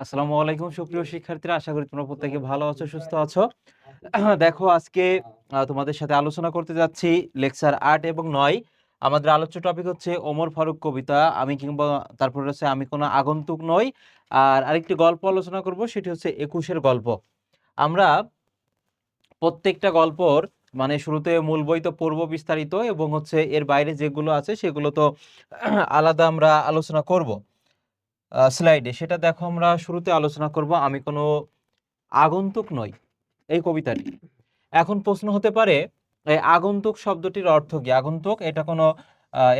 আসসালামু আলাইকুম সুপ্রিয় শিক্ষার্থীরা, আশা করি তোমরা প্রত্যেকে ভালো আছো, সুস্থ আছো। দেখো আজকে তোমাদের সাথে আলোচনা করতে যাচ্ছি লেকচার 8 এবং 9। আমাদের আলোচ্য টপিক হচ্ছে ওমর ফারুক কবিতা আমি কিংবা তারপর হচ্ছে আমি কোনো আগন্তুক নই। আর আরেকটি গল্প আলোচনা করব, সেটি হচ্ছে 21-এর গল্প। আমরা প্রত্যেকটা গল্পর মানে শুরুতে মূল বই তো পড়ব বিস্তারিত, এবং হচ্ছে এর বাইরে যেগুলো আছে সেগুলো তো আলাদা আমরা আলোচনা করব স্লাইডে। সেটা দেখো, আমরা শুরুতে আলোচনা করব আমি কোনো আগন্তুক নই, এই কবিতাটি। এখন প্রশ্ন হতে পারে, এই আগন্তুক শব্দটির অর্থ কি? আগন্তুক এটা কোনো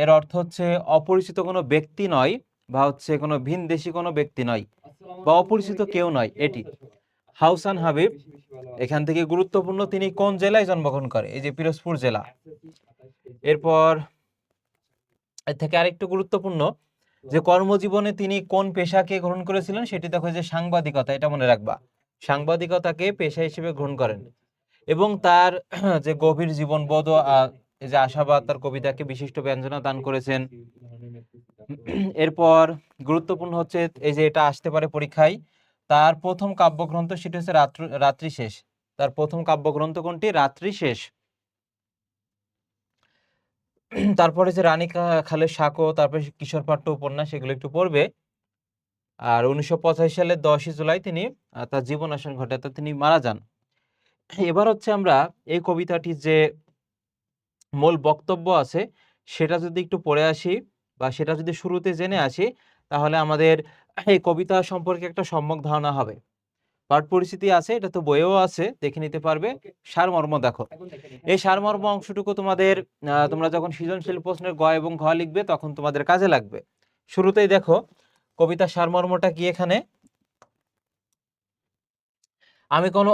এর অর্থ হচ্ছে অপরিচিত কোনো ব্যক্তি নয়, বা হচ্ছে কোনো ভিনদেশী কোনো ব্যক্তি নয়, বা অপরিচিত কেউ নয়। এটি হাউসান হাবিব এখান থেকে গুরুত্বপূর্ণ, তিনি কোন জেলায় জন্মগ্রহণ করে? এই যে পিরোজপুর জেলা। এরপর এর থেকে আরেকটু গুরুত্বপূর্ণ, যে কর্মজীবনে তিনি কোন পেশাকে গ্রহণ করেছিলেন? সেটি দেখো, যে সাংবাদিকতা, এটা মনে রাখবা, সাংবাদিকতাকে পেশা হিসেবে গ্রহণ করেন। এবং তার যে গভীর জীবনবোধ ও এই যে আশাবাদ, তার কবিতাকে বিশিষ্ট ব্যঞ্জনা দান করেছেন। এরপর গুরুত্বপূর্ণ হচ্ছে, এই যে এটা আসতে পারে পরীক্ষায়, তার প্রথম কাব্যগ্রন্থ সেটি হচ্ছে রাত্রি শেষ। তার প্রথম কাব্যগ্রন্থ কোনটি? রাত্রি শেষ। তারপরে যে রানী খালের সাঁকো, তারপরে কিশোর পাঠ্য উপন্যাস, এগুলো একটু পড়বে। আর 1985 সালের 10ই জুলাই তিনি তার জীবনাবসান ঘটে, অর্থাৎ তিনি মারা যান। এবার হচ্ছে আমরা এই কবিতাটির যে মূল বক্তব্য আছে সেটা যদি একটু পড়ে আসি, বা সেটা যদি শুরুতে জেনে আসি, তাহলে আমাদের এই কবিতা সম্পর্কে একটা সম্যক ধারণা হবে। পাঠ পরিস্থিতি আছে, এটা তো বইয়েও আছে, দেখে নিতে পারবে। সারমর্ম দেখো, এই সারমর্ম অংশটুকু তোমাদের তোমরা যখন সৃজনশীল প্রশ্নের গ এবং ঘ লিখবে তখন তোমাদের কাজে লাগবে। শুরুতেই দেখো কবিতার সারমর্মটা কি এখানে। আমি কোনো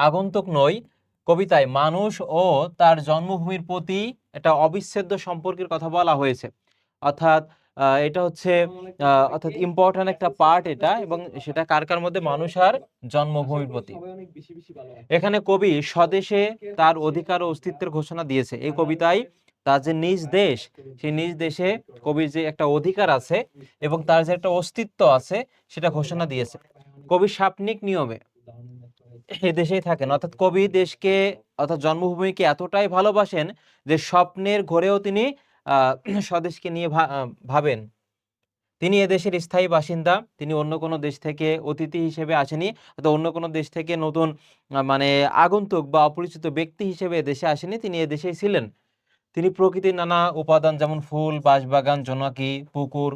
আগন্তুক নই কবিতায় মানুষ ও তার জন্মভূমির প্রতি একটা অবিচ্ছেদ্য সম্পর্কের কথা বলা হয়েছে। অর্থাৎ এটা হচ্ছে অর্থাৎ ইম্পর্ট্যান্ট একটা পার্ট এটা, এবং সেটা কার কার মধ্যে? মানুষ আর জন্মভূমির প্রতি। এখানে কবি স্বদেশে তার অধিকার ও অস্তিত্বের ঘোষণা দিয়েছে এই কবিতায়। তার যে নিজ দেশ, সেই নিজ দেশে কবির যে একটা অধিকার আছে এবং তার যে একটা অস্তিত্ব আছে, সেটা ঘোষণা দিয়েছে। কবি শাব্দিক নিয়মে এই দেশেই থাকেন, অর্থাৎ কবি দেশকে অর্থাৎ জন্মভূমিকে এতটাই ভালোবাসেন যে স্বপ্নের ঘোরেও তিনি স্বদেশকে নিয়ে ভাবেন। তিনি এদেশের স্থায়ী বাসিন্দা, তিনি অন্য কোনো দেশ থেকে অতিথি হিসেবে আসেনি, অর্থাৎ অন্য কোনো দেশ থেকে নতুন মানে আগন্তুক বা অপরিচিত ব্যক্তি হিসেবে দেশে আসেনি, তিনি এদেশেই ছিলেন। তিনি প্রকৃতির নানা উপাদান, যেমন ফুল, বাঁশবাগান, জোনাকি, পুকুর,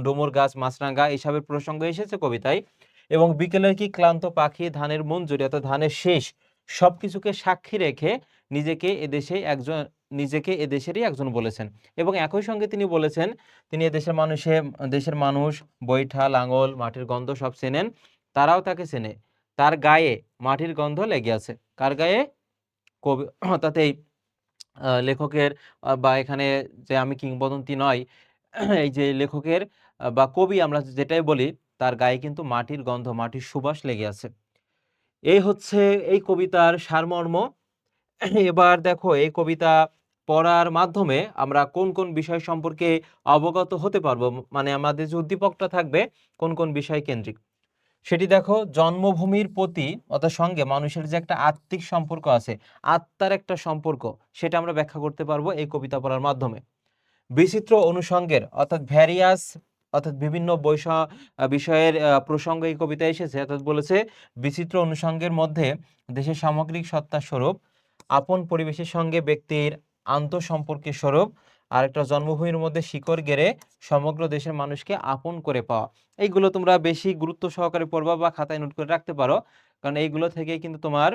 ডুমুর গাছ, মাছরাঙা, এইসবের প্রসঙ্গ এসেছে কবিতায়। এবং বিকেলের কি ক্লান্ত পাখি, ধানের মঞ্জুরি অর্থাৎ ধানের শেষ, সবকিছুকে সাক্ষী রেখে নিজেকে এদেশে একজন নিজেকে এদেশেরই একজন বলেছেন। এবং একই সঙ্গে তিনি বলেছেন, তিনি এদেশের দেশের মানুষ বৈঠা, লাঙল, মাটির গন্ধ সব চেনেন, তারাও তাকে চেনে, তার গায়ে মাটির গন্ধ লেগে আছে। কার গায়ে? কবি, অর্থাৎ এই লেখকের বা এখানে যে আমি কিংবদন্তি নয়, এই যে লেখকের বা কবি আমরা যেটাই বলি, তার গায়ে কিন্তু মাটির গন্ধ, মাটির সুবাস লেগে আছে। এই হচ্ছে এই কবিতার সারমর্ম। এবার দেখো এই কবিতা পড়ার মাধ্যমে আমরা কোন কোন বিষয় সম্পর্কে অবগত হতে পারবো, মানে আমাদের যে উদ্দীপকটা থাকবে কোন কোন বিষয় কেন্দ্রিক, সেটি দেখো। জন্মভূমির প্রতি অর্থাৎ সঙ্গে মানুষের যে একটা আত্মিক সম্পর্ক আছে, আত্মার একটা সম্পর্ক, সেটা আমরা ব্যাখ্যা করতে পারবো এই কবিতা পড়ার মাধ্যমে। বিচিত্র অনুষঙ্গের অর্থাৎ ভ্যারিয়াস, অর্থাৎ বিভিন্ন বিষয়ের প্রসঙ্গ এই কবিতায় এসেছে, অর্থাৎ বলেছে বিচিত্র অনুষঙ্গের মধ্যে দেশের সামগ্রিক সত্তার স্বরূপ, আপন পরিবেশের সঙ্গে ব্যক্তির আন্তঃসম্পর্কের স্বরূপ, আর একটা জন্মভূমির মধ্যে শিকড় গেড়ে সমগ্র দেশের মানুষকে আপন করে পাওয়া। এইগুলো তোমরা বেশি গুরুত্ব সহকারে পড়বা বা খাতায় নোট করে রাখতে পারো, কারণ এইগুলো থেকে কিন্তু তোমার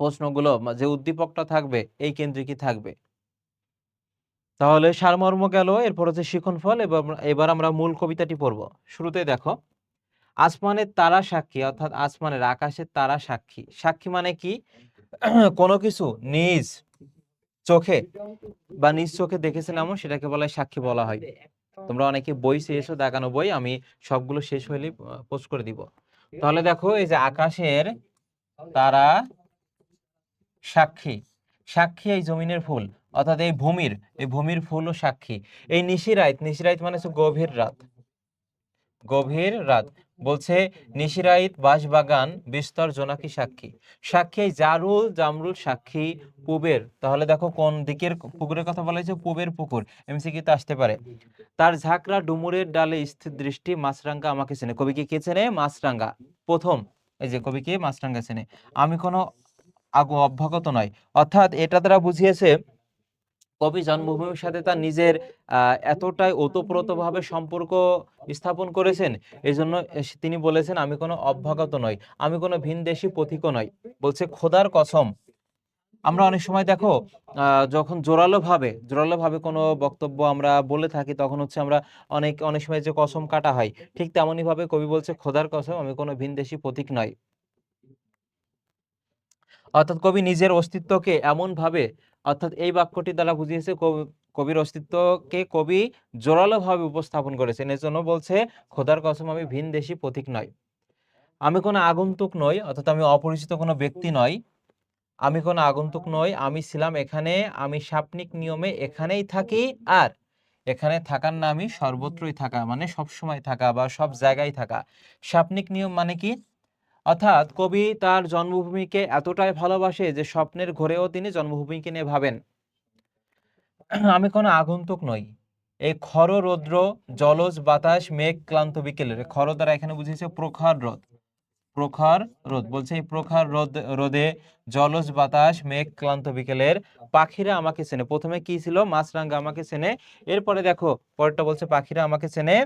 প্রশ্নগুলো যে উদ্দীপকটা থাকবে এই কেন্দ্রিকই থাকবে। তাহলে সারমর্ম গেল, এরপর হচ্ছে শিক্ষণফল। এবার আমরা মূল কবিতাটি পড়ব। শুরুতে দেখো, আসমানের তারা সাক্ষী, অর্থাৎ আসমানের আকাশের তারা সাক্ষী। সাক্ষী মানে কি? কোনো কিছু নিজ চোখে বা নিজ চোখে দেখেছেন এমন, সেটাকে বলা হয় সাক্ষী বলা হয়। তোমরা অনেকে বই চেয়েছো, দেখানো বই, আমি সবগুলো শেষ হইলে পোস্ট করে দিব। তাহলে দেখো, এই যে আকাশের তারা সাক্ষী, সাক্ষী এই জমিনের ফুল, অর্থাৎ এই ভূমির ফুল ও সাক্ষী। এই নিশিরাত, নিশিরাত মানে হচ্ছে গভীর রাত, গভীর রাত, বলছে নিশিরাইত বাঁশবাগান বিস্তর জোনাকি সাক্ষী, সাক্ষী এই জারুল জামরুল সাক্ষী পূবের, তাহলে দেখো কোন দিকের পুকুরের কথা বলা হয়েছে, পূবের পুকুর, এমসিকিউতে আসতে পারে। তার ঝাঁকড়া ডুমুরের ডালে স্থির দৃষ্টি, মাছরাঙ্গা আমাকে চেনে। কবিকে কে চেনে? মাছরাঙ্গা। প্রথম এই যে কবিকে মাছরাঙ্গা চেনে। আমি কোনো অভ্যাগত নয়, অর্থাৎ এটা দ্বারা বুঝিয়েছে কবি জন্মভূমির সাথে তার নিজের এতটাই ওতপ্রোতভাবে সম্পর্ক স্থাপন করেছেন, এই জন্য তিনি বলেছেন আমি কোনো অভ্যাগত নই, আমি কোনো ভিনদেশী পথিকও নই। বলছে খোদার কসম। আমরা অনেক সময় দেখো যখন জোরালোভাবে কোনো বক্তব্য আমরা বলে থাকি, তখন হচ্ছে আমরা অনেক সময় যে কসম কাটা হয়, ঠিক তেমনই ভাবে কবি বলছে খোদার কসম আমি কোনো ভিনদেশী পথিক নই। অর্থাৎ কবি নিজের অস্তিত্বকে এমন ভাবে, অর্থাৎ এই বাক্যটি দ্বারা বুঝিয়েছে কবির অস্তিত্বকে কবি জোরালোভাবে উপস্থাপন করেছেন, এজন্য বলছে খোদার কসম আমি ভিনদেশী পথিক নই। আমি কোনো আগন্তুক নই, অর্থাৎ আমি অপরিচিত কোনো ব্যক্তি নই। আমি কোনো আগন্তুক নই, আমি ছিলাম এখানে, আমি শাপনিক নিয়মে এখানেই থাকি, আর এখানে থাকার নামই সর্বত্রই থাকা, মানে সব সময় থাকা বা সব জায়গায় থাকা। শাপনিক নিয়ম মানে কি? অর্থাৎ কবি তার জন্মভূমিকে এতটাই ভালোবাসে যে স্বপ্নের ঘোরেও তিনি জন্মভূমিকে নিয়ে ভাবেন। আমি কোনো আগন্তুক নই। এই খর রৌদ্র জলজ বাতাস মেঘ ক্লান্ত বিকেলের, খর দ্বারা এখানে বুঝিয়েছে প্রখর রোদ, প্রখর রোদ। বলছে এই প্রখর রোদে জলজ বাতাস মেঘ ক্লান্ত বিকেলের পাখিরা আমাকে চেনে। প্রথমে কি ছিল? মাছরাঙ্গা আমাকে চেনে। এরপরে দেখো পরেরটা বলছে পাখিরা আমাকে চেনে,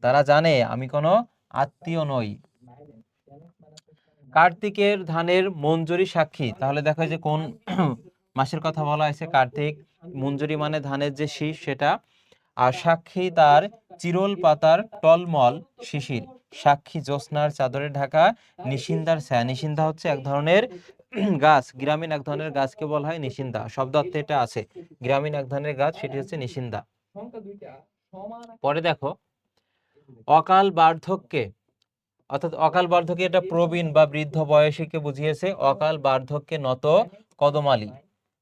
তারা জানে আমি কোনো আত্মীয় নই। কার্তিকের ধানের মঞ্জুরি সাক্ষী, তাহলে দেখো যে কোন মাসের কথা বলা হয়েছে? কার্তিক। মঞ্জুরি মানে ধানের যে শীষ সেটা। আর সাক্ষী তার চিরল পাতার টলমল শিশির, সাক্ষী জ্যোৎস্নার চাদরে ঢাকা নিশিন্দার ছায়া। নিশিন্দা হচ্ছে এক ধরনের গাছ, গ্রামীণ এক ধরনের গাছকে বলা হয় নিশিন্দা, শব্দ অর্থে এটা আছে। গ্রামীণ এক ধরনের গাছ, সেটি হচ্ছে নিশিন্দা। পরে দেখো অকাল বার্ধক্যে, অর্থাৎ অকাল বার্ধক্যে এটা প্রবীণ বা বৃদ্ধ বয়সীকে বুঝিয়েছে। অকাল বার্ধক্যে নত কদমালি,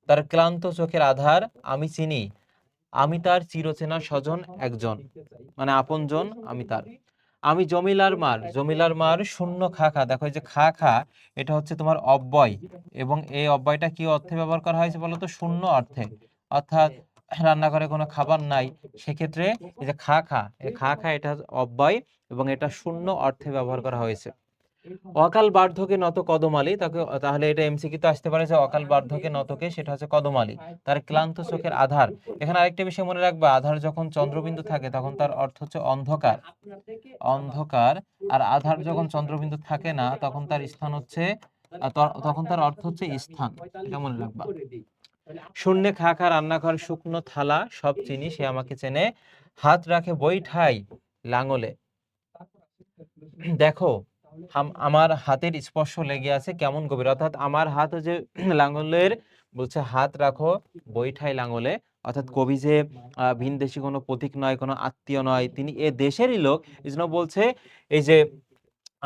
তার ক্লান্ত চোখের আধার আমি চিনি, আমি তার চিরচেনা স্বজন একজন, মানে আপনজন আমি তার। আমি জমিলার মার শূন্য খা খা, দেখো এই যে খা খা এটা হচ্ছে তোমার অব্যয়, এবং এই অব্যয়টা কি অর্থে ব্যবহার করা হয়েছে বলতো? শূন্য অর্থে। অর্থাৎ রান্নাঘরে কোনো খাবার নাই, সেক্ষেত্রে এই যে খা খা, এই খা খা এটা অব্যয় এবং এটা শূন্য অর্থে ব্যবহার করা হয়েছে। অকাল বার্ধক্যে নত কদমালি, তাহলে এটা এমসিকিউ আসতে পারে যে অকাল বার্ধক্যে নতকে, সেটা হচ্ছে কদমালি, তার ক্লান্ত চোখের আধার। এখানে আরেকটা বিষয় মনে রাখবা, আধার যখন চন্দ্রবিন্দু থাকে তখন তার অর্থ হচ্ছে অন্ধকার, অন্ধকার। আর আধার যখন চন্দ্রবিন্দু থাকে না তখন তার স্থান হচ্ছে তখন তার অর্থ হচ্ছে স্থান, এটা মনে রাখবা। শূন্যে খা খা রান্নাঘর শুকনো থালা সব চিনি সে আমাকে চেনে, হাত রাখে বৈঠাই লাঙলে। দেখো আমার হাতের স্পর্শ লেগে আছে কেমন গভীর, অর্থাৎ আমার হাত যে লাঙলের, বলছে হাত রাখো বৈঠাই লাঙলে। অর্থাৎ কবি যে ভিনদেশী কোনো পথিক নয়, কোনো আত্মীয় নয়, তিনি এ দেশেরই লোক, এই জন্য বলছে এই যে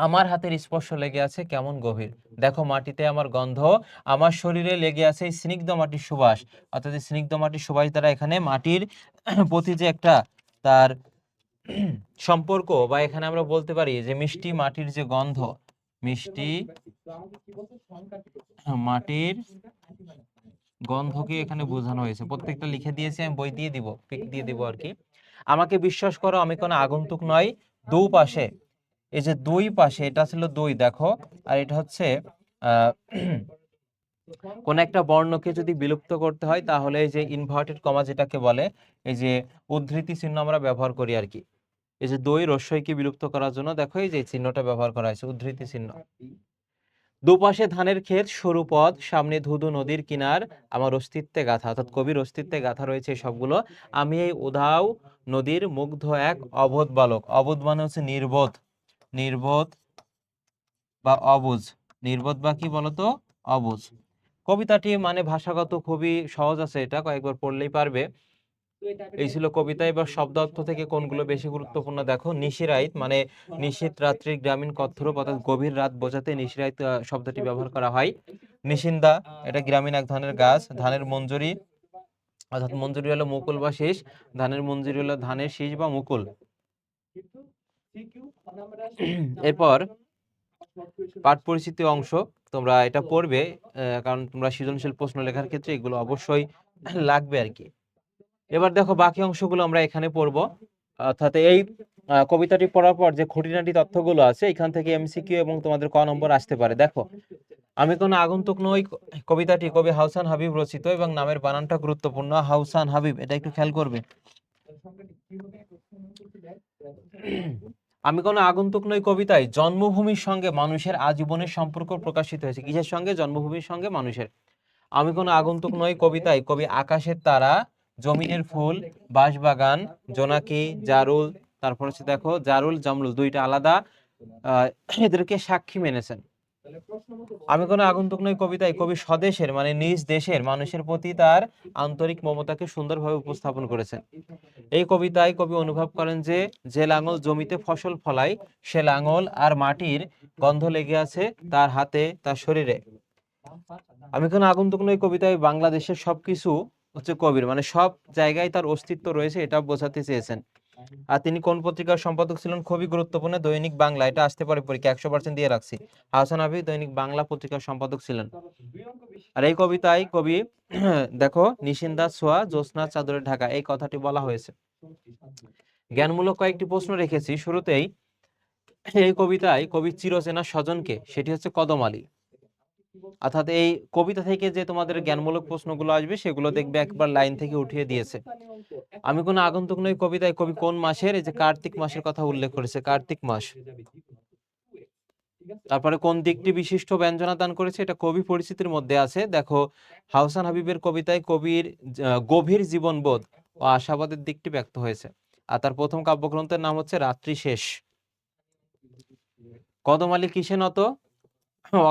আমার হাতের স্পর্শ লেগে আছে কেমন গভীর, দেখো মাটিতে আমার গন্ধ, আমার শরীরে লেগে আছে এই স্নিগ্ধ মাটির সুবাস। অর্থাৎ এই স্নিগ্ধ মাটির সুবাস দ্বারা এখানে মাটির প্রতি যে একটা তার সম্পর্ক, বা এখানে আমরা বলতে পারি যে মিষ্টি মাটির যে গন্ধ, মিষ্টি মাটির গন্ধকে এখানে বোঝানো হয়েছে। প্রত্যেকটা লিখে দিয়েছি, আমি বই দিয়ে দিব, পিক দিয়ে দিব আর কি। আমাকে বিশ্বাস করো আমি কোনো আগন্তুক নয়, দুপাশে, এই যে দুই পাশে, এটা ছিল দুই দেখো, আর এটা হচ্ছে আহ কোন একটা বর্ণকে যদি বিলুপ্ত করতে হয় তাহলে এই যে ইনভার্টেড কমা যেটাকে বলে, এই যে উদ্ধৃতি চিহ্ন আমরা ব্যবহার করি আর কি। এই যে দুই রস্যইকে বিলুপ্ত করার জন্য দেখো এই যে চিহ্নটা ব্যবহার করা হয়েছে, উদ্ধৃতি চিহ্ন। দুপাশে ধানের ক্ষেত সরু পথ সামনে ধুধু নদীর কিনার, আমার অস্তিত্বে গাথা, অর্থাৎ কবির অস্তিত্বে গাথা রয়েছে সবগুলো। আমি এই উধাও নদীর মুগ্ধ এক অবোধ বালক, অবোধ মানে হচ্ছে নির্বোধ, নির্বোধ বা অবুঝ, নির্বোধ বা কি বলতো? অবুঝ। কবিতাটি মানে ভাষাগত খুবই সহজ আছে, এটা কয়েকবার পড়লেই পারবে। এই ছিল কবিতা। এবার শব্দ অর্থ থেকে কোনগুলো বেশি গুরুত্বপূর্ণ দেখো। নিশিরাইত মানে নিশীথ রাত্রির গ্রামীণ কচ্ছরূপ, অর্থাৎ গভীর রাত বোঝাতে নিশিরাইত শব্দটি ব্যবহার করা হয়। নিশিন্দা এটা গ্রামীণ এক ধরনের গাছ। ধানের মঞ্জুরি, অর্থাৎ মঞ্জুরি হলো মুকুল বা শীষ, ধানের মঞ্জুরি হলো ধানের শীষ বা মুকুল। এরপর পাঠ পরিচিতি অংশ তোমরা এটা পড়বে, কারণ তোমরা সৃজনশীল প্রশ্ন লেখার ক্ষেত্রে এগুলো অবশ্যই লাগবে আর কি। এবার দেখো বাকি অংশগুলো আমরা এখানে পড়বো, অর্থাৎ এই কবিতাটি পড়ার পর যে খুঁটিনাটি তথ্যগুলো আছে এখান থেকে এমসিকিউ এবং তোমাদের ক নম্বর আসতে পারে। দেখো, আমি কোনো আগন্তুক নই কবিতাটি কবি হাসান হাবিব রচিত এবং নামের বানানটা গুরুত্বপূর্ণ। হাসান হাবিব, এটা একটু খেয়াল করবে। আমি কোনো আগন্তুক নই কবিতায় জন্মভূমির সঙ্গে মানুষের আজীবনের সম্পর্ক প্রকাশিত হয়েছে। কিসের সঙ্গে? জন্মভূমির সঙ্গে মানুষের। আমি কোনো আগন্তুক নই কবিতায় কবি আকাশের তারা, জমিনের ফুল, বাঁশবাগান, জোনাকি, জারুল, তারপর হচ্ছে দেখো জারুল জামরুল দুইটা আলাদা, এদেরকে সাক্ষী মেনেছেন। আমি কোনো আগন্তুক নই কবিতায় কবি স্বদেশের মানে নিজ দেশের মানুষের প্রতি তার আন্তরিক মমতাকে সুন্দরভাবে উপস্থাপন করেছেন। এই কবিতায় কবি অনুভব করেন যে যে লাঙল জমিতে ফসল ফলায় সে লাঙল আর মাটির গন্ধ লেগে আছে তার হাতে, তার শরীরে। আমি কোনো আগন্তুক নই কবিতায় বাংলাদেশের সবকিছু হচ্ছে কবির, মানে সব জায়গায় তার অস্তিত্ব রয়েছে এটা বোঝাতে চেয়েছেন। আর তিনি কোন পত্রিকার সম্পাদক ছিলেন? খুবই গুরুত্বপূর্ণ, দৈনিক বাংলা। এটা আসতে পারে পরীক্ষা, 100% দিয়ে রাখছি। হাসান হাবিব দৈনিক বাংলা পত্রিকার সম্পাদক ছিলেন। আর এই কবিতায় কবি দেখো নিশিন্দা ছোঁয়া জ্যোৎস্না চাদরে ঢাকা এই কথাটি বলা হয়েছে। জ্ঞানমূলক কয়েকটি প্রশ্ন রেখেছি শুরুতেই। এই কবিতায় কবি চিরচেনা স্বজনকে, সেটি হচ্ছে কদম আলী। অর্থাৎ এই কবিতা থেকে যে তোমাদের জ্ঞানমূলক প্রশ্নগুলো আসবে সেগুলো দেখবে একবার লাইন থেকে উঠিয়ে দিয়েছে। আমি কোনো আগন্তুক নই কবিতায় কবি কোন মাসের? এই যে কার্তিক মাসের কথা উল্লেখ করেছে, কার্তিক মাস। তারপরে কোন দিকটি বিশিষ্ট ব্যঞ্জনা দান করেছে? এটা কবি পরিচিতির মধ্যে আছে। দেখো, হাসান হাবিবের কবিতায় কবির গভীর জীবনবোধ ও আশাবাদের দিকটি ব্যক্ত হয়েছে। আর তার প্রথম কাব্যগ্রন্থের নাম হচ্ছে রাত্রি শেষ। কদম আলী কিসে নত?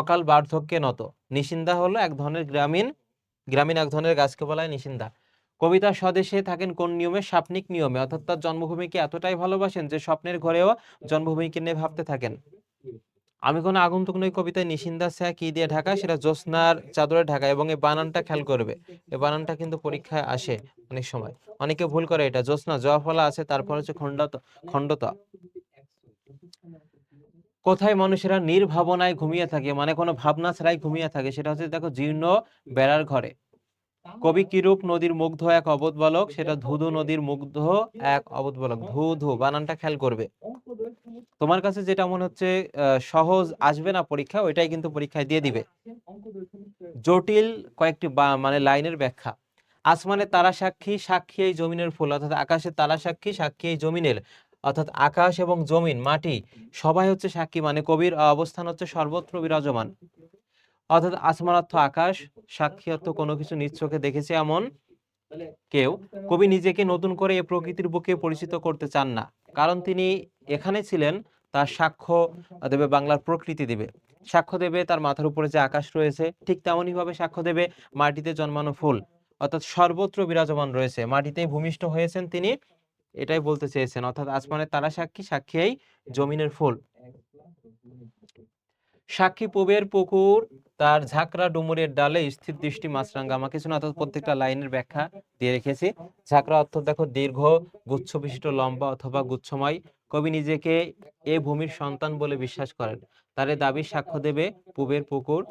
অকাল বার্ধক্যে নত। নিশিন্দা হলো এক ধরনের গ্রামীণ এক ধরনের গাছকে বলা হয় নিশিন্দা। কবিতা স্বদেশে থাকেন কোন নিয়মে? স্বাপ্নিক নিয়মে, অর্থাৎ তার জন্মভূমিকে এতটাই ভালোবাসেন যে স্বপ্নের ঘরেও জন্মভূমিকে নিয়ে ভাবতে থাকেন। আমি কোনো আগন্তুক নই কবিতায় নিশিন্দা ছায়া কি দিয়ে ঢাকা? সেটা জ্যোৎস্নার চাদরে ঢাকা। এবং এই বানানটা খেয়াল করবে, এই বানানটা কিন্তু পরীক্ষায় আসে অনেক সময়, অনেকে ভুল করে এটা। জ্যোৎস্না জফলা আছে, তারপর হচ্ছে খণ্ডত। কোথায় মানুষেরা নির্ভাবনায় ঘুমিয়ে থাকে, মানে কোনো ভাবনা ছাড়াই ঘুমিয়ে থাকে? সেটা হচ্ছে দেখো জীর্ণ বেড়ার ঘরে। কবি কিরূপ নদীর মুগ্ধ এক অবোধ বালক? সেটা ধুধু নদীর মুগ্ধ এক অবোধ বালক। ধু বানানটা খেয়াল করবে। তোমার কাছে যেটা মনে হচ্ছে সহজ আসবে না পরীক্ষা, ওইটাই কিন্তু পরীক্ষায় দিয়ে দিবে। জটিল কয়েকটি মানে লাইনের ব্যাখ্যা। আসমানের তারা সাক্ষী, সাক্ষী এই জমিনের ফুল। অর্থাৎ আকাশের তারা সাক্ষী, সাক্ষী এই জমিনের, অর্থাৎ আকাশ এবং জমিন মাটি সবাই হচ্ছে সাক্ষী, মানে কবির অবস্থান হচ্ছে সর্বত্র বিরাজমান। অর্থাৎ আসমান অর্থ আকাশ, সাক্ষী অর্থ কোনো কিছু নিজ চোখে দেখেছে এমন কেউ। কবি নিজেকে নতুন করে এই প্রকৃতির বুকে পরিচিত করতে চান না, কারণ তিনি এখানে ছিলেন। তার সাক্ষ্য দেবে বাংলার প্রকৃতি, দেবে সাক্ষ্য দেবে তার মাথার উপরে যে আকাশ রয়েছে, ঠিক তেমনই ভাবে সাক্ষ্য দেবে মাটিতে জন্মানো ফুল। অর্থাৎ সর্বত্র বিরাজমান রয়েছে, মাটিতেই ভূমিষ্ঠ হয়েছেন তিনি, এটাই বলতে চেয়েছেন। অর্থাৎ আসমানের তারা সাক্ষী, সাক্ষী এই জমিনের ফুল। সাক্ষী পুবের পুকুর, তার ঝাঁকড়া ডুমুরের ডালে স্থির দৃষ্টি মাছরাঙ্গা। আমাকে শোনা, অর্থাৎ প্রত্যেকটা লাইনের ব্যাখ্যা দিয়ে রেখেছি। ঝাঁকড়া অর্থ দেখো দীর্ঘ, গুচ্ছ বিশিষ্ট, লম্বা অথবা গুচ্ছময়। কবি নিজেকে এ ভূমির সন্তান বলে বিশ্বাস করেন। তারে দাবি সাক্ষ্য দেবে পুবের পুকুর,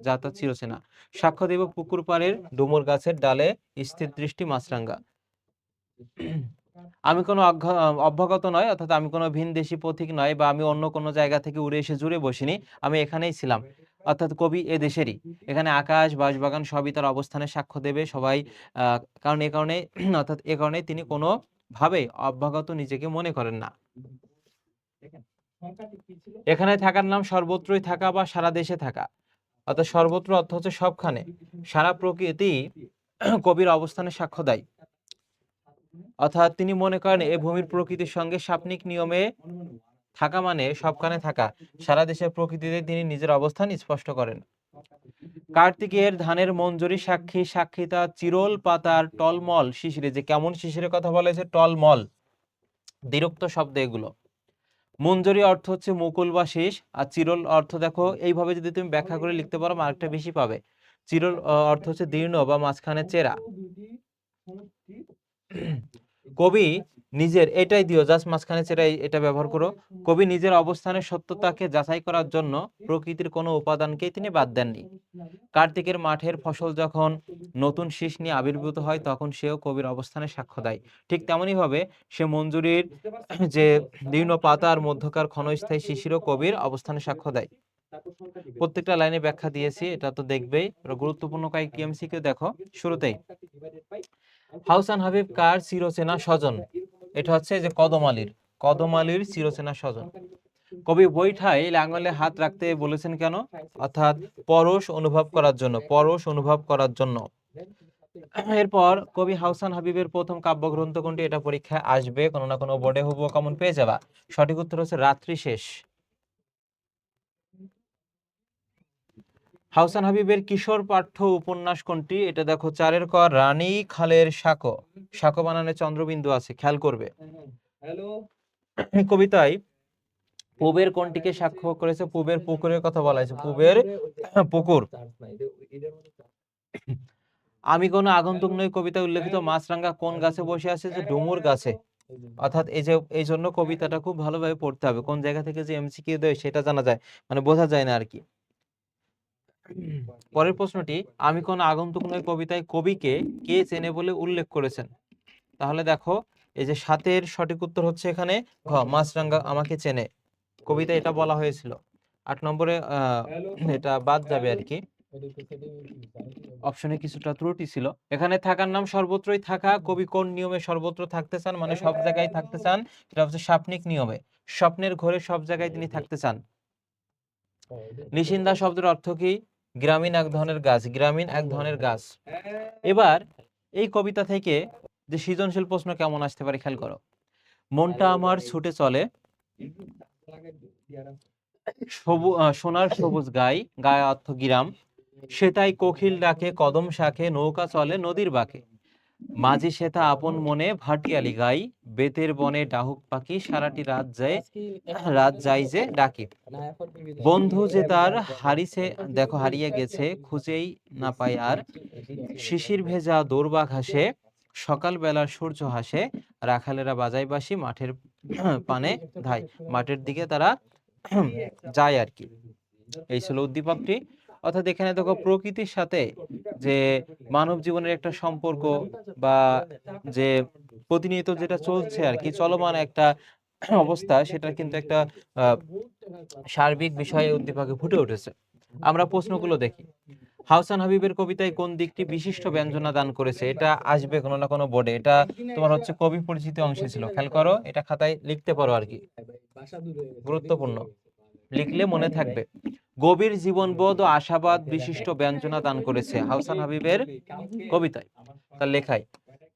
যা তার চিরচেনা। সাক্ষ্য দেব পুকুর পাড়ের ডুমুর গাছের ডালে স্থির দৃষ্টি মাছরাঙ্গা। আমি কোনো অভ্যাগত নয়, অর্থাৎ আমি কোনো ভিনদেশি পথিক নয়, বা আমি অন্য কোনো জায়গা থেকে উড়ে এসে জুড়ে বসিনি, আমি এখানেই ছিলাম। অর্থাৎ কবি এ দেশেরই। এখানে আকাশ বাঁশবাগান সবই তার অবস্থানে সাক্ষ্য দেবে সবাই, কারণ এ কারণে অর্থাৎ এ কারণে তিনি কোনো ভাবে অভ্যাগত নিজেকে মনে করেন না। এখানে থাকার নাম সর্বত্রই থাকা বা সারা দেশে থাকা। অর্থাৎ সর্বত্র অর্থ হচ্ছে সবখানে, সারা প্রকৃতি কবির অবস্থানে সাক্ষ্য দেয়। অর্থাৎ তিনি মনে করেন এই ভূমির প্রকৃতির সঙ্গে সাপনিক নিয়মে থাকা মানে সবখানে থাকা, সারা দেশের প্রকৃতিতে তিনি নিজের অবস্থান স্পষ্ট করেন। কার্তিকের ধানের মঞ্জুরি সাক্ষী, সাক্ষী তা চিরল পাতার টলমল শিশিরে। যে কেমন শিশিরের কথা বলা হয়েছে? টলমল, দ্বিরুক্ত শব্দ এগুলো। মঞ্জুরি অর্থ হচ্ছে মুকুল বা শীষ, আর চিরল অর্থ দেখো এইভাবে যদি তুমি ব্যাখ্যা করে লিখতে পারো মার্কটা বেশি পাবে। চিরল অর্থ হচ্ছে দীর্ণ বা মাঝখানে চেরা। কবি নিজের এটাই দিও, জাস্ট মাঝখানে এটা ব্যবহার করো। কবি নিজের অবস্থানের সত্যতাকে যাচাই করার জন্য প্রকৃতির কোনো উপাদানকেই তিনি বাদ দেননি। কার্তিকের মাঠের ফসল যখন নতুন শীষ নিয়ে আবির্ভূত হয় তখন সেও কবির অবস্থানের সাক্ষ্য দেয়। ঠিক তেমনই ভাবে সে মঞ্জুরির যে বিভিন্ন পাতার মধ্যকার ক্ষণস্থায়ী শিশিরও কবির অবস্থানের সাক্ষ্য দেয়। প্রত্যেকটা লাইনে ব্যাখ্যা দিয়েছি, এটা তো দেখবেই। গুরুত্বপূর্ণ কয়েকটি এমসিকিউ দেখো শুরুতেই। হাউসান হাবিব কার চিরচেনা স্বজন? এটা হচ্ছে যে কদম আলীর চিরচেনা স্বজন। কবি বৈঠায় আঙুলে হাত রাখতে বলেছেন কেন? অর্থাৎ পরশ অনুভব করার জন্য। এরপর কবি হাউসান হাবিবের প্রথম কাব্যগ্রন্থ কোনটি? এটা পরীক্ষায় আসবে, কোনো না কোনো বোর্ডে হুবহু কমন পেয়ে যাবা। সঠিক উত্তর হচ্ছে রাত্রি শেষ। হাউসান হাবিবের কিশোর পাঠ্য উপন্যাস কোনটি? এটা দেখো 4 ক, রানী খালের সাঁকো। সাঁকো বানানে চন্দ্রবিন্দু আছে, খেয়াল করবে। কবিতায় পূবের কোনটিকে সাক্ষ্য করেছে? পূবের পুকুরের কথা বলা হয়েছে, পূবের পুকুর। আমি কোনো আগন্তুক নই কবিতায় উল্লেখিত মাছরাঙা কোন গাছে বসে আছে? যে ডুমুর গাছে। অর্থাৎ এই জন্য কবিতাটা খুব ভালোভাবে পড়তে হবে, কোন জায়গা থেকে যে এমসিকিউ দেয় সেটা জানা যায়, মানে বোঝা যায় না আর কি। পরের প্রশ্নটি, আমি কোন আগন্তুক নই কবিতায় কবিকে কে চেনে বলে উল্লেখ করেছেন? তাহলে দেখো এই যে 7 সঠিক উত্তর হচ্ছে এখানে ঘ, মাছরাঙা আমাকে চেনে। কবিতা এটা বলা হয়েছিল। 8 নম্বরে এটা বাদ যাবে আর কি, অপশনে কিছুটা ত্রুটি ছিল। এখানে থাকার নাম সর্বত্রই থাকা, কবি কোন নিয়মে সর্বত্র থাকতে চান, মানে সব জায়গায় থাকতে চান, এটা হচ্ছে সাপনিক নিয়মে। স্বপ্নের ঘরে সব জায়গায় তিনি থাকতে চান। নিশিন্দা শব্দের অর্থ কি? গ্রামীণ এক ধরনের গাছ। এবার এই কবিতা থেকে যে সৃজনশীল প্রশ্ন কেমন আসতে পারে খেয়াল করো। মনটা আমার ছুটে চলে সোনার সবুজ গায়ে অর্থ গ্রাম, সেটাই কোকিল ডাকে কদম শাখে, নৌকা চলে নদীর বাঁকে, মাঝি সেথা আপন মনে ভাটিয়ালি গাই, বেতের বনে ডাহুক পাখি সারাটি রাত যায় যে ডাকে, বন্ধু যে তার হারিয়ে গেছে খুঁজেই না পায় আর, শিশির ভেজা দৌড়বা ঘাসে, সকাল বেলার সূর্য হাসে, রাখালেরা বাজায় বাঁশি মাঠের পানে ধায়, মাঠের দিকে তারা যায় আর কি। এই ছিল উদ্দীপকটি। অর্থাৎ এখানে দেখো প্রকৃতির সাথে যে মানব জীবনের একটা সম্পর্ক বা যে প্রতিনিয়ত যেটা চলছে আর কি, চলমান একটা অবস্থা, সেটা কিন্তু একটা সার্বিক বিষয়ে উদ্দীপকে ফুটে উঠেছে। আমরা প্রশ্নগুলো দেখি। হাউসান হাবিবের কবিতায় কোন দিকটি বিশিষ্ট ব্যঞ্জনা দান করেছে? এটা আসবে কোনো না কোনো বোর্ডে, এটা তোমার হচ্ছে কবি পরিচিতি অংশে ছিল, খেয়াল করো, এটা খাতায় লিখতে পারো আর কি, গুরুত্বপূর্ণ, লিখলে মনে থাকবে। গভীর জীবনবোধ ও আশাবাদ বিশিষ্ট ব্যঞ্জনা দান করেছে হাউসান হাবিবের কবিতায়, তার লেখায়।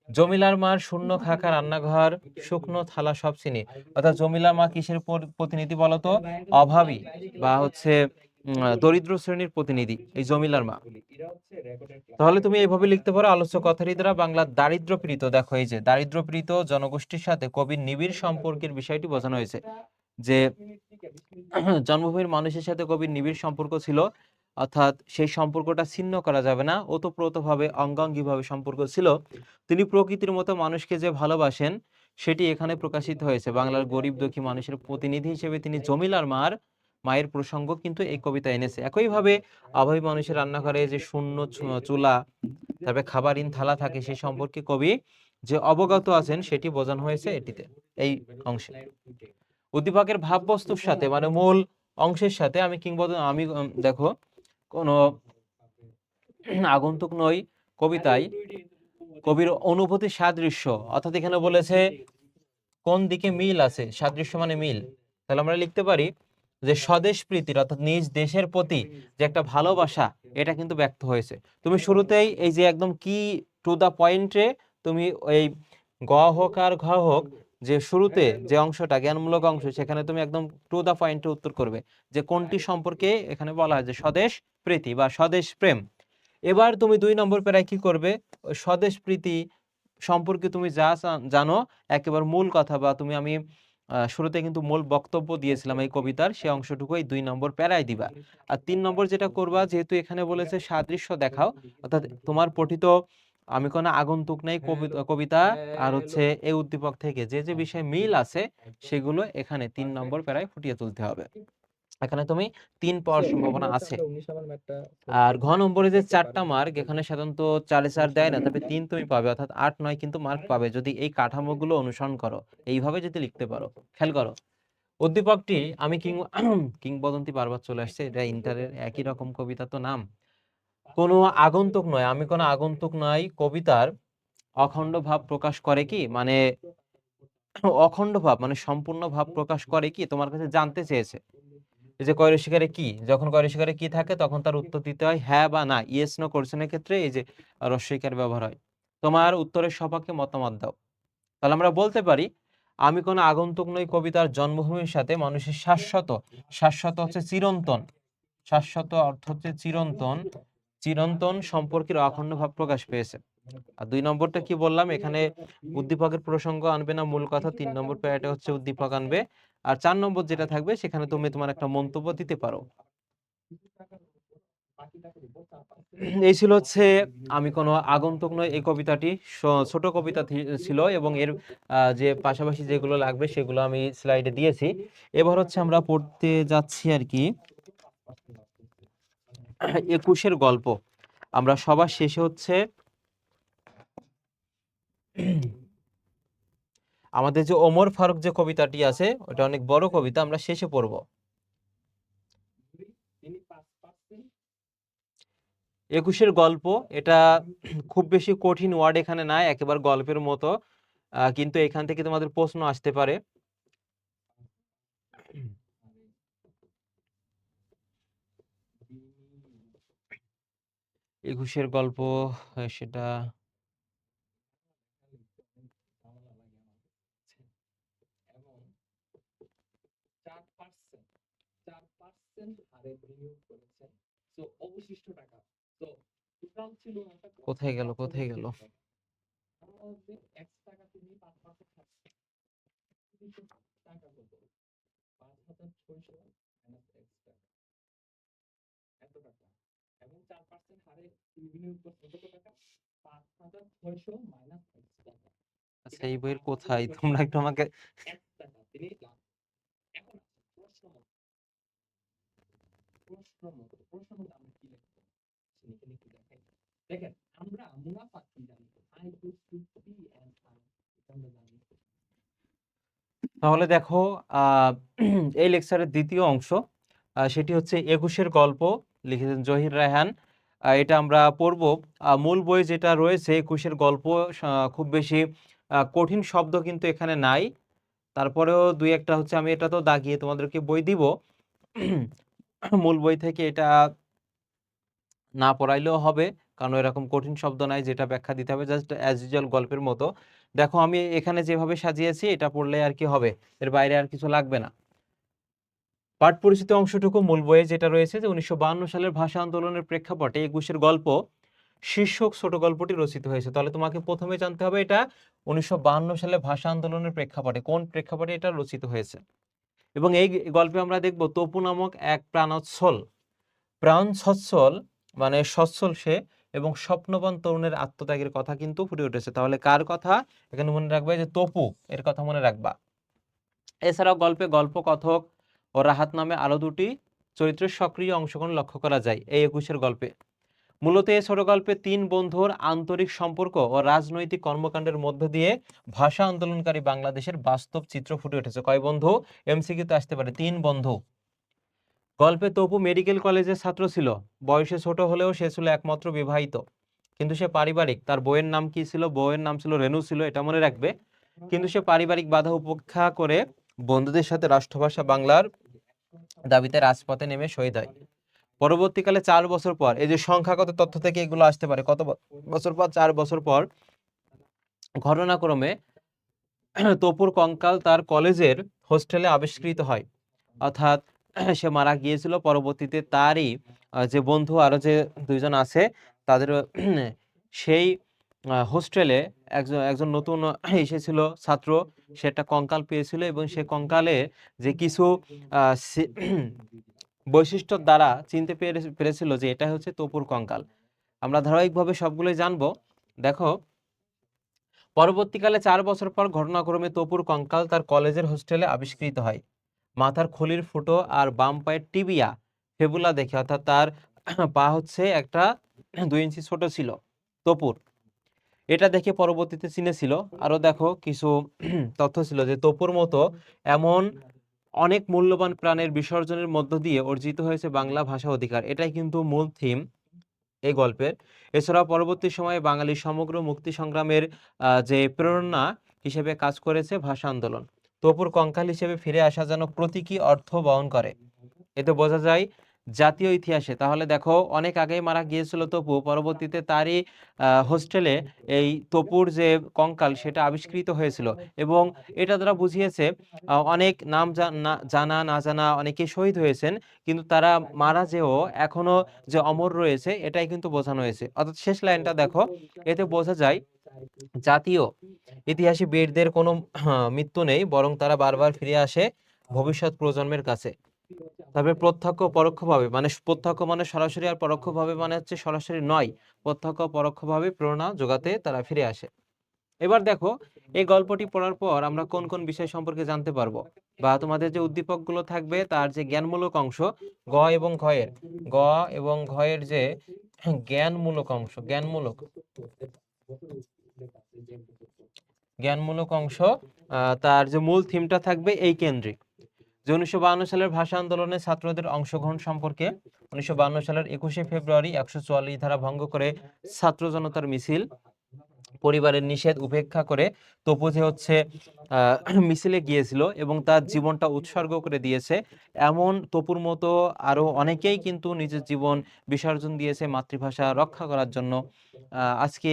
জমিলার মার শূন্য খাকা রান্নাঘর, শুকনো থালা সব চিনি। অর্থাৎ জমিলার মা কিসের প্রতিনিধি বলতো? অভাবী বা হচ্ছে দরিদ্র শ্রেণীর প্রতিনিধি এই জমিলার মা। তাহলে তুমি এইভাবে লিখতে পারো, আলোচ্য কথারই দ্বারা বাংলার দারিদ্রপীড়িত, দেখো এই যে দারিদ্রপীড়িত জনগোষ্ঠীর সাথে কবির নিবিড় সম্পর্কের বিষয়টি বোঝানো হয়েছে, যে জন্মভূমির মানুষের সাথে কবির নিবিড় সম্পর্ক ছিল, অর্থাৎ সেই সম্পর্কটা ছিন্ন করা যাবে না, ওতপ্রোতভাবে অঙ্গাঙ্গিভাবে সম্পর্ক ছিল। তিনি প্রকৃতির মতো মানুষকে যে ভালোবাসেন সেটি এখানে প্রকাশিত হয়েছে। বাংলার গরিব দুঃখী মানুষের প্রতিনিধি হিসেবে তিনি জমিলার মায়ের প্রসঙ্গ কিন্তু এই কবিতা এনেছে। একইভাবে অভাবী মানুষের রান্নাঘরে যে শূন্য চুলা, তারপরে খাবারহীন থালা থাকে, সেই সম্পর্কে কবি যে অবগত আছেন সেটি বোঝানো হয়েছে এটিতে, এই অংশে। উদ্দীপকের ভাববস্তুর সাথে মানে মূল অংশের সাথে আমি দেখো কোন আগন্তুক নই কবিতায় কবির অনুভূতি সাদৃশ্য, অর্থাৎ এখানে বলেছে কোন দিকে মিল আছে, সাদৃশ্য মানে মিল, তাহলে আমরা লিখতে পারি যে স্বদেশ প্রীতির, অর্থাৎ নিজ দেশের প্রতি যে একটা ভালোবাসা, এটা কিন্তু ব্যক্ত হয়েছে। তুমি শুরুতেই এই যে একদম কি টু দা পয়েন্টে তুমি এই গ হোক আর ঘ হোক, যে শুরুতে যে অংশটা জ্ঞানমূলক অংশ, সেখানে তুমি একদম টু দা পয়েন্টে উত্তর করবে যে কোনটি সম্পর্কে এখানে বলা হয় যে স্বদেশ প্রীতি বা স্বদেশ প্রেম। এবার তুমি 2 নম্বর প্যারায় কি করবে? ওই স্বদেশ প্রীতি সম্পর্কে তুমি যা জানো একেবারে মূল কথা, বা আমি শুরুতে কিন্তু মূল বক্তব্য দিয়েছিলাম এই কবিতার, সেই অংশটুকু এই 2 নম্বর প্যারায় দিবা। আর 3 নম্বর যেটা করবা, যেহেতু এখানে বলেছে সাদৃশ্য দেখাও, অর্থাৎ তোমার পঠিত আমি কোনো আগন্তুক নেই কবিতা আর হচ্ছে এই উদ্দীপক থেকে যে যে বিষয়ে মিল আছে সেগুলো এখানে 3 নম্বর প্যারায় ফুটিয়ে তুলতে হবে। এখানে তুমি 3 পাওয়ার সম্ভাবনা আছে। আর ঘ নম্বরে যে 4টা মার্ক এখানে সাধারণত 4 দেয় না, তবে 3 তুমি পাবে, অর্থাৎ 8 9 কিন্তু মার্ক পাবে যদি এই কাঠামোগুলো অনুসরণ করো, এইভাবে যদি লিখতে পারো। খেয়াল করো উদ্দীপকটি আমি কিংবদন্তি বারবার চলে আসছে, এটা ইন্টারের একই রকম কবিতা তো নাম। কোনো আগন্তুক নয়, আমি কোনো আগন্তুক নয় কবিতার অখণ্ড ভাব প্রকাশ করে কি, মানে অখণ্ড ভাব মানে সম্পূর্ণ ভাব প্রকাশ করে কি, তোমার কাছে জানতে চেয়েছে। এই যে কয় শিকারে কি, যখন কয় শিকারে কি থাকে তখন তার উত্তর দিতে হয় হ্যাঁ বা না, ইয়েস নো কোশ্চেনের ক্ষেত্রে এই যে রস্বইকার ব্যবহার হয়। তোমার উত্তরের সপক্ষে মতামত দাও। তাহলে আমরা বলতে পারি আমি কোনো আগন্তুক নই কবিতার জন্মভূমির সাথে মানুষের শাশ্বত, শাশ্বত হচ্ছে চিরন্তন, শাশ্বত অর্থ হচ্ছে চিরন্তন, চিরন্তন সম্পর্কের অখণ্ড ভাব প্রকাশ পেয়েছে। আর 2 নম্বরটা কি বললাম, এখানে উদ্দীপকের প্রসঙ্গ আনবে না, মূল কথা। 3 নম্বর প্যারাটা হচ্ছে উদ্দীপক আনবে। আর 4 নম্বর যেটা থাকবে সেখানে তুমি তোমার একটা মন্তব্য দিতে পারো। এই ছিল হচ্ছে আমি কোনো আগন্তুক নই এই কবিতাটি, ছোট কবিতা ছিল এবং এর যে পাশাপাশি যেগুলো লাগবে সেগুলো আমি স্লাইডে দিয়েছি। এবার হচ্ছে আমরা পড়তে যাচ্ছি আর কি 21-এর গল্প। আমরা সবার শেষে হচ্ছে আমাদের যে ওমর ফারুক যে কবিতাটি আছে ওটা অনেক বড় কবিতা, আমরা শেষে পড়ব। 21-এর গল্প, এটা খুব বেশি কঠিন ওয়ার্ড এখানে নাই, একেবারে গল্পের মতো, কিন্তু এখান থেকে তোমাদের প্রশ্ন আসতে পারে। 21-এর গল্প সেটা কোথায় গেল, কোথায় গেল? আচ্ছা এই বইয়ের কোথায়, তোমরা একটু আমাকে তাহলে দেখো এই লেকচারের দ্বিতীয় অংশ, সেটি হচ্ছে 21-এর গল্প, লিখেছেন জহির রায়হান। এটা আমরা পড়ব। মূল বই যেটা রয়েছে 21-এর গল্প, খুব বেশি কঠিন শব্দ কিন্তু এখানে নাই, তারপরেও দুই একটা হচ্ছে আমি এটা তো দাগিয়ে তোমাদেরকে বই দিব, মূল বই থেকে এটা না পড়াইলেও হবে, কারণ এরকম কঠিন শব্দ নাই যেটা ব্যাখ্যা দিতে হবে, জাস্ট অ্যাজ ইউজুয়াল গল্পের মতো। দেখো আমি এখানে যেভাবে সাজিয়েছি এটা পড়লে আর কি হবে, এর বাইরে আর কিছু লাগবে না। পাঠ পরিচিত অংশটুকু মূল বইয়ে যেটা রয়েছে যে 1952 সালের ভাষা আন্দোলনের প্রেক্ষাপটে 21-এর গল্প শীর্ষক ছোট গল্পটি রচিত হয়েছে। তাহলে তোমাকে প্রথমে জানতে হবে এটা 1952 সালে ভাষা আন্দোলনের প্রেক্ষাপটে, কোন প্রেক্ষাপটে এটা রচিত হয়েছে। এবং এই গল্পে আমরা দেখব তপু নামক এক প্রাণ সচ্ছল মানে সচ্ছল সে এবং স্বপ্নবান তরুণের আত্মত্যাগের কথা কিন্তু ফুটে উঠেছে। তাহলে কার কথা এখানে মনে রাখবে, যে তপু, এর কথা মনে রাখবা। এছাড়াও গল্পে গল্পকথক ও রাহাত নামে আরো দুটি চরিত্রের সক্রিয় অংশগ্রহণ লক্ষ্য করা যায় এই 21-এর গল্পে। মূলত এই ছোট গল্পে 3 বন্ধুর আন্তরিক সম্পর্ক ও রাজনৈতিক কর্মকাণ্ডের মধ্য দিয়ে ভাষা আন্দোলনকারী বাংলাদেশের বাস্তব চিত্র ফুটে উঠেছে। কয় বন্ধু, এমসিকিউতে আসতে পারে, 3 বন্ধু। গল্পে তপু মেডিকেল কলেজের ছাত্র ছিল, বয়সে ছোট হলেও সে ছিল একমাত্র বিবাহিত, কিন্তু সে পারিবারিক, তার বইয়ের নাম কি ছিল, বইয়ের নাম ছিল রেনু ছিল, এটা মনে রাখবে। কিন্তু সে পারিবারিক বাধা উপেক্ষা করে বন্ধুদের সাথে রাষ্ট্রভাষা বাংলার দাবিতে রাজপথে নেমে শহীদ হয়। পরবর্তীকালে 4 বছর পর, এই যে সংখ্যাগত তথ্য থেকে এগুলো আসতে পারে, কত বছর পর, 4 বছর পর ঘটনাক্রমে তপুর কঙ্কাল তার কলেজের হোস্টেলে আবিষ্কৃত হয়, অর্থাৎ সে মারা গিয়েছিল। পরবর্তীতে তারই যে বন্ধু আরো যে 2 জন আছে তাদের সেই হোস্টেলে একজন একজন নতুন এসেছিল ছাত্র, সে একটা কঙ্কাল পেয়েছিল এবং সে কঙ্কালে যে কিছু বৈশিষ্ট্য দ্বারা চিনতে পেরেছিল যে এটা হচ্ছে তপুর কঙ্কাল। আমরা ধারাবাহিকভাবে সবগুলোই জানবো। দেখো, পরবর্তীকালে 4 বছর পর ঘটনাক্রমে তপুর কঙ্কাল তার কলেজের হোস্টেলে আবিষ্কৃত হয়। মাথার খুলির ফুটো আর বাম পায়ের টিবিয়া ফেবুলা দেখে, অর্থাৎ তার পা হচ্ছে একটা 2 ইঞ্চি ছোট ছিল তপুর, এটা দেখে পরবর্তীতে চিনেছিল। আরো দেখো কিছু তথ্য ছিল যে তপুর মতো এমন অনেক মূল্যবান প্রাণের বিসর্জনের মধ্য দিয়ে অর্জিত হয়েছে বাংলা ভাষা অধিকার, এটাই কিন্তু মূল থিম এই গল্পের। এছাড়াও পরবর্তী সময়ে বাঙালির সমগ্র মুক্তি সংগ্রামের যে প্রেরণা হিসেবে কাজ করেছে ভাষা আন্দোলন। তপুর কঙ্কাল হিসেবে ফিরে আসা যেন প্রতীকী অর্থ বহন করে, এতে বোঝা যায় জাতীয় ইতিহাসে। তাহলে দেখো, অনেক আগেই মারা গিয়েছিল তপু, পরবর্তীতে তারই হোস্টেলে এই তপুর যে কঙ্কাল সেটা আবিষ্কৃত হয়েছিল, এবং এটা দ্বারা বুঝিয়েছে অনেক নাম জানা না জানা অনেকেই শহীদ হয়েছেন, কিন্তু তারা মারা যেও এখনো যে অমর রয়েছে, এটাই কিন্তু বোঝানো হয়েছে। অর্থাৎ শেষ লাইনটা দেখো, এতে বোঝা যায় জাতীয় ইতিহাসে বীরদের কোনো মৃত্যু নেই, বরং তারা বারবার ফিরে আসে ভবিষ্যৎ প্রজন্মের কাছে। তবে প্রত্যক্ষ পরোক্ষভাবে, মানে প্রত্যক্ষ মানে সরাসরি, আর পরোক্ষভাবে মানে হচ্ছে সরাসরি নয়, প্রত্যক্ষ পরোক্ষভাবে প্রেরণা যোগাতে তারা ফিরে আসে। এবার দেখো, এই গল্পটি পড়ার পর আমরা কোন কোন বিষয় সম্পর্কে জানতে পারবো, বা তোমাদের যে উদ্দীপকগুলো থাকবে তার যে জ্ঞানমূলক অংশ, গ এবং ঘয়ের, গ এবং ঘয়ের যে জ্ঞানমূলক অংশ, জ্ঞানমূলক অংশ, তার যে মূল থিমটা থাকবে এই কেন্দ্রিক। যে 1952 সালের ভাষা আন্দোলনে ছাত্রদের অংশগ্রহণ সম্পর্কে, 1952 সালের 21শে ফেব্রুয়ারি 144 ধারা ভঙ্গ করে ছাত্র জনতার মিছিল, পরিবারের নিষেধ উপেক্ষা করে তপু যে হচ্ছে মিছিলে গিয়েছিল এবং তার জীবনটা উৎসর্গ করে দিয়েছে, এমন তপুর মতো আরো অনেকেই কিন্তু নিজের জীবন বিসর্জন দিয়েছে মাতৃভাষা রক্ষা করার জন্য। আজকে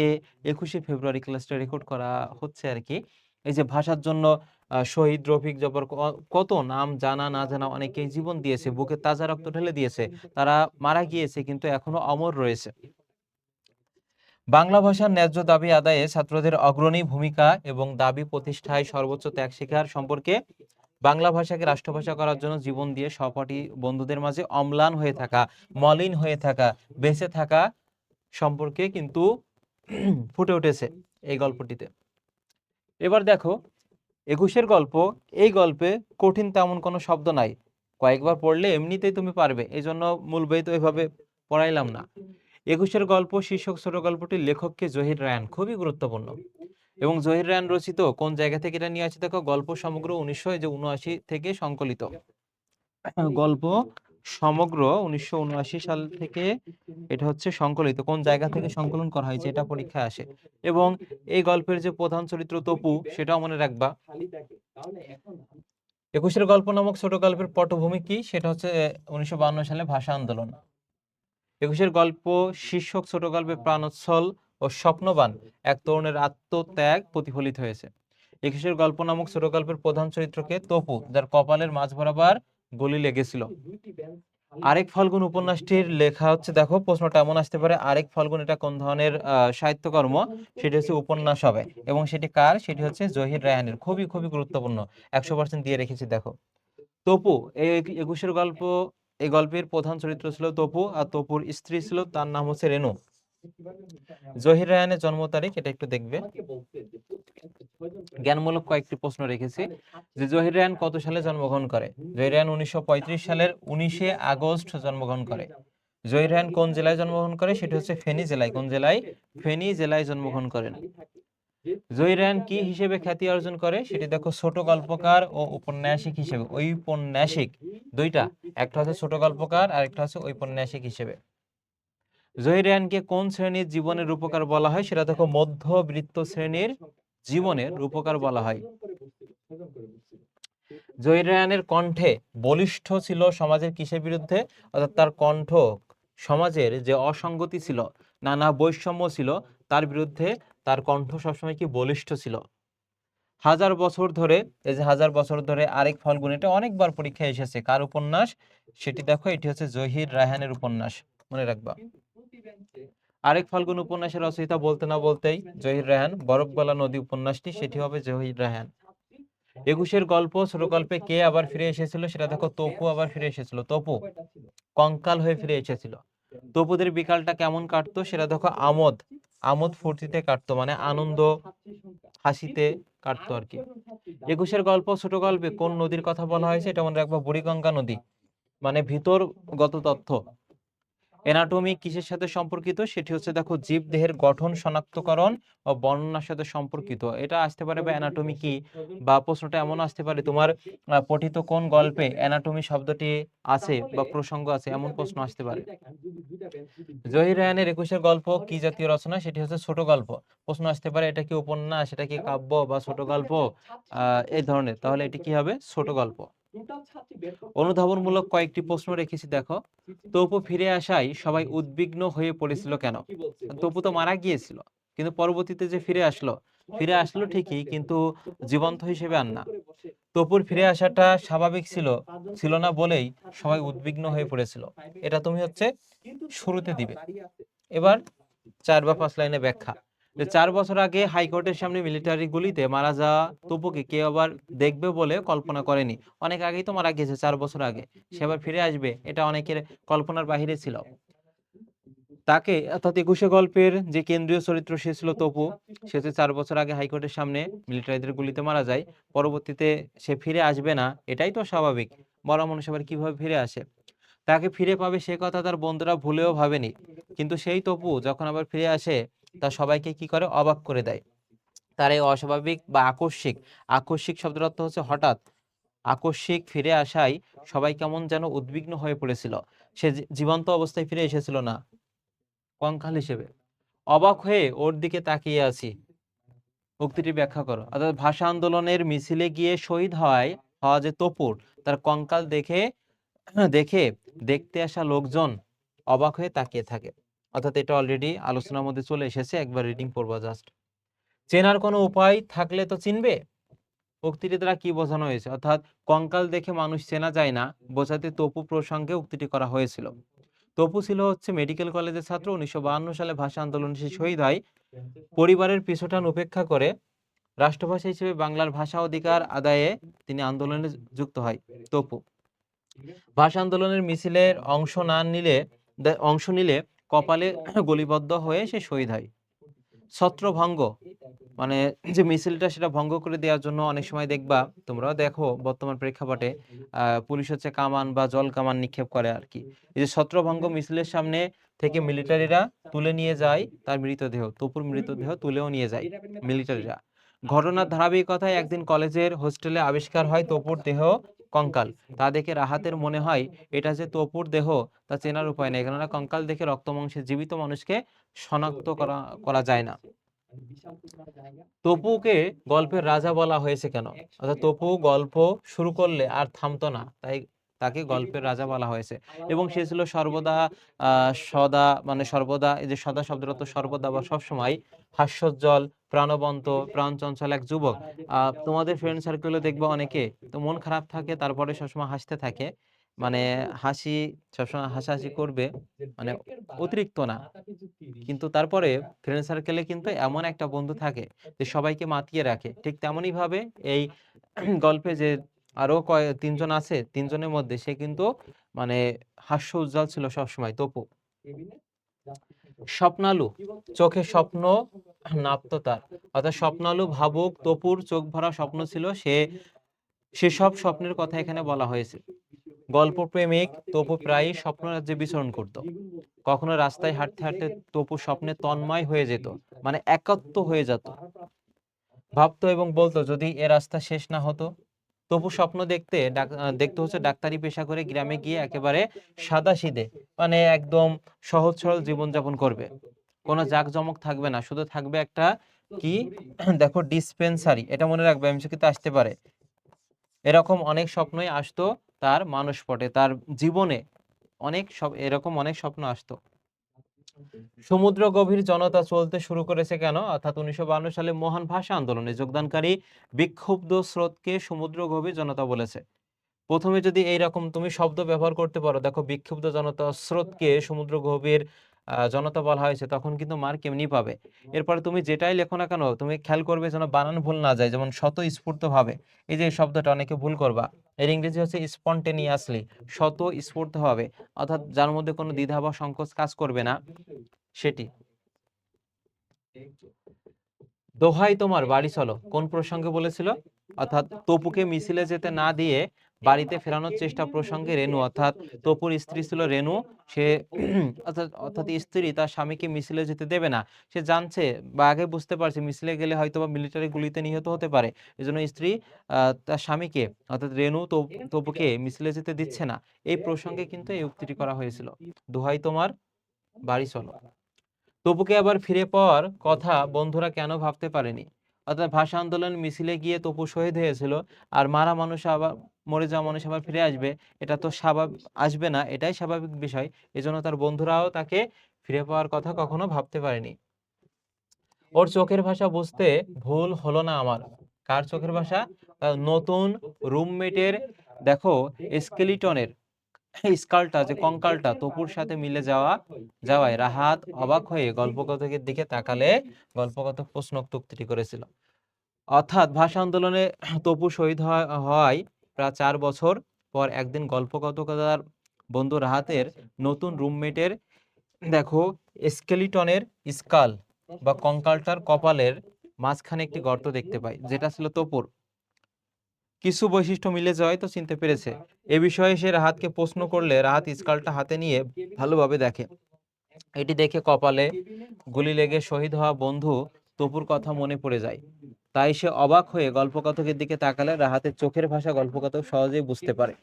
21শে ফেব্রুয়ারি ক্লাসটা রেকর্ড করা হচ্ছে আর কি। এই যে ভাষার জন্য শহীদ রফিক জব্বার, কত নাম জানা না জানা অনেকেই জীবন দিয়েছে, বুকে তাজা রক্ত ঢেলে দিয়েছে, তারা মারা গিয়েছে কিন্তু এখনো অমর রয়েছে। বাংলা ভাষার ন্যায্য দাবি আদায়ে ছাত্রদের অগ্রণী ভূমিকা এবং দাবি প্রতিষ্ঠায় সর্বোচ্চ ত্যাগ স্বীকার সম্পর্কে, বাংলা ভাষাকে রাষ্ট্রভাষা করার জন্য জীবন দিয়ে সহপাঠী বন্ধুদের মাঝে অম্লান হয়ে থাকা, মলিন হয়ে থাকা, বেঁচে থাকা সম্পর্কে কিন্তু ফুটে উঠেছে এই গল্পটিতে। এবার দেখো, 21-এর গল্প, এই গল্পে কঠিন তেমন কোনো শব্দ নাই, কয়েকবার পড়লে এমনিতেই তুমি পারবে, এই জন্য মূল বই তো এভাবে পড়াইলাম না। 21-এর গল্প শীর্ষক ছোট গল্পটির লেখককে জহির রায়হান, খুবই গুরুত্বপূর্ণ। এবং জহির রায়হান রচিত কোন জায়গা থেকে এটা নিয়ে আসছে দেখো, গল্প সমগ্র 1979 থেকে সংকলিত। গল্প সমগ্র 1979 সাল থেকে এটা হচ্ছে সংকলিত। কোন জায়গা থেকে সংকলন করা হয়েছে এটা পরীক্ষায় আসে। এবং এই গল্পের যে প্রধান চরিত্র তপু, সেটাও মনে রাখবা। 21-এর গল্প নামক ছোট গল্পের পটভূমি কি, সেটা হচ্ছে 1952 সালে ভাষা আন্দোলন। 21-এর গল্প শীর্ষক ছোট গল্পে প্রাণোচ্ছল ও স্বপ্নবান এক তরুণের আত্মত্যাগ প্রতিফলিত হয়েছে। 21-এর গল্প নামক ছোট গল্পের প্রধান চরিত্রকে তপু, যার কপালের মাঝ বরাবর গুলি লেগেছিল। আরেক ফাল্গুন উপন্যাসটির লেখা হচ্ছে, দেখো প্রশ্নটা এমন আসতে পারে, আরেক ফাল্গুন এটা কোন ধরনের সাহিত্যকর্ম, সেটি হচ্ছে উপন্যাস হবে, এবং সেটি কার, সেটি হচ্ছে জহির রায়হানের। খুবই খুবই গুরুত্বপূর্ণ, 100% দিয়ে রেখেছি। দেখো, তপু, এই 21-এর গল্প, এই গল্পের প্রধান চরিত্র ছিল তপু, আর তপুর স্ত্রী ছিল, তার নাম হচ্ছে রেনু। জহির রায়হানের জন্ম তারিখ এটা একটু দেখবে। জ্ঞানমূলক কয়েকটি প্রশ্ন রেখেছি, যে জহির রায়হান কত সালে জন্মগ্রহণ করে। জহির রায়হান 1935 সালের 19শে আগস্ট জন্মগ্রহণ করে। জহির রায়হান কোন জেলায় জন্মগ্রহণ করে, সেটি হচ্ছে ফেনী জেলায়। কোন জেলায়? ফেনী জেলায় জন্মগ্রহণ করেন। জহির রায়হান কি হিসেবে খ্যাতি অর্জন করে, সেটি দেখো, ছোট গল্পকার ও ঔপন্যাসিক হিসেবে। ঔপন্যাসিক দুইটা, একটা হচ্ছে ছোট গল্পকার আর একটা হচ্ছে ঔপন্যাসিক হিসেবে। জহির রায়হানকে কোন শ্রেণীর জীবনের রূপকার বলা হয়, সেটা দেখো, মধ্যবিত্ত শ্রেণীর জীবনের রূপকার বলা হয়। জহির রায়হানের কণ্ঠে বলিষ্ঠ ছিল সমাজের কিসের বিরুদ্ধে, অর্থাৎ তার কণ্ঠ সমাজের যে অসঙ্গতি ছিল, নানা বৈষম্য ছিল, তার বিরুদ্ধে তার কণ্ঠ সবসময় কি বলিষ্ঠ ছিল। হাজার বছর ধরে, এই যে হাজার বছর ধরে, আরেক ফাল্গুন, এটা অনেকবার পরীক্ষায় এসেছে, কার উপন্যাস, সেটি দেখো, এটি হচ্ছে জহির রায়হানের উপন্যাস, মনে রাখবা। আরেক ফাল্গুন উপন্যাসের রচয়িতা বলতে না বলতেই জহির রায়হান। বরফ গলা নদী উপন্যাসটি, সেটি হবে জহির রায়হান। 21-এর গল্প ছোট গল্পে কে আবার ফিরে এসেছিল, সেটা দেখো, তপু আবার ফিরে এসেছিল। তপু কঙ্কাল হয়ে ফিরে এসেছিল। তপুদের বিকালটা কেমন কাটতো, সেটা দেখো, আমোদ আমোদ ফুর্তিতে কাটতো, মানে আনন্দ হাসিতে কাটতো আর কি। 21-এর গল্প ছোট গল্পে কোন নদীর কথা বলা হয়েছে? এটা মনে রাখবো, বুড়িগঙ্গা নদী। মানে ভিতরগত তথ্য। এনাটমি কিসের সাথে সম্পর্কিত? সেটি হচ্ছে দেখো জীব দেহের গঠন শনাক্তকরণ ও বর্ণনার সাথে সম্পর্কিত। এটা আসতে পারে, বা অ্যানাটমি কি, বা প্রশ্নটা এমন আসতে পারে তোমার পঠিত কোন গল্পে অ্যানাটমি শব্দটি আছে বা প্রসঙ্গ আছে, এমন প্রশ্ন আসতে পারে। জহির রায়হানের 21-এর গল্প কি জাতীয় রচনা? সেটি হচ্ছে ছোট গল্প। প্রশ্ন আসতে পারে এটা কি উপন্যাস, এটা কি কাব্য বা ছোট গল্প, এই ধরনের। তাহলে এটি কি হবে? ছোট গল্প। অনুধাবনমূলক কয়েকটি প্রশ্ন রেখেছি দেখো। তপু ফিরে আসায় সবাই উদ্বিগ্ন হয়ে পড়েছিল কেন? তপু তো মারা গিয়েছিল, কিন্তু পরবর্তীতে যে ফিরে আসলো ঠিকই, কিন্তু জীবন্ত হিসেবে আর না। তপুর ফিরে আসাটা স্বাভাবিক ছিল না বলেই সবাই উদ্বিগ্ন হয়ে পড়েছিল। এটা তুমি হচ্ছে শুরুতে দিবে। এবার 4 বা 5 লাইনে ব্যাখ্যা। যে 4 বছর আগে হাইকোর্টের সামনে মিলিটারি গুলিতে মারা যাওয়া তপুকে কেউ আবার দেখবে বলে কল্পনা করেনি। অনেক আগেই তো মারা গেছে, 4 বছর আগে। সে আবার ফিরে আসবে, এটা অনেকের কল্পনার বাহিরে ছিল। তাকে, অর্থাৎ 21-এ গল্পের যে কেন্দ্রীয় চরিত্র সে ছিল তপু। সে যে 4 বছর আগে হাইকোর্টের সামনে মিলিটারিদের গুলিতে মারা যায়, পরবর্তীতে সে ফিরে আসবে না, এটাই তো স্বাভাবিক। মরা মানুষ আবার কিভাবে ফিরে আসে? তাকে ফিরে পাবে সে কথা তার বন্ধুরা ভুলেও ভাবেনি। কিন্তু সেই তপু যখন আবার ফিরে আসে, তা সবাইকে কি করে? অবাক করে দেয়। তার এই অস্বাভাবিক বা আকস্মিক শব্দের অর্থ হচ্ছে হঠাৎ। আকস্মিক ফিরে আসায় সবাই কেমন যেন উদ্বিগ্ন হয়ে পড়েছিল। সে জীবন্ত অবস্থায় ফিরে এসেছিল না, কঙ্কাল হিসেবে। অবাক হয়ে ওর দিকে তাকিয়ে আছি। উক্তিটি ব্যাখ্যা করো। অর্থাৎ ভাষা আন্দোলনের মিছিলে গিয়ে শহীদ হওয়া যে তপুর, তার কঙ্কাল দেখে দেখে দেখতে আসা লোকজন অবাক হয়ে তাকিয়ে থাকে। অর্থাৎ এটা অলরেডি আলোচনার মধ্যে চলে এসেছে, একবার রিডিং করবো জাস্ট। চেনার কোনো উপায় থাকলে তো চিনবে। উক্তিটি দ্বারা কি বোঝানো হয়েছে? অর্থাৎ কঙ্কাল দেখে মানুষ চেনা যায় না বোঝাতে তপু প্রসঙ্গে উক্তিটি করা হয়েছিল। তপু ছিল হচ্ছে মেডিকেল কলেজের ছাত্র। 1952 সালে ভাষা আন্দোলনে সে শহীদ হয়। পরিবারের পিছুটান উপেক্ষা করে রাষ্ট্রভাষা হিসেবে বাংলার ভাষা অধিকার আদায়ে তিনি আন্দোলনে যুক্ত হয় তপু। ভাষা আন্দোলনের মিছিলের অংশ নিলে কপালে গুলিবদ্ধ হয়ে সে শহীদ হয়। ছত্রভঙ্গ, মানে যে মিছিলটা সেটা ভঙ্গ করে দেওয়ার জন্য অনেক সময় দেখবা, তোমরাও দেখো বর্তমান প্রেক্ষাপটে, পুলিশ হচ্ছে কামান বা জল কামান নিক্ষেপ করে আর কি। এই যে ছত্রভঙ্গ মিছিলের সামনে থেকে মিলিটারিরা তুলে নিয়ে যায় তার মৃতদেহ, তপুর মৃতদেহ তুলেও নিয়ে যায় মিলিটারিরা। ঘটনার ধারাবাহিকতায় একদিন কলেজের হোস্টেলে আবিষ্কার হয় তপুর দেহ কঙ্কাল। তা দেখে রাহাতের মনে হয় এটা যে তপুর দেহ তা চেনার উপায় নেই, কেননা কঙ্কাল দেখে রক্ত মাংসে জীবিত মানুষকে শনাক্ত করা যায় না। তপুকে গল্পের রাজা বলা হয়েছে কেন? অর্থাৎ তপু গল্প শুরু করলে আর থামতো না, তাই তাকে গল্পের রাজা বলা হয়েছে। এবং সে ছিল সর্বদা সর্বদা, এই যে সদা শব্দের অর্থ সর্বদা বা সবসময়, হাস্যোজ্জ্বল, প্রাণবন্ত, প্রাণচঞ্চল এক যুবক। তোমাদের ফ্রেন্ড সার্কেলে দেখবা অনেকে তো মন খারাপ থাকে, তারপরে সবসময় হাসতে থাকে, মানে হাসি, সবসময় হাসাহাসি করবে, মানে অতিরিক্ত না। কিন্তু তারপরে ফ্রেন্ড সার্কেলে কিন্তু এমন একটা বন্ধু থাকে যে সবাইকে মাতিয়ে রাখে। ঠিক তেমনই ভাবে এই গল্পে যে আরো 3 জন আছে, 3 জনের মধ্যে সে কিন্তু মানে হাস্য উজ্জ্বল ছিল সবসময় তপু। স্বপ্নালু, চোখে স্বপ্ন নাপ্ত তার। অর্থাৎ স্বপ্নালু ভাবুক, তপুর চোখ ভরা স্বপ্ন ছিল, সেসব স্বপ্নের কথা এখানে বলা হয়েছে। গল্প প্রেমিক তপু প্রায়ই স্বপ্ন রাজ্যে বিচরণ করত। কখনো রাস্তায় হাঁটতে হাঁটতে তপু স্বপ্নে তন্ময় হয়ে যেত, মানে একাত্ম হয়ে যেত। ভাবতো এবং বলতো যদি এ রাস্তা শেষ না হতো। তপু স্বপ্ন দেখতে হচ্ছে ডাক্তারি পেশা করে গ্রামে গিয়ে একেবারে সাদাসিধে, মানে একদম সহজ সরল জীবনযাপন করবে। কোনো জাঁকজমক থাকবে না, শুধু থাকবে একটা কি দেখো ডিসপেন্সারি। এটা মনে রাখবে, এমসিকিউতে আসতে পারে। এরকম অনেক স্বপ্নই আসতো তার মানসপটে, তার জীবনে এরকম অনেক স্বপ্ন আসতো। সমুদ্র গভীর জনতা চলতে শুরু করেছে কেন? অর্থাৎ 1952 সালে মহান ভাষা আন্দোলনে যোগদানকারী বিক্ষুব্ধ স্রোতকে সমুদ্র গভীর জনতা বলেছে। প্রথমে যদি এইরকম তুমি শব্দ ব্যবহার করতে পারো, দেখো বিক্ষুব্ধ জনতা স্রোতকে সমুদ্র গভীর জনতা বলা হয়েছে, তখন কিন্তু মার কেমনি পাবে। এরপরে তুমি যেটাই লেখো না কেন, তুমি খেয়াল করবে যেন বানান ভুল না যায়। যেমন স্বতঃস্ফূর্ত ভাবে, এই যে শব্দটা অনেকে ভুল করবা, এর ইংরেজি হচ্ছে স্পন্টেনিয়াসলি, স্বতঃস্ফূর্ত ভাবে, অর্থাৎ যার মধ্যে কোনো দ্বিধা বা সংকোচ কাজ করবে না, সেটি। দোহাই তোমার বাড়ি চলো কোন প্রসঙ্গে বলেছিল? অর্থাৎ তপুকে মিছিলে যেতে না দিয়ে বাড়িতে ফেরানোর চেষ্টা প্রসঙ্গে রেনু, অর্থাৎ তপুর স্ত্রী ছিল রেনু, সে অর্থাৎ অর্থাৎ স্ত্রী তার স্বামীকে মিছিলে যেতে দেবে না। সে জানছে বা আগে বুঝতে পারছে মিছিলে গেলে হয়তো বা মিলিটারি গুলিতে নিহত হতে পারে। এজন্য স্ত্রী তার স্বামীকে অর্থাৎ রেনু তপুকে মিছিলে যেতে দিচ্ছে না। এই প্রসঙ্গে কিন্তু এই উক্তিটি করা হয়েছিল, দোহাই তোমার বাড়ি চলো। তপুকে আবার ফিরে পাওয়ার কথা বন্ধুরা কেন ভাবতে পারেনি? অর্থাৎ ভাষা আন্দোলন মিছিলে গিয়ে তপু শহীদ হয়েছিল, আর মারা মানুষ আবার, মরে যাওয়া মানুষ আবার ফিরে আসবে, এটা তো স্বাভাবিক, আসবে না, এটাই স্বাভাবিক বিষয়। এজন্য তার বন্ধুরাও তাকে ফিরে পাওয়ার কথা কখনো ভাবতে পারেনি। ওর চোখের ভাষা বুঝতে ভুল হলো না আমার। কার চোখের ভাষা? নতুন রুমমেটের, দেখো, স্কেলিটনের স্কালটা, যে কঙ্কালটা তপুর সাথে মিলে যাওয়ায় রাহাত অবাক হয়ে গল্পকথকের দিকে তাকালে গল্পকথক প্রশ্নোক্ত উক্তিটি করেছিল। অর্থাৎ ভাষা আন্দোলনে তপু শহীদ হওয়ায় প্রায় 4 বছর পর একদিন গল্পকথক তার বন্ধু রাহাতের নতুন রুমমেটের, দেখো, স্কেলিটনের স্কাল বা কঙ্কালটার কপালের মাঝখানে একটি গর্ত দেখতে পাই, যেটা ছিল তপুর। কিছু বৈশিষ্ট্য মিলে যাওয়ায় তো চিনতে পেরেছে। এ বিষয়ে সে রাহাতকে প্রশ্ন করলে রাহাত স্কালটা হাতে নিয়ে ভালোভাবে দেখে। এটি দেখে কপালে গুলি লেগে শহীদ হওয়া বন্ধু তপুর কথা মনে পড়ে যায়। তাই সে অবাক হয়ে গল্পকথকের দিকে তাকালে রাহাতের চোখের ভাষা গল্পকথক সহজেই বুঝতে পারে।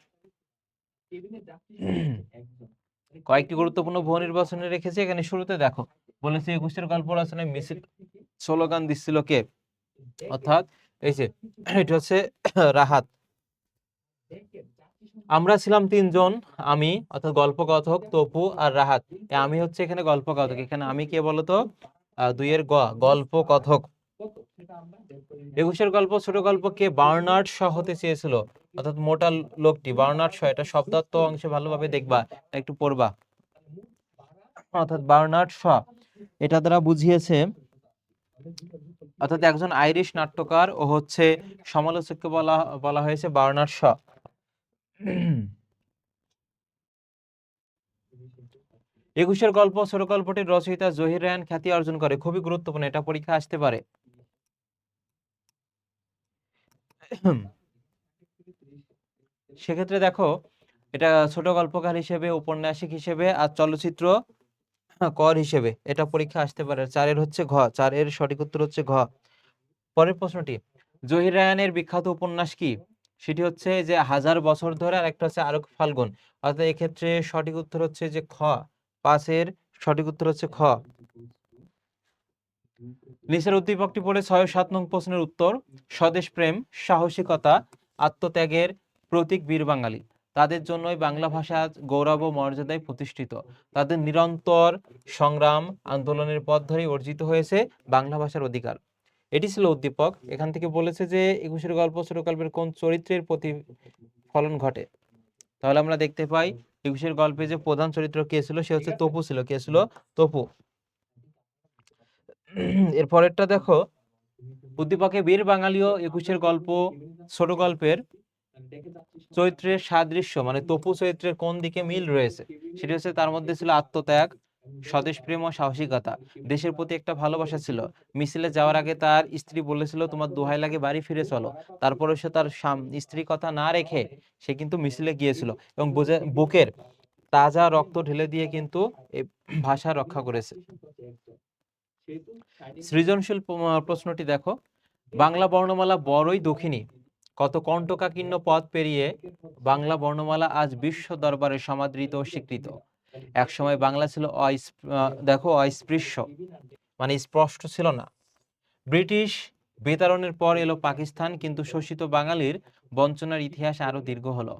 কয়েকটি গুরুত্বপূর্ণ বহু নির্বাচনে রেখেছে, এখানে শুরুতে দেখো বলেছে 21-এর গল্প রচনায় মিছিল স্লোগান দিচ্ছিল কে? অর্থাৎ এই যে এটা হচ্ছে রাহাত। আমরা ছিলাম 3 জন, আমি অর্থাৎ গল্পকথক, তপু আর রাহাত। আমি হচ্ছে এখানে গল্পকথক, এখানে আমি কে বলতো? 2-এর গ, গল্পকথক। 21-এর গল্প ছোট গল্প কে বার্নার্ড শ হতে চেয়েছিল? অর্থাৎ মোটা লোকটি বার্নার্ড শ, এটা শব্দার্থ অংশে ভালোভাবে দেখবা, একটু পড়বা। অর্থাৎ বার্নার্ড শ এটা দ্বারা বুঝিয়েছে, অর্থাৎ একজন আইরিশ নাট্যকার ও হচ্ছে সমালোচককে বলা হয়েছে বার্নার্ড শ। 21-এর গল্প ছোট গল্পটির রচয়িতা জহির রায়হান খ্যাতি অর্জন করে, খুবই গুরুত্বপূর্ণ, এটা পরীক্ষা আসতে পারে। সেক্ষেত্রে দেখো, এটা ছোট গল্পকার হিসেবে, ঔপন্যাসিক হিসেবে আর চলচ্চিত্র কর হিসেবে এটা পরীক্ষা আসতে পারে। 4-এর হচ্ছে ঘ, 4-এর সঠিক উত্তর হচ্ছে ঘ। পরের প্রশ্নটি, জহির রায়হানের বিখ্যাত উপন্যাস কি? সেটি হচ্ছে যে 1000 বছর ধরে, আর একটা হচ্ছে আরক ফাল্গুন। অর্থাৎ এক্ষেত্রে সঠিক উত্তর হচ্ছে যে খ, 5-এর সঠিক উত্তর হচ্ছে খ। নিচের উদ্দীপকটি পড়ে 6 ও 7 নং প্রশ্নের উত্তর। স্বদেশ প্রেম, সাহসিকতা, আত্মত্যাগের প্রতীক বীর বাঙালি। তাদের জন্যই বাংলা ভাষা আজ গৌরব ও মর্যাদায় প্রতিষ্ঠিত। তাদের নিরন্তর সংগ্রাম আন্দোলনের পথ ধরেই অর্জিত হয়েছে বাংলা ভাষার অধিকার। এটি ছিল উদ্দীপক। এখান থেকে বলেছে যে 21-এর গল্প ছোট গল্পের কোন চরিত্রের প্রতিফলন ঘটে? তাহলে আমরা দেখতে পাই 21-এর গল্পে যে প্রধান চরিত্র কে ছিল? সে হচ্ছে তপু ছিল। কে ছিল? তপু। এরপরেরটা দেখো, উদ্দীপকে বীর বাঙালিও 21-এর গল্প ছোট গল্পের চরিত্রের সাদৃশ্য, মানে তপু চরিত্রের কোন দিকে মিল রয়েছে? সেটি হচ্ছে তার মধ্যে ছিল আত্মত্যাগ, স্বদেশ প্রেম ও সাহসিকতা। দেশের প্রতি একটা ভালোবাসা ছিল। মিছিলে যাওয়ার আগে তার স্ত্রী বলেছিল তোমার দোহাই লাগে বাড়ি ফিরে চলো। তারপরে সে তার স্ত্রীর কথা না রেখে সে কিন্তু মিছিলে গিয়েছিল এবং বুকের তাজা রক্ত ঢেলে দিয়ে কিন্তু এই ভাষা রক্ষা করেছে। সৃজনশীল প্রশ্নটি দেখো, বাংলা বর্ণমালা বড়ই দক্ষিণী, কত কণ্টকাকীর্ণ পথ পেরিয়ে বাংলা বর্ণমালা আজ বিশ্ব দরবারে সমাদৃত ও স্বীকৃত। একসময় বাংলা ছিল দেখো অস্পৃশ্য, মানে স্পষ্ট ছিল না। ব্রিটিশ বিতাড়নের পর এলো পাকিস্তান, কিন্তু শোষিত বাঙালির বঞ্চনার ইতিহাস আরো দীর্ঘ হলো।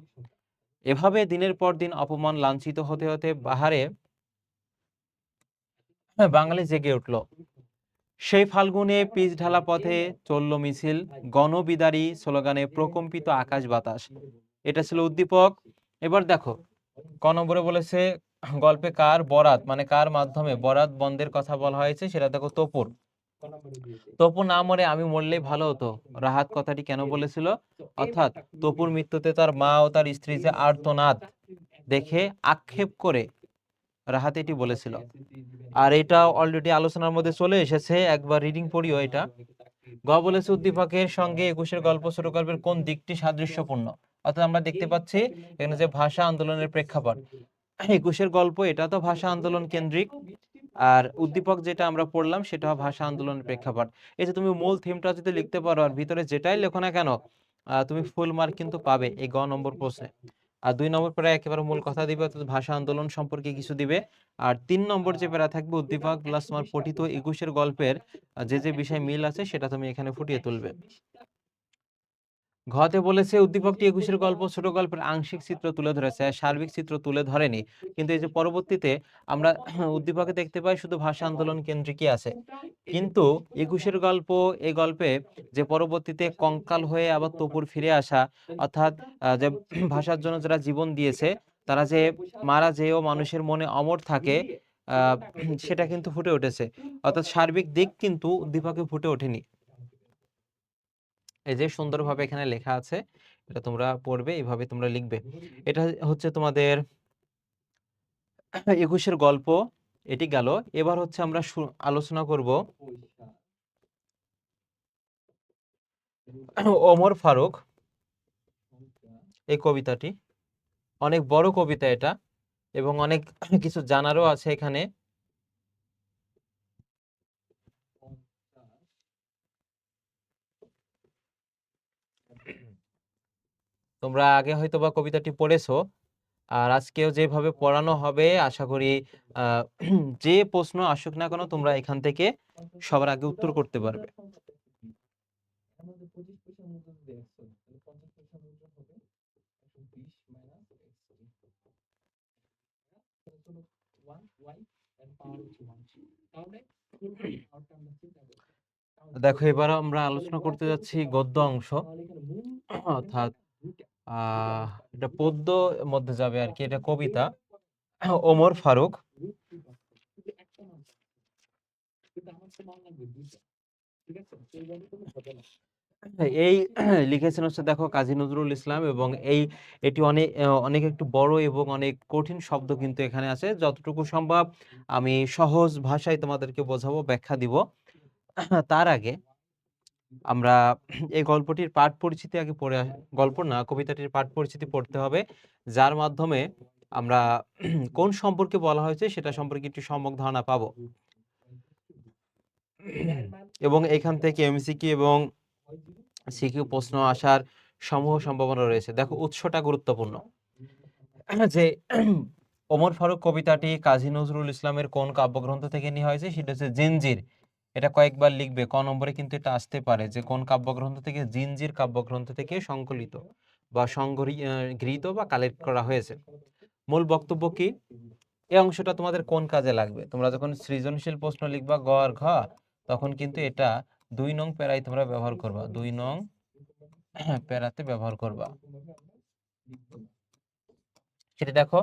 এভাবে দিনের পর দিন অপমান লাঞ্ছিত হতে হতে বাহারে বাঙালি জেগে উঠল। সেই ফাল্গুনে পিচ ঢালা পথে চলল মিছিল, গণবিদারী স্লোগানে প্রকম্পিত আকাশ বাতাস। এটা ছিল উদ্দীপক। এবার দেখো, ক নম্বরে বলেছে গল্পে কার বরাত, মানে কার মাধ্যমে বরাত বন্ধের কথা বলা হয়েছে? সেটা দেখো তপুর। তপু না মরে আমি মরলেই ভালো হতো, রাহাত কথাটি কেন বলেছিল? অর্থাৎ তপুর মৃত্যুতে তার মা ও তার স্ত্রী যে আর্তনাদ দেখে আক্ষেপ করে রাহাত এটি বলেছিল। আর এটা অলরেডি আলোচনার মধ্যে চলে এসেছে, একবার রিডিং পড়িও এটা। গ বলেছে উদ্দীপকের সঙ্গে একুশের গল্প ছোট গল্পের কোন দিকটি সাদৃশ্যপূর্ণ। অর্থাৎ আমরা দেখতে পাচ্ছি এখানে যে ভাষা আন্দোলনের প্রেক্ষাপট, একুশের গল্প এটা তো ভাষা আন্দোলন কেন্দ্রিক, আর উদ্দীপক যেটা আমরা পড়লাম সেটা ভাষা আন্দোলনের প্রেক্ষাপট। এই যে তুমি মূল থিমটা যদি লিখতে পারো আর ভিতরে যেটাই লেখো না কেন, তুমি ফুল মার্ক কিন্তু পাবে এই গ নম্বর প্রশ্নে। আর 2 নম্বর প্যারা একেবারে মূল কথা দিবে, অর্থাৎ ভাষা আন্দোলন সম্পর্কে কিছু দিবে। আর 3 নম্বর যে প্যারা থাকবে উদ্দীপক প্লাস তোমার পঠিত একুশের গল্পের যে যে বিষয় মিল আছে সেটা তুমি এখানে ফুটিয়ে তুলবে। ঘতে বলেছে উদ্দীপকটি একুশের গল্প ছোট গল্পের আংশিক চিত্র তুলে ধরেছে, সার্বিক চিত্র তুলে ধরেনি। কিন্তু এই যে পরবর্তীতে আমরা উদ্দীপকে দেখতে পাই শুধু ভাষা আন্দোলন কেন্দ্রিকই আছে, কিন্তু একুশের গল্প এই গল্পে যে পরবর্তীতে কঙ্কাল হয়ে আবার তপুর ফিরে আসা, অর্থাৎ যে ভাষার জন্য যারা জীবন দিয়েছে তারা যে মারা যেও মানুষের মনে অমর থাকে, সেটা কিন্তু ফুটে উঠেছে। অর্থাৎ সার্বিক দিক কিন্তু উদ্দীপকে ফুটে ওঠেনি। এই যে সুন্দরভাবে এখানে লেখা আছে, এটা তোমরা পড়বে, এইভাবে তোমরা লিখবে। এটা হচ্ছে তোমাদের একুশের গল্প, এটি গেল। এবার হচ্ছে আমরা আলোচনা করব ওমর ফারুক এই কবিতাটি। অনেক বড় কবিতা এটা এবং অনেক কিছু জানারও আছে এখানে। তোমরা আগে হয়তো বা কবিতাটি পড়েছো, আর আজকেও যেভাবে পড়ানো হবে আশা করি যে প্রশ্ন আসুক না কেন তোমরা এখান থেকে সবার আগে উত্তর করতে পারবে। দেখো এবার আমরা আলোচনা করতে যাচ্ছি গদ্য অংশ, অর্থাৎ এটা পদ্য মধ্যে যাবে আর কি। এটা কবিতা ওমর ফারুক। এই লিখেছেন হচ্ছে দেখো কাজী নজরুল ইসলাম, এবং এটি অনেক অনেক একটু বড় এবং অনেক কঠিন শব্দ কিন্তু এখানে আছে। যতটুকু সম্ভব আমি সহজ ভাষায় তোমাদেরকে বোঝাবো, ব্যাখ্যা দিব। তার আগে আমরা এই গল্পটির পাঠ পরিচিতি আগে পড়ে গল্প না, কবিতাটির পাঠ পরিচিতি পড়তে হবে, যার মাধ্যমে আমরা কোন সম্পর্কে বলা হয়েছে সেটা সম্পর্কে একটু সম্যক ধারণা পাবো। এবং এখান থেকে এমসিকিউ এবং সিকিউ প্রশ্ন আসার সমূহ সম্ভাবনা রয়েছে। দেখো উৎসটা গুরুত্বপূর্ণ, যে ওমর ফারুক কবিতাটি কাজী নজরুল ইসলামের কোন কাব্যগ্রন্থ থেকে নেওয়া হয়েছে, সেটা হচ্ছে জিঞ্জির। এটা কয়েকবার লিখবে, ক নম্বরে কিন্তু এটা আসতে পারে যে কোন কাব্যগ্রন্থ থেকে, জিঞ্জির কাব্যগ্রন্থ থেকে সংকলিত বা গৃহীত বা কালেক্ট করা হয়েছে। মূল বক্তব্য কি, এই অংশটা তোমাদের কোন কাজে লাগবে? তোমরা যখন সৃজনশীল প্রশ্ন লিখবা গ আর ঘ, তখন কিন্তু এটা 2 নং প্যারায় তোমরা ব্যবহার করবা, 2 নং প্যারাতে ব্যবহার করবা। সেটা দেখো,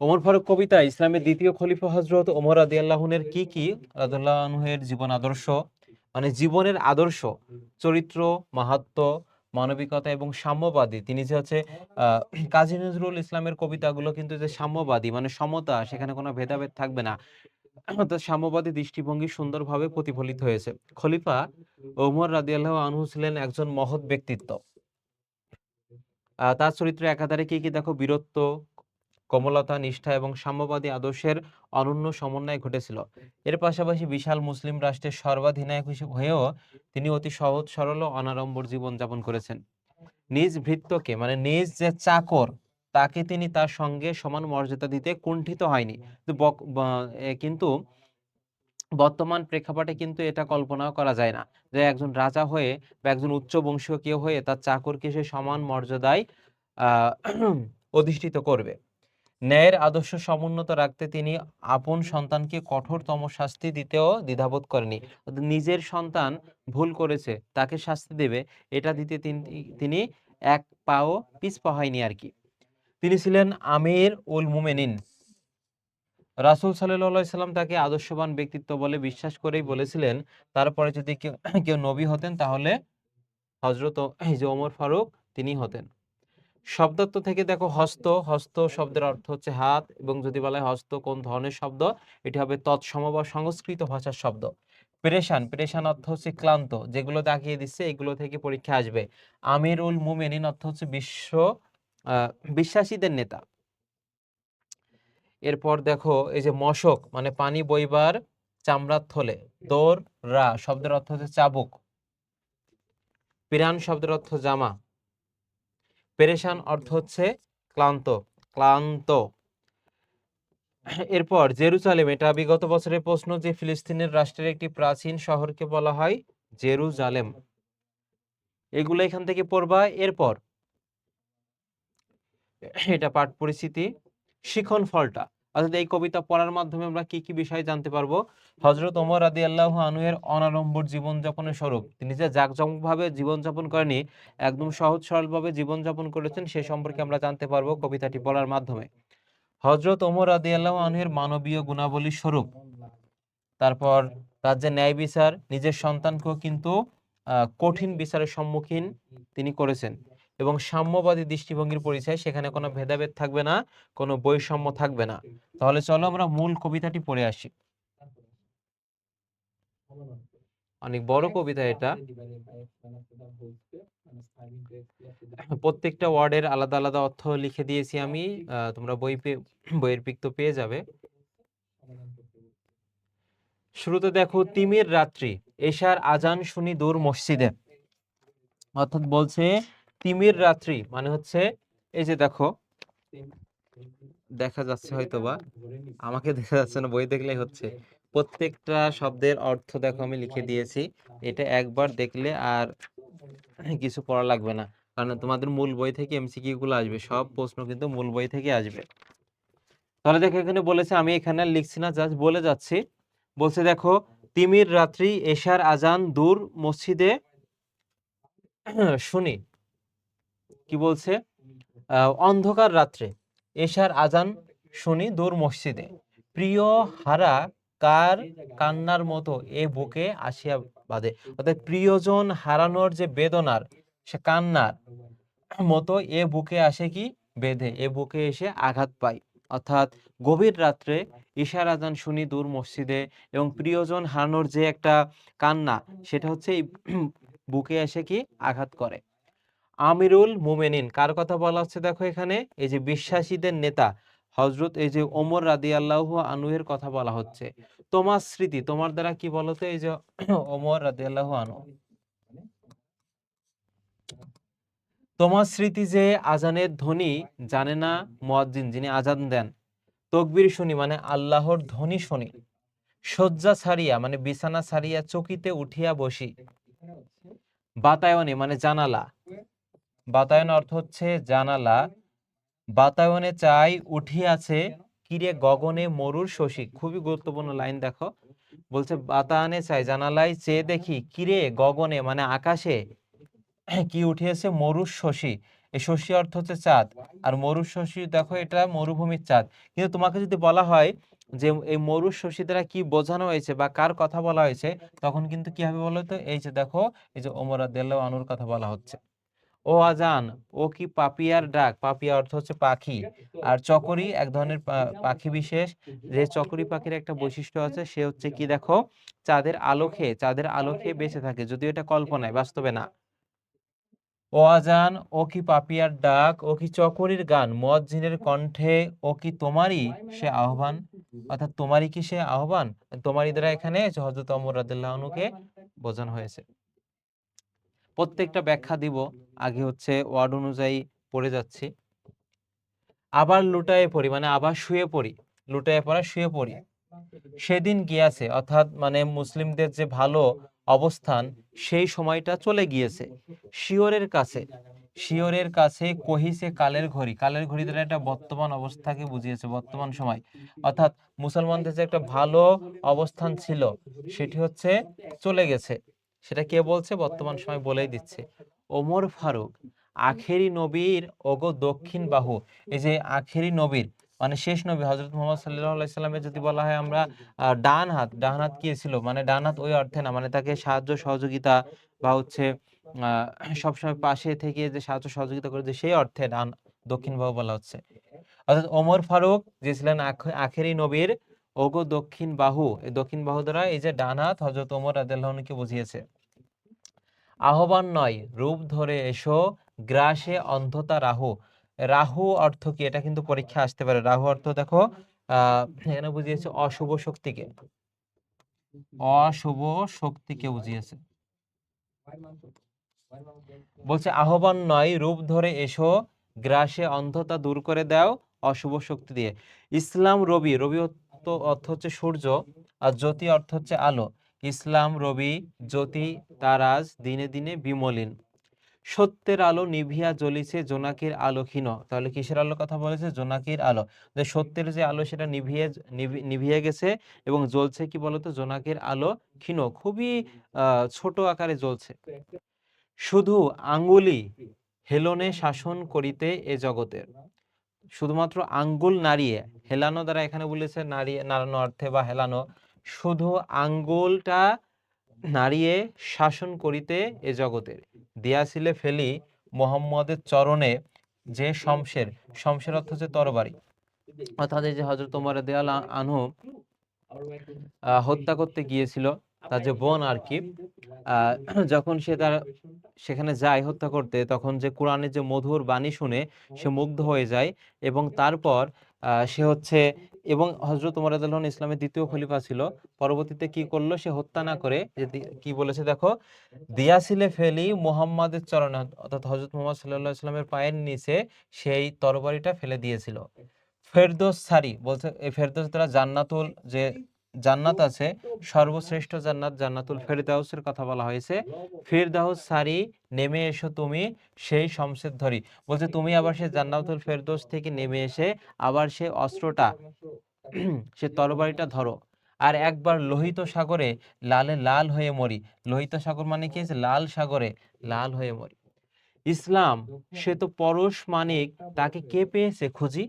ওমর ফারুক কবিতা ইসলামের দ্বিতীয় খলিফা হযরত ওমর রাদিয়াল্লাহু আনহুর কি রাদিয়াল্লাহু আনহুর জীবন আদর্শ, মানে জীবনের আদর্শ, চরিত্র, মাহাত্ম্য, মানবিকতা এবং সাম্যবাদী। তিনি যে হচ্ছে কাজী নজরুল ইসলামের কবিতাগুলো কিন্তু যে সাম্যবাদী, মানে সমতা, সেখানে কোনো ভেদাভেদ থাকবে না, তো সাম্যবাদী দৃষ্টিভঙ্গি সুন্দরভাবে প্রতিফলিত হয়েছে। খলিফা ওমর রাদিয়াল্লাহু আনহু ছিলেন একজন মহৎ ব্যক্তিত্ব। তার চরিত্র একাধারে কি দেখো, বীরত্ব, কমলতা, নিষ্ঠা এবং সাম্যবাদী আদর্শের অনন্য সমন্বয় ঘটেছিল। এর পাশাপাশি বিশাল মুসলিম রাষ্ট্রের সর্বাধিনায়ক হয়েও তিনি অতি সহজ সরল ও অনাড়ম্বর জীবন যাপন করেছেন। নিজ ভৃত্যকে, মানে নিজ যে চাকর, তাকে তিনি তার সঙ্গে সমান মর্যাদা দিতে কুণ্ঠিত হয়নি। কিন্তু বর্তমান প্রেক্ষাপটে কিন্তু এটা কল্পনাও করা যায় না যে একজন রাজা হয়ে বা একজন উচ্চ বংশীয় কেউ হয়ে তার চাকরকে সে সমান মর্যাদায় আহ অধিষ্ঠিত করবে। ন্যায়ের আদর্শ সমুন্নত রাখতে তিনি আপন সন্তানকে কঠোরতম শাস্তি দিতেও দ্বিধাবোধ করেনি। নিজের সন্তান ভুল করেছে, তাকে শাস্তি দেবে, এটা দিতে তিনি এক পাও পিছপা হয়নি আর কি। তিনি ছিলেন আমির উল মুমিনিন। রাসূল সাল্লাল্লাহু আলাইহি সাল্লাম তাকে আদর্শবান ব্যক্তিত্ব বলে বিশ্বাস করেই বলেছিলেন, তারপরে যদি কেউ নবী হতেন তাহলে হযরত ওমর ফারুক তিনি হতেন। শব্দার্থ থেকে দেখো হস্ত, হস্ত শব্দের অর্থ হচ্ছে হাত, এবং যদি বলা হয় হস্ত কোন ধরনের শব্দ, এটি হবে তৎসম বা সংস্কৃত ভাষার শব্দ। পেরেশান, পেরেশান অর্থ হচ্ছে ক্লান্ত, যেগুলো দাগিয়ে দিচ্ছে এগুলো থেকে পরীক্ষা আসবে। আমিরুল মুমিনিন অর্থ হচ্ছে বিশ্বাসীদের নেতা। এরপর দেখো এই যে মশক মানে পানি বইবার চামড়ার থলে। দৌড় রা শব্দের অর্থ হচ্ছে চাবুক। পিরান শব্দের অর্থ জামা। পেরেশান অর্থ হচ্ছে ক্লান্ত, ক্লান্ত। এরপর জেরুজালেম, এটা বিগত বছরের প্রশ্ন, যে ফিলিস্তিনের রাষ্ট্রের একটি প্রাচীন শহরকে বলা হয় জেরুজালেম। এগুলো এখান থেকে পড়বা। এরপর এটা পাঠ পরিচিতি। শিখন ফলটা, অর্থাৎ এই কবিতা পড়ার মাধ্যমে আমরা কি কি বিষয় জানতে পারবো? হযরত ওমর রাদিয়াল্লাহু আনহু এর অনাড়ম্বর জীবনযাপনের স্বরূপ, তিনি যে জাঁকজমকভাবে জীবনযাপন করেনি, একদম সহজ সরলভাবে জীবনযাপন করেছেন, সে সম্পর্কে আমরা জানতে পারবো কবিতাটি পড়ার মাধ্যমে। হযরত ওমর রাদিয়াল্লাহু আনহু এর মানবীয় গুণাবলী স্বরূপ। তারপর তার যে ন্যায় বিচার, নিজের সন্তানকেও কিন্তু কঠিন বিচারের সম্মুখীন তিনি করেছেন, এবং সাম্যবাদী দৃষ্টিভঙ্গির পরিচয়, সেখানে কোনো ভেদাভেদ থাকবে না, কোনো বৈষম্য থাকবে না। তাহলে চলো আমরা মূল কবিতাটি পড়ে আসি। অনেক বড় কবিতা এটা, প্রত্যেকটা ওয়ার্ডের আলাদা আলাদা অর্থ লিখে দিয়েছি আমি, তোমরা বইয়ের পিক তো পেয়ে যাবে। শুরুতে দেখো, তিমির রাত্রি, এশার আজান শুনি দূর মসজিদে। অর্থাৎ বলছে তিমির রাত্রি মানে হচ্ছে, এই যে দেখো, দেখা যাচ্ছে হয়তো বা, আমাকে দেখা যাচ্ছে না, বই দেখলেই হচ্ছে। প্রত্যেকটা শব্দের অর্থ দেখো আমি লিখে দিয়েছি, এটা একবার দেখলে আর কিছু পড়া লাগবে না, কারণ তোমাদের মূল বই থেকে এমসিকিউ গুলো আসবে, সব প্রশ্ন কিন্তু মূল বই থেকে আসবে। তাহলে দেখো এখানে বলেছে, আমি এখানে আর লিখছি না, জাস্ট বলে যাচ্ছি। বলছে দেখো, তিমির রাত্রি, এশার আজান দূর মসজিদে শুনি। কি বলছে? অন্ধকার রাত্রে এশার আজান শুনি দূর মসজিদে, প্রিয় হারা কার কান্নার মতো এ বুকে আসিয়া বাঁধে। অর্থাৎ প্রিয়জন হারানোর যে বেদনার, সে কান্নার মতো এ বুকে আসে কি বেঁধে, এ বুকে এসে আঘাত পায়। অর্থাৎ গভীর রাত্রে ঈশার আজান শুনি দূর মসজিদে, এবং প্রিয়জন হারানোর যে একটা কান্না, সেটা হচ্ছে এই বুকে এসে কি আঘাত করে। আমিরুল মুমিনিন কার কথা বলা হচ্ছে? দেখো এখানে এই যে বিশ্বাসীদের নেতা হযরত এই যে ওমর রাদিয়াল্লাহু আনহু এর কথা বলা হচ্ছে। তোমার স্মৃতি, তোমার দ্বারা কি বলতো? এই যে ওমর রাদিয়াল্লাহু আনহু, তোমার স্মৃতি যে আজানের ধ্বনি জানে না মুয়াজ্জিন, যিনি আজান দেন। তকবীর শুনি মানে আল্লাহর ধ্বনি শুনি। শয্যা ছাড়িয়া মানে বিছানা ছাড়িয়া চকিতে উঠিয়া বসি। বাতায়নে মানে জানালা, বাতায়ন অর্থ হচ্ছে জানালা। বাতায়নে চাই উঠিয়াছে কিরে গগনে মরুর শশী। খুবই গুরুত্বপূর্ণ লাইন দেখো, বলছে বাতায়নে চাই, জানালায় চেয়ে দেখি কিরে গগনে মানে আকাশে কি উঠিয়েছে মরুর শশী। এই শশী অর্থ হচ্ছে চাঁদ, আর মরুর শশী দেখো এটা মরুভূমির চাঁদ। কিন্তু তোমাকে যদি বলা হয় যে এই মরুর শশী দ্বারা কি বোঝানো হয়েছে বা কার কথা বলা হয়েছে, তখন কিন্তু কি হবে বলো তো? এই যে দেখো, এই যে ওমর রাদিয়াল্লাহু আনহুর কথা বলা হচ্ছে। ও আজান, ও কি পাপিয়ার ডাক, পাপিয়া অর্থ হচ্ছে পাখি, আর চকরি এক ধরনের পাখি বিশেষ, যে চকরি পাখির একটা বৈশিষ্ট্য আছে, সে হচ্ছে কি দেখো, চাঁদের আলো খেয়ে, চাঁদের আলো খেয়ে বেঁচে থাকে, যদিও এটা কল্পনায়, বাস্তবে না। ও আজান, ও কি পাপিয়ার ডাক, ও কি চকরির গান, মুয়াজ্জিনের কণ্ঠে ও কি তোমারই সে আহ্বান। অর্থাৎ তোমারই কি সে আহ্বান, তোমারই দ্বারা এখানে হযরত ওমর রাদিয়াল্লাহু আনহুকে বোঝানো হয়েছে। প্রত্যেকটা ব্যাখ্যা দিব, আগে হচ্ছে ওয়ার্ড অনুযায়ী পড়ে যাচ্ছি। আবার লুটায়ে পড়ি মানে আবার শুয়ে পড়ি, লুটায়ে পড়া শুয়ে পড়ি। সেদিন গিয়াছে, অর্থাৎ মানে মুসলিমদের যে ভালো অবস্থান, সেই সময়টা চলে গিয়েছে। শিয়রের কাছে, শিয়রের কাছে কহিছে কালের ঘড়ি, কালের ঘড়ি দ্বারা একটা বর্তমান অবস্থাকে বুঝিয়েছে, বর্তমান সময়। অর্থাৎ মুসলমানদের যে একটা ভালো অবস্থান ছিল, সেটি হচ্ছে চলে গেছে। সেটা কে বলছে? বর্তমান সময় বলেই দিচ্ছে। ওমর ফারুক, আখেরি নবীর ওগো দক্ষিণ বাহু। এই যে আখেরি নবীর মানে শেষ নবী হযরত মুহাম্মদ সাল্লাল্লাহু আলাইহি সাল্লামের যদি বলা হয় আমরা ডান হাত, ডান হাত কি ছিল মানে ডান হাত ওই অর্থে না, মানে তাকে সাহায্য সহযোগিতা বা হচ্ছে সবসময় পাশে থেকে যে সাহায্য সহযোগিতা করে, যে সেই অর্থে ডান দক্ষিণ বাহু বলা হচ্ছে। অর্থাৎ ওমর ফারুক যে ছিলেন আখেরি নবীর ওগো দক্ষিণ বাহু, এই দক্ষিণ বাহু দ্বারা এই যে ডান হাত হযরত ওমর রাদিয়াল্লাহু আনহুকে বুঝিয়েছে। আহ্বান নয়, রূপ ধরে এসো, গ্রাসে অন্ধতা রাহু। রাহু অর্থ কি, এটা কিন্তু পরীক্ষা আসতে পারে। রাহু অর্থ দেখো এখানে বুঝিয়েছে অশুভ শক্তিকে, অশুভ শক্তিকে বুঝিয়েছে। বলছে আহ্বান নয়, রূপ ধরে এসো, গ্রাসে অন্ধতা দূর করে দাও অশুভ শক্তি দিয়ে। ইসলাম রবি, রবি অর্থ হচ্ছে সূর্য, আর জ্যোতি অর্থ হচ্ছে আলো। ইসলাম রবি, জ্যোতি তারাজ, দিনে দিনে বিমলিন। সত্যের আলো নিভিয়া জ্বলিছে, জোনাকির আলো ক্ষীণ। তাহলে কিসের আলোর কথা বলেছে? জোনাকির আলো। যে সত্যের যে আলো সেটা নিভিয়ে গেছে এবং জ্বলছে কি বলতো? জোনাকির আলো ক্ষীণ, খুবই ছোট আকারে জ্বলছে। শুধু আঙ্গুলি হেলনে শাসন করিতে এ জগতের। শুধুমাত্র আঙ্গুল নাড়িয়ে, হেলানো দ্বারা এখানে বলেছে নাড়িয়ে, নাড়ানো অর্থে বা হেলানো, শুধু আঙ্গুলটা নাড়িয়ে শাসন করিতে এ জগতের। দিয়াছিলে ফেলি মোহাম্মদের চরণে যে শমশের, শমশের অর্থ হচ্ছে তরবারি। অর্থাৎ এই যে হযরত ওমর রাদিয়াল্লাহু আনহু হত্যা করতে গিয়েছিল, তার যে বোন আর কি, যখন সে তার সেখানে যায় হত্যা করতে, তখন যে কোরআনের যে মধুর বাণী শুনে সে মুগ্ধ হয়ে যায়। এবং তারপর সে হচ্ছে, এবং হযরত ওমর রাদিয়াল্লাহু আনহু ইসলামের দ্বিতীয় খলিফা ছিল। পরবর্তীতে কি করলো? সে হত্যা না করে কি বলেছে দেখো, দিয়াছিলে ফেলি মুহাম্মাদের চরণে, অর্থাৎ হযরত মুহাম্মদ সাল্লাল্লাহু আলাইহি ওয়াসাল্লামের পায়ের নিচে সেই তরবারিটা ফেলে দিয়েছিল। ফেরদৌস সারি বলছে, এই ফেরদৌস দ্বারা জান্নাতুল, যে জান্নাত আছে, সর্বশ্রেষ্ঠ জান্নাত জান্নাতুল ফেরদাউসের কথা বলা হয়েছে। ফেরদাউস সারি, নেমে এসো তুমি সেই শমশের ধরি। বলছে তুমি আবার সে জান্নাতুল ফেরদৌস থেকে নেমে এসে আবার সে অস্ত্রটা, সে তরবারিটা ধরো। আর একবার লোহিত সাগরে লালে লাল হয়ে মরি। লোহিত সাগর মানে কি? লাল সাগরে লাল হয়ে মরি। ইসলাম সে তো পরশ মানিক, তাকে কে পেয়েছে খুঁজি।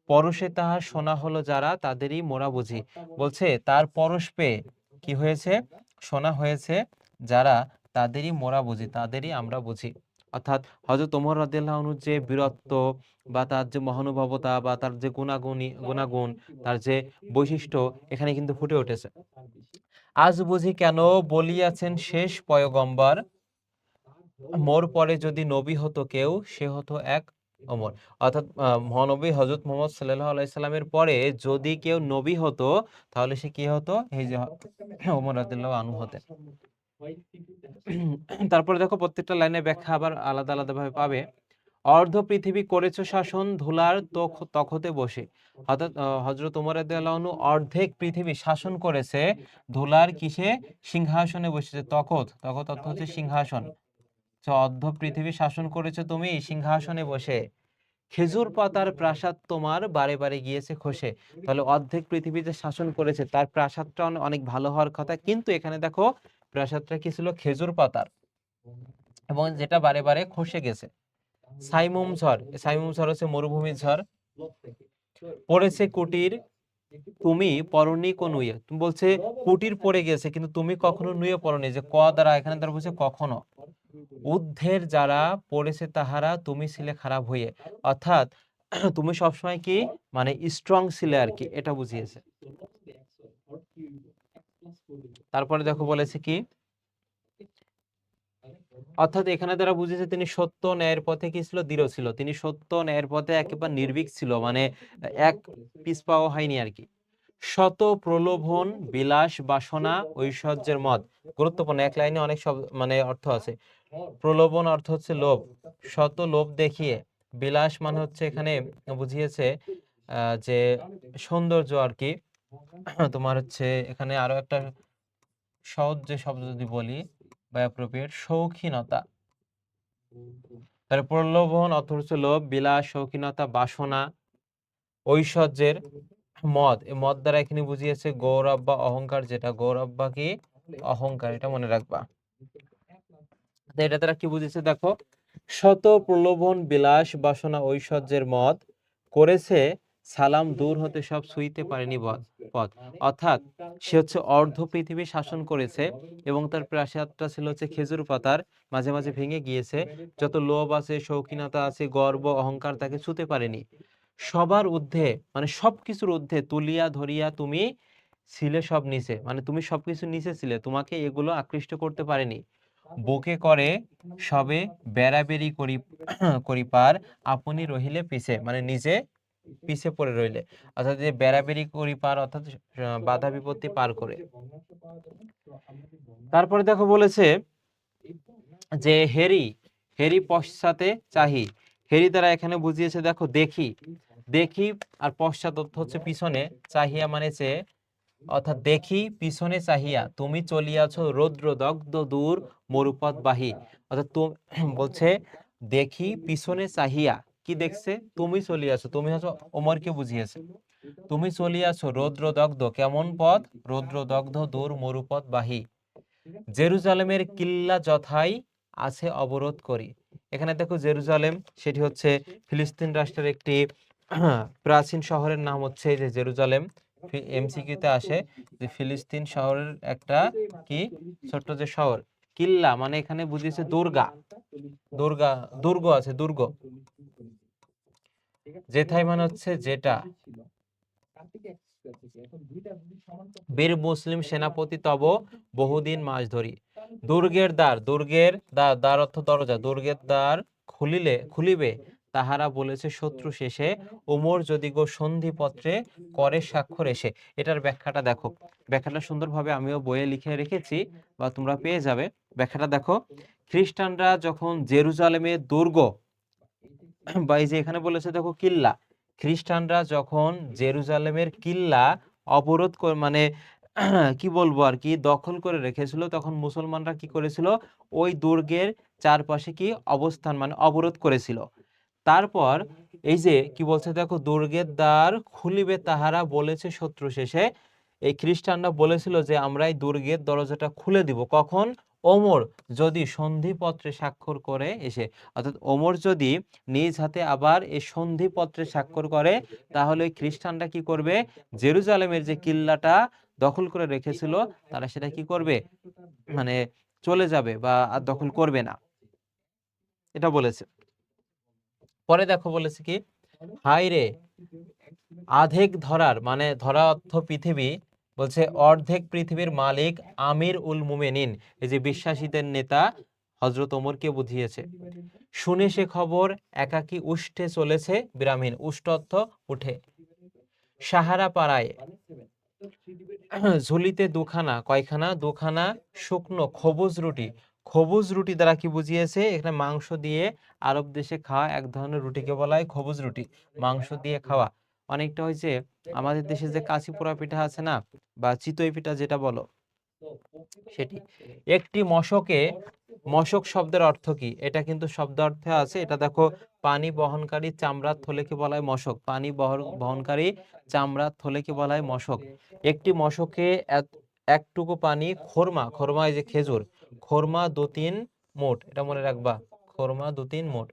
পরশে তাহার শোনা হলো যারা, তাদেরই মোরা বুঝি। বলছে তার পরশ পেয়ে কি হয়েছে? শোনা হয়েছে যারা, তাদেরই মোরা বুঝি, তাদেরই আমরা বুঝি। অর্থাৎ হযরত ওমর রাদিয়াল্লাহু আনহু যে বীরত্ব বা তার যে মহানুভবতা বা তার যে গুণাগুণ, তার যে বৈশিষ্ট্য এখানে কিন্তু ফুটে উঠেছে। আজ বুঝি কেন বলিয়াছেন শেষ পয়গম্বর, মোর পরে যদি নবী হতো কেউ, সে হতো এক ওমর। অর্থাৎ মহানবী হযরত মুহাম্মদ সাল্লাল্লাহু আলাইহি সাল্লামের পরে যদি কেউ নবী হতো, তাহলে সে কি হতো? এই যে ওমর রাদিয়াল্লাহু আনহু হতেন। তারপরে দেখো প্রত্যেকটা লাইনের ব্যাখ্যা আবার আলাদা আলাদা ভাবে পাবে। অর্ধ পৃথিবী করেছো শাসন, ধুলার তখতে বসে। অর্থাৎ হযরত ওমর রাদিয়াল্লাহু আনহু অর্ধেক পৃথিবী শাসন করেছে, ধুলার কিসে? সিংহাসনে বসেছে। তখত, তখত অর্থ হচ্ছে সিংহাসন। অর্ধ পৃথিবী শাসন করেছো তুমি সিংহাসনে বসে। খেজুর পাতার প্রাসাদ তোমার বারে বারে গিয়েছে খসে। তাহলে অর্ধেক পৃথিবী যে শাসন করেছে তার প্রাসাদটা অনেক ভালো হওয়ার কথা, কিন্তু এখানে দেখো প্রাসাদটা কি ছিল? খেজুর পাতার, এবং যেটা বারে বারে খসে গেছে। সাইমুম ঝড়, সাইমুম ঝড় হচ্ছে মরুভূমির ঝড়। পড়েছে কুটির, তুমি পরনি কোন নুয়ে। তুমি বলছে কুটির পড়ে গেছে, কিন্তু তুমি কখনো নুয়ে পড়নি। যে ক দ্বারা এখানে দ্বারা বলছে কখনো। ঊর্ধ্বের যারা পড়েছে তাহারা, তুমি ছিলে খারাপ হয়ে। অর্থাৎ তুমি সবসময় কি মানে স্ট্রং ছিলে আর কি, এটা বুঝিয়েছে। তারপরে দেখো বলেছে কি, অর্থাৎ এখানে দ্বারা বুঝেছে তিনি সত্য ন্যায়ের পথে কি ছিল? দৃঢ় ছিল। তিনি সত্য ন্যায়ের পথে একেবারে নির্ভীক ছিল, মানে এক পিস পাওয়া হয়নি আর কি। শত প্রলোভন বিলাস বাসনা ঐশ্বর্যের মদ। গুরুত্বপূর্ণ, এক লাইনে অনেক সব মানে অর্থ আছে। প্রলোভন অর্থ হচ্ছে লোভ, শত লোভ দেখিয়ে। বিলাস মানে হচ্ছে এখানে বুঝিয়েছে যে সৌন্দর্য আর কি। তোমার হচ্ছে এখানে আরো একটা সহজ যে শব্দ যদি বলি বা অ্যাপ্রোপ্রিয়েট, শৌখিনতা। তাহলে প্রলোভন অর্থ হচ্ছে লোভ, বিলাস, শৌখিনতা, বাসনা, ঐশ্বর্যের মদ। এই মদ দ্বারা এখানে বুঝিয়েছে গৌরব বা অহংকার, যেটা গৌরব বা কি অহংকার, এটা মনে রাখবা। এটা দ্বারা কি বুঝেছে দেখো, শত প্রলোভন বিলাস বাসনা ঐশ্বর্যের মদ, করেছে সালাম দূর হতে সব ছুঁইতে পারেনি বদ। পথ, অর্থাৎ সে হচ্ছে অর্ধ পৃথিবী শাসন করেছে এবং তার প্রাসাদটা ছিল হচ্ছে খেজুর পাতার, মাঝে মাঝে ভেঙে গিয়েছে। যত লোভ আছে, শৌখিনতা আছে, গর্ব অহংকার তাকে ছুঁতে পারেনি। সবার ঊর্ধ্বে মানে সবকিছুর ঊর্ধ্বে তুলিয়া ধরিয়া তুমি ছিলে সব নিচে, মানে তুমি সবকিছু নিচে ছিলে, তোমাকে এগুলো আকৃষ্ট করতে পারেনি। বুকে করে সবে বেড়াবেড়ি করি করি পার, আপনি রহিলে পিছে, মানে নিজে পিছে পড়ে রইলে, অর্থাৎ যে বেড়াবেড়ি করি পার অর্থাৎ বাধা বিপত্তি পার করে। তারপরে দেখো বলেছে যে হেরি হেরি পশ্চাতে চাহি, হেরি দ্বারা এখানে বুঝিয়েছে দেখো দেখি, দেখি আর পশ্চাৎ অর্থ হচ্ছে পিছনে, চাহিয়া মানে চেয়ে, অর্থাৎ দেখি পিছনে চাহিয়া তুমি চলিয়াছ রৌদ্র দগ্ধ দূর মরুপথ বাহি, অর্থাৎ বলছে দেখি পিছনে চাহিয়া, কি দেখছে, তুমি চলিয়াছো, তুমি হচ্ছে ওমরকে বুঝিয়েছে, তুমি চলিয়াছো রৌদ্র দগ্ধ, কেমন পথ, রৌদ্র দগ্ধ দূর মরুপথ বাহি, জেরুজালেমের কিল্লা যথাই আছে অবরোধ করি। এখানে দেখো জেরুজালেম সেটি হচ্ছে ফিলিস্তিন রাষ্ট্রের একটি প্রাচীন শহরের নাম হচ্ছে যে জেরুজালেম। এমসিকিউতে আসে যে ফিলিস্তিন শহরের একটা কি ছোট্ট যে শহর, কিল্লা মানে এখানে বুঝিয়েছে দুর্গা, দুর্গা দুর্গ আছে, দুর্গ, যেথায় মানে হচ্ছে যেটা, বীর মুসলিম সেনাপতি তব বহুদিন মাস ধরি, দুর্গের দ্বার, দুর্গের দ্বার, দ্বার অর্থ দরজা, দুর্গের দ্বার খুলিবে তাহারা বলেছে শত্রু শেষে, ওমর যদি গো সন্ধিপত্রে করে স্বাক্ষর এসে। এটার ব্যাখ্যাটা দেখো, ব্যাখ্যাটা সুন্দরভাবে আমিও বইয়ে লিখে রেখেছি বা তোমরা পেয়ে যাবে। ব্যাখ্যাটা দেখো, খ্রিস্টানরা যখন জেরুজালেমের দুর্গ বা এই যে এখানে বলেছে দেখো কিল্লা, খ্রিস্টানরা যখন জেরুজালেমের কিল্লা অবরোধ মানে কি বলবো আর কি দখল করে রেখেছিল, তখন মুসলমানরা কি করেছিল, ওই দুর্গের চারপাশে কি অবস্থান মানে অবরোধ করেছিল। তারপর এই যে কি বলছে দেখো, দুর্গের দ্বার খুলিবে তাহারা বলেছে শত্রু শেষে, এই খ্রিস্টানরা বলেছিল যে আমরা এই দুর্গের দরজাটা খুলে দিব কখন, ওমর যদি সন্ধিপত্রে স্বাক্ষর করে এসে, অর্থাৎ ওমর যদি নিজ হাতে আবার এই সন্ধিপত্রে স্বাক্ষর করে, তাহলে ওই খ্রিস্টানরা কি করবে, জেরুজালেমের যে কিল্লাটা দখল করে রেখেছিল তারা সেটা কি করবে, মানে চলে যাবে বা আর দখল করবে না, এটা বলেছে। পরে দেখো বলেছে কি, হাই রে আধেক ধরার, মানে ধরা অর্থ পৃথিবী, বলছে অর্ধেক পৃথিবীর মালিক আমির উল মুমিনিন, এই যে বিশ্বাসীদের নেতা হযরত ওমরকে বুঝিয়েছে। শুনে সে খবর একাকী উষ্টে চলেছে বিরামহীন, উষ্ট অর্থ উঠে, সাহারা পাড়ায় ঝুলিতে দুখানা, কয়খানা, দুখানা শুকনো খবুজ রুটি, খবুজ রুটি দ্বারা কি বুঝিয়েছে, এখানে মাংস দিয়ে আরব দেশে খাওয়া এক ধরনের রুটিকে বলা হয় খবুজ রুটি, মাংস দিয়ে খাওয়া। অনেকটা হয়েছে আমাদের দেশে যে কাঁচি পোড়া পিঠা আছে না, বা চিতই পিঠা যেটা বলো সেটি। একটি মশকে, মশক শব্দের অর্থ কি, এটা কিন্তু শব্দ অর্থে আছে, এটা দেখো পানি বহনকারী চামড়ার থলেকে বলা হয় মশক, পানি বহনকারী চামড়ার থলেকে বলা হয় মশক। একটি মশকে একটুকু পানি, খোরমা, খোরমা এই যে খেজুর, খোরমা 2-3 মোট, এটা মনে রাখবা, খোরমা 2-3 মোট।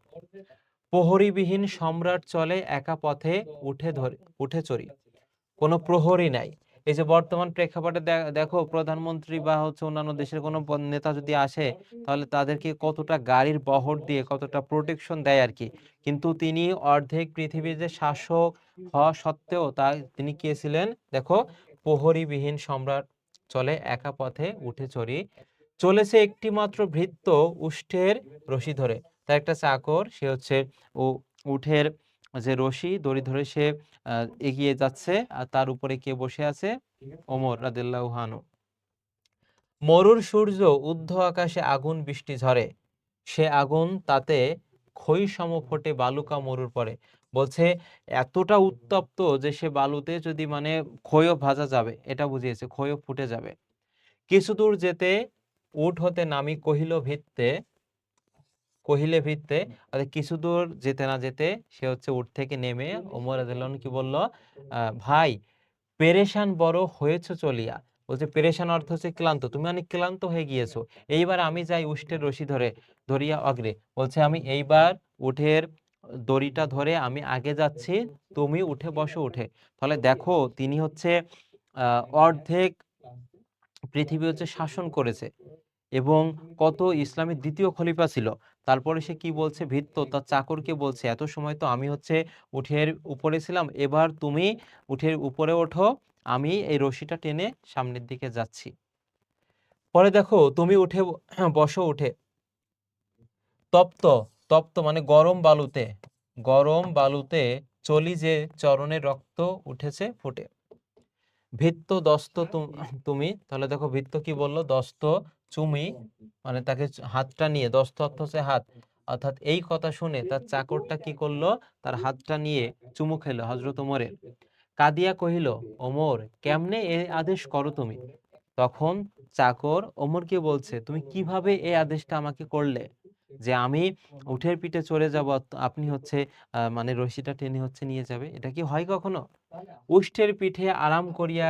প্রহরীবিহীন সম্রাট চলে একা পথে উঠে চড়ি, কোনো প্রহরী নাই। এই যে বর্তমান প্রেক্ষাপটে দেখো প্রধানমন্ত্রী বা হচ্ছে অন্যান্য দেশের কোনো নেতা যদি আসে, তাহলে তাদেরকে কতটা গাড়ির বহর দিয়ে কতটা প্রোটেকশন দেয় আর কি, কিন্তু তিনি অর্ধেক পৃথিবীর যে শাসক হওয়া সত্ত্বেও তিনি কে ছিলেন দেখো, প্রহরীবিহীন সম্রাট চলে একা পথে উঠে চড়ি, চলেছে একটি মাত্র ভৃত্য উষ্ঠের রশি ধরে, তার একটা চাকর সে হচ্ছে উঠের যে রশি দড়ি ধরে সে এগিয়ে যাচ্ছে, আর তার উপরে কে বসে আছে, ওমর রাদিয়াল্লাহু আনহু। মরুর সূর্য ঊর্ধ্ব আকাশে আগুন বৃষ্টি ঝরে, সে আগুন তাতে ক্ষয় সম ফোটে বালুকা মরুর পরে, বলছে এতটা উত্তপ্ত যে সে বালুতে যদি মানে ক্ষয় ভাজা যাবে, এটা বুঝিয়েছে, ক্ষয় ফুটে যাবে। কিছু দূর যেতে উঠ হতে নামি কহিলে ভিত্তে, অর্থাৎ কিছু দূর যেতে না যেতে সে হচ্ছে উঠ থেকে নেমে ওমর রাদিয়াল্লাহু আনহু কি বলল, ভাই পেরেশান বড় হয়েছে চলিয়া, বলছে পেরেশান অর্থ হচ্ছে ক্লান্ত, তুমি অনেক ক্লান্ত হয়ে গিয়েছো, এইবার আমি যাই উষ্টের রশি ধরিয়া অগ্রে, বলছে আমি এইবার উঠের দড়িটা ধরে আমি আগে যাচ্ছি, তুমি উঠে বসো উঠে। তাহলে দেখো তিনি হচ্ছে অর্ধেক পৃথিবী হচ্ছে শাসন করেছে এবং কত ইসলামের দ্বিতীয় খলিফা ছিল। তারপরে সে কি বলছে, ভৃত্য তার চাকরকে বলছে, এত সময় তো আমি হচ্ছে উঠের উপরে ছিলাম, এবার তুমি উঠের উপরে ওঠো, আমি এই রশিটা টেনে সামনের দিকে যাচ্ছি। পরে দেখো তুমি উঠে বসো, উঠে তপ্ত, তপ্ত মানে গরম বালুতে চলি যে চরণের রক্ত উঠেছে ফুটে। ভৃত্য দস্ত তুমি, তাহলে দেখো ভৃত্য কি বললো, দস্ত চুমি মানে তাকে হাতটা নিয়ে, দস্ত অর্থ হচ্ছে হাত, অর্থাৎ এই কথা শুনে তার চাকরটা কি করলো, তার হাতটা নিয়ে চুমু খেলো হযরত ওমরের। কাঁদিয়া কহিল, ওমর কেমনে এ আদেশ করো তুমি? তখন চাকর ওমরকে বলছে, তুমি কিভাবে এই আদেশটা আমাকে করলে যে আমি উঠের পিঠে চড়ে যাব, আপনি হচ্ছে মানে রশিটা টেনে হচ্ছে নিয়ে যাবে? এটা কি হয় কখনো? উষ্টের পিঠে আরাম করিয়া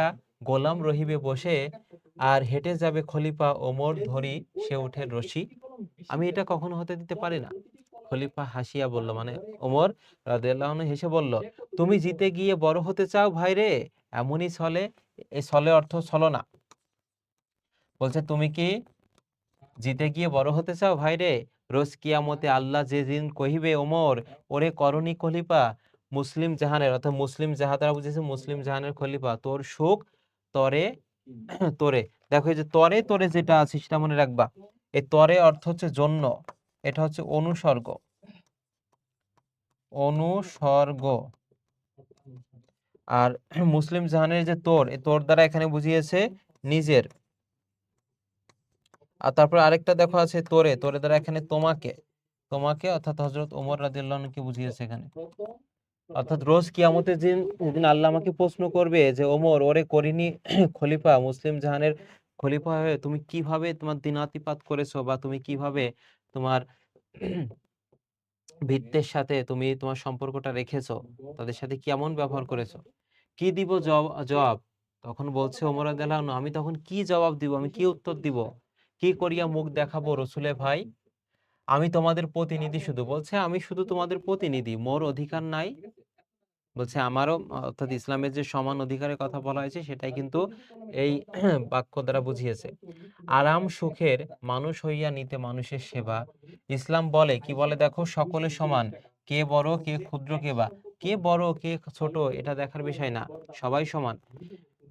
গোলাম রহিবে বসে, আর হেঁটে যাবে খলিফা ওমর ধরি সে উঠের রশি। আমি এটা কখনো হতে দিতে পারি না। খলিফা হাসিয়া বলল, মানে ওমর রাদিয়াল্লাহু আনহু হেসে বলল, তুমি জিতে গিয়ে বড় হতে চাও ভাই রে? এমনই ছলে, এই ছলে অর্থ ছলনা, বলছে তুমি কি জিতে গিয়ে বড় হতে চাও ভাই রে? রোজ কিয়ামতে আল্লাহ যেদিন কহিবে, ওমর ওরে করণী খলিফা মুসলিম জাহানের, অর্থাৎ মুসলিম জাহান দ্বারা বুঝেছে মুসলিম জাহানের খলিফা, তোর সুখ তরে তোরে। দেখো এই যে তরে তোরে যেটা আছে সেটা মনে রাখবা। এই তরে অর্থ হচ্ছে জন্য, এটা হচ্ছে অনুসর্গ, অনুসর্গ। আর মুসলিম জাহানের যে তোর, এই তোর দ্বারা এখানে বুঝিয়েছে নিজের। আর তারপর আরেকটা দেখো আছে তোরে, তোরে দ্বারা এখানে তোমাকে, তোমাকে অর্থাৎ হযরত ওমর রাদিয়াল্লাহু আনহুকে বুঝিয়েছে এখানে। অর্থাৎ রোজ কিয়ামতের দিন, যেদিন আল্লাহ আমাকে প্রশ্ন করবে যে ওমর ওরে করিনি খলিফা মুসলিম জাহানের খলিফা হয়ে তুমি কিভাবে তোমার দিনাতিপাত করেছো, বা তুমি কিভাবে তোমার ভৃত্যের সাথে তুমি তোমার সম্পর্কটা রেখেছো, তাদের সাথে কেমন ব্যবহার করেছো, কি দিব জবাব? তখন বলছে ওমর রাদিয়াল্লাহু আনহু, আমি তখন কি জবাব দিব, আমি কি উত্তর দিব, কি করিয়া মুখ দেখাবো রসুলে ভাই? আমি তোমাদের প্রতিনিধি, শুধু বলছে আমি শুধু তোমাদের প্রতিনিধি, মোর অধিকার নাই। বলছে আমারও, অর্থাৎ ইসলামের যে সমান অধিকারের কথা বলা হয়েছে সেটাই কিন্তু এই বাক্য দ্বারা বুঝিয়েছে। আরাম সুখের মানুষ হইয়া নিতে মানুষের সেবা। ইসলাম বলে কি বলে দেখো, সকলে সমান, কে বড় কে ক্ষুদ্র কে বা কে বড় কে ছোট এটা দেখার বিষয় না, সবাই সমান।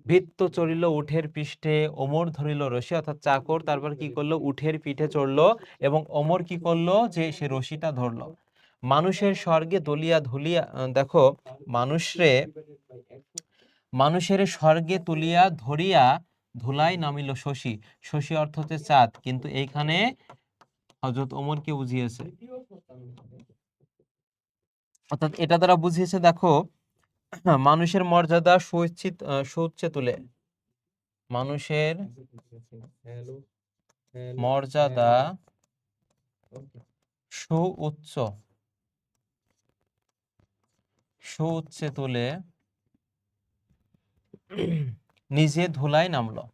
ভৃত্য চড়িল উঠের পৃষ্ঠে, ওমর ধরিল রশি, অর্থাৎ চাকর তারপর কি করলো, উঠের পিঠে চড়লো এবং ওমর কি করলো, যে সে রশিটা ধরলো। মানুষের স্বর্গে দলিয়া ধুলিয়া, দেখো মানুষের স্বর্গে তুলিয়া ধরিয়া ধুলাই নামিল শশী। শশী অর্থ হচ্ছে চাঁদ, কিন্তু এইখানে হযরত ওমরকে বুঝিয়েছে, অর্থাৎ এটা দ্বারা বুঝিয়েছে দেখো মানুষের মর্যাদা সুউচ্চে তুলে, মানুষের মর্যাদা সুউচ্চ সুউচ্চে তুলে নিজে ধুলায় নামলো,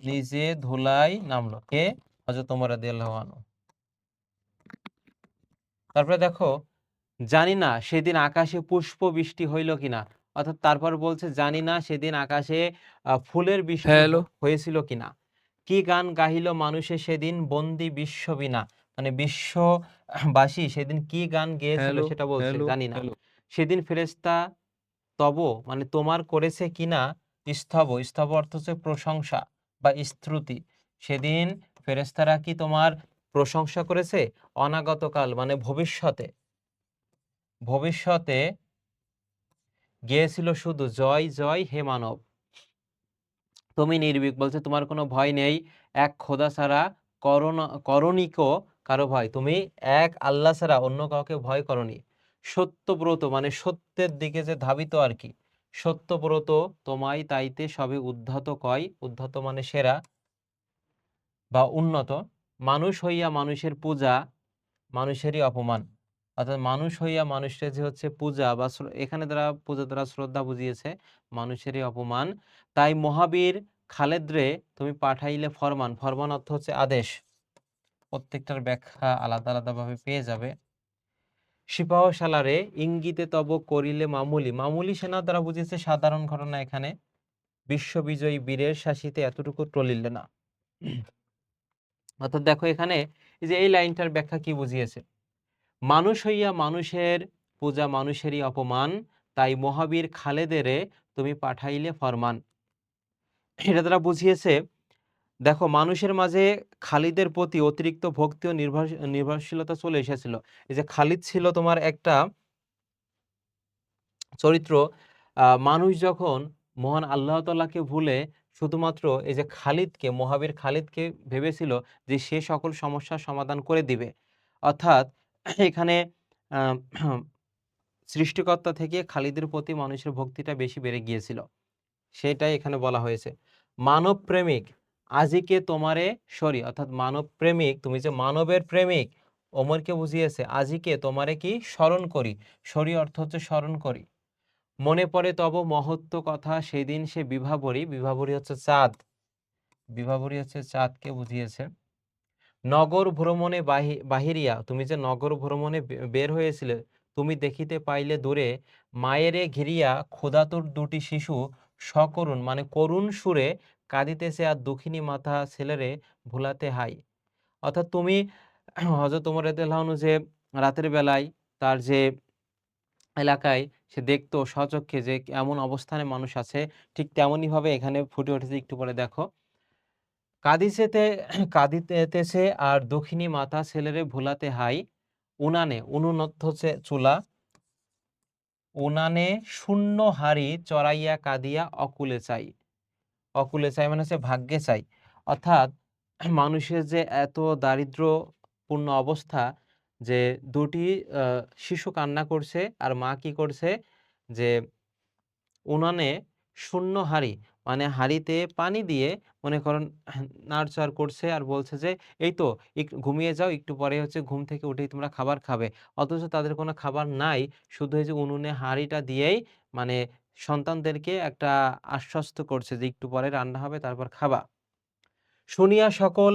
নিজে ধুলায় নামলো কে? হযরত ওমর রাদিয়াল্লাহু আনহু। তারপরে দেখো, জানি না সেদিন আকাশে পুষ্প বৃষ্টি হইল কিনা, অর্থাৎ তারপর বলছে জানি না সেদিন আকাশে ফুলের বৃষ্টি হয়েছিল কিনা। কি গান গাহিল মানুষে সেদিন বন্দি বিশ্ব বিনা, মানে বিশ্ববাসী সেদিন কি গান গেয়েছিল সেটা বলছে জানি না। সেদিন ফেরেশতা তব মানে তোমার করেছে কিনা স্তব, স্তব অর্থ হচ্ছে প্রশংসা বা স্তুতি। সেদিন ফেরেশতারা কি তোমার প্রশংসা করেছে? অনাগতকাল মানে ভবিষ্যতে, ভবিষ্যতে গিয়েছিল শুধু জয় জয় হে মানব, তুমি নির্ভীক, বলছে তোমার কোনো ভয় নেই এক খোদা ছাড়া, করণিকও কারো ভয়, তুমি এক আল্লাহ ছাড়া অন্য কাউকে ভয় করনি। সত্যব্রত মানে সত্যের দিকে যে ধাবিত আর কি, সত্যব্রত তোমায় তাইতে সবে উদ্ধত কয়, উদ্ধত মানে সেরা বা উন্নত। মানুষ হইয়া মানুষের পূজা, মানুষেরই অপমান, অর্থাৎ মানুষ হইয়া মানুষের যে হচ্ছে পূজা বা এখানে দ্বারা পূজা দ্বারা শ্রদ্ধা বুঝিয়েছে, মানুষেরই অপমান। তাই মহাবীর খালেদ রে তুমি পাঠাইলে ফরমান, ফরমান অর্থ হচ্ছে আদেশ, প্রত্যেকটার ব্যাখ্যা আলাদা আলাদা ভাবে পেয়ে যাবে। সিপাহশালারে ইঙ্গিতে তব করিলে মামুলি। মামুলি সেনা দ্বারা বুঝিয়েছে সাধারণ ঘটনা। এখানে বিশ্ববিজয়ী বীরের শাসিতে এতটুকু টলিলে না। অর্থাৎ দেখো এখানে এই যে এই লাইনটার ব্যাখ্যা কি বুঝিয়েছে, মানুষ হইয়া মানুষের পূজা মানুষেরই অপমান, তাই মহাবীর খালেদেরে তুমি পাঠাইলে ফরমান। এটা দ্বারা বুঝিয়েছে দেখো মানুষের মাঝে খালিদের প্রতি অতিরিক্ত ভক্তি ও নির্ভরশীলতা চলে এসেছিল। এই যে খালিদ ছিল তোমার একটা চরিত্র, মানুষ যখন মহান আল্লাহ তাআলাকে ভুলে শুধুমাত্র এই যে খালিদকে, মহাবীর খালিদকে ভেবেছিল যে সে সকল সমস্যার সমাধান করে দিবে। অর্থাৎ এখানে আহ, সৃষ্টিকর্তা থেকে খালিদের প্রতি মানুষের ভক্তিটা বেশি বেড়ে গিয়েছিল, সেটাই এখানে বলা হয়েছে। মানব প্রেমিক আজিকে তোমারে সরি, অর্থাৎ মানব প্রেমিক, তুমি যে মানবের প্রেমিক ওমরকে বুঝিয়েছে আজিকে তোমারে কি স্মরণ করি। সরি অর্থ হচ্ছে স্মরণ করি। মনে পড়ে তব মহত্ব কথা সেদিন সে বিভাবরী, বিভাবরী হচ্ছে চাঁদ, বিভাবরী হচ্ছে চাঁদকে বুঝিয়েছে। নগর ভ্রমণে বাহিরিয়া, তুমি যে নগর ভ্রমণে বের হয়েছিলে, তুমি দেখিতে পাইলে দূরে মায়েরে ঘিরিয়া ক্ষুধাতুর দুটি শিশু সকরুণ মানে করুণ সুরে কাঁদিতেছে, আর দুঃখিনী মাথা ছেলেরে ভুলাতে হাই। অর্থাৎ তুমি হযরত ওমর রাদিয়াল্লাহু আনহু যে রাতের বেলায় তার যে এলাকায় সে দেখতো স্বচক্ষে যে এমন অবস্থানে মানুষ আছে, ঠিক তেমনই ভাবে এখানে ফুটে উঠেছে। একটু পরে দেখো, কাঁদিছেতে কাঁদিতেছে আর দক্ষিণী মাতা ছেলেরে ভুলাতে হাই, উনানে উনুন অর্থ হচ্ছে চুলা, উনানে শূন্য হাড়ি চড়াইয়া কাঁদিয়া অকুলে চাই। অকুলে চাই মানে হচ্ছে ভাগ্যে চাই। অর্থাৎ মানুষের যে এত দারিদ্র্যপূর্ণ অবস্থা যে দুটি শিশু কান্না করছে আর মা কি করছে যে উনানে শূন্য হাঁড়ি মানে হাঁড়িতে পানি দিয়ে মনে করেন নাড়চাড় করছে আর বলছে যে এই তো ঘুমিয়ে যাও, একটু পরে হচ্ছে ঘুম থেকে উঠেই তোমরা খাবার খাবে। অথচ তাদের কোনো খাবার নাই, শুধু এই যে উনুনে হাঁড়িটা দিয়েই মানে সন্তানদেরকে একটা আশ্বস্ত করছে যে একটু পরে রান্না হবে, তারপর খাবা। শুনিয়া সকল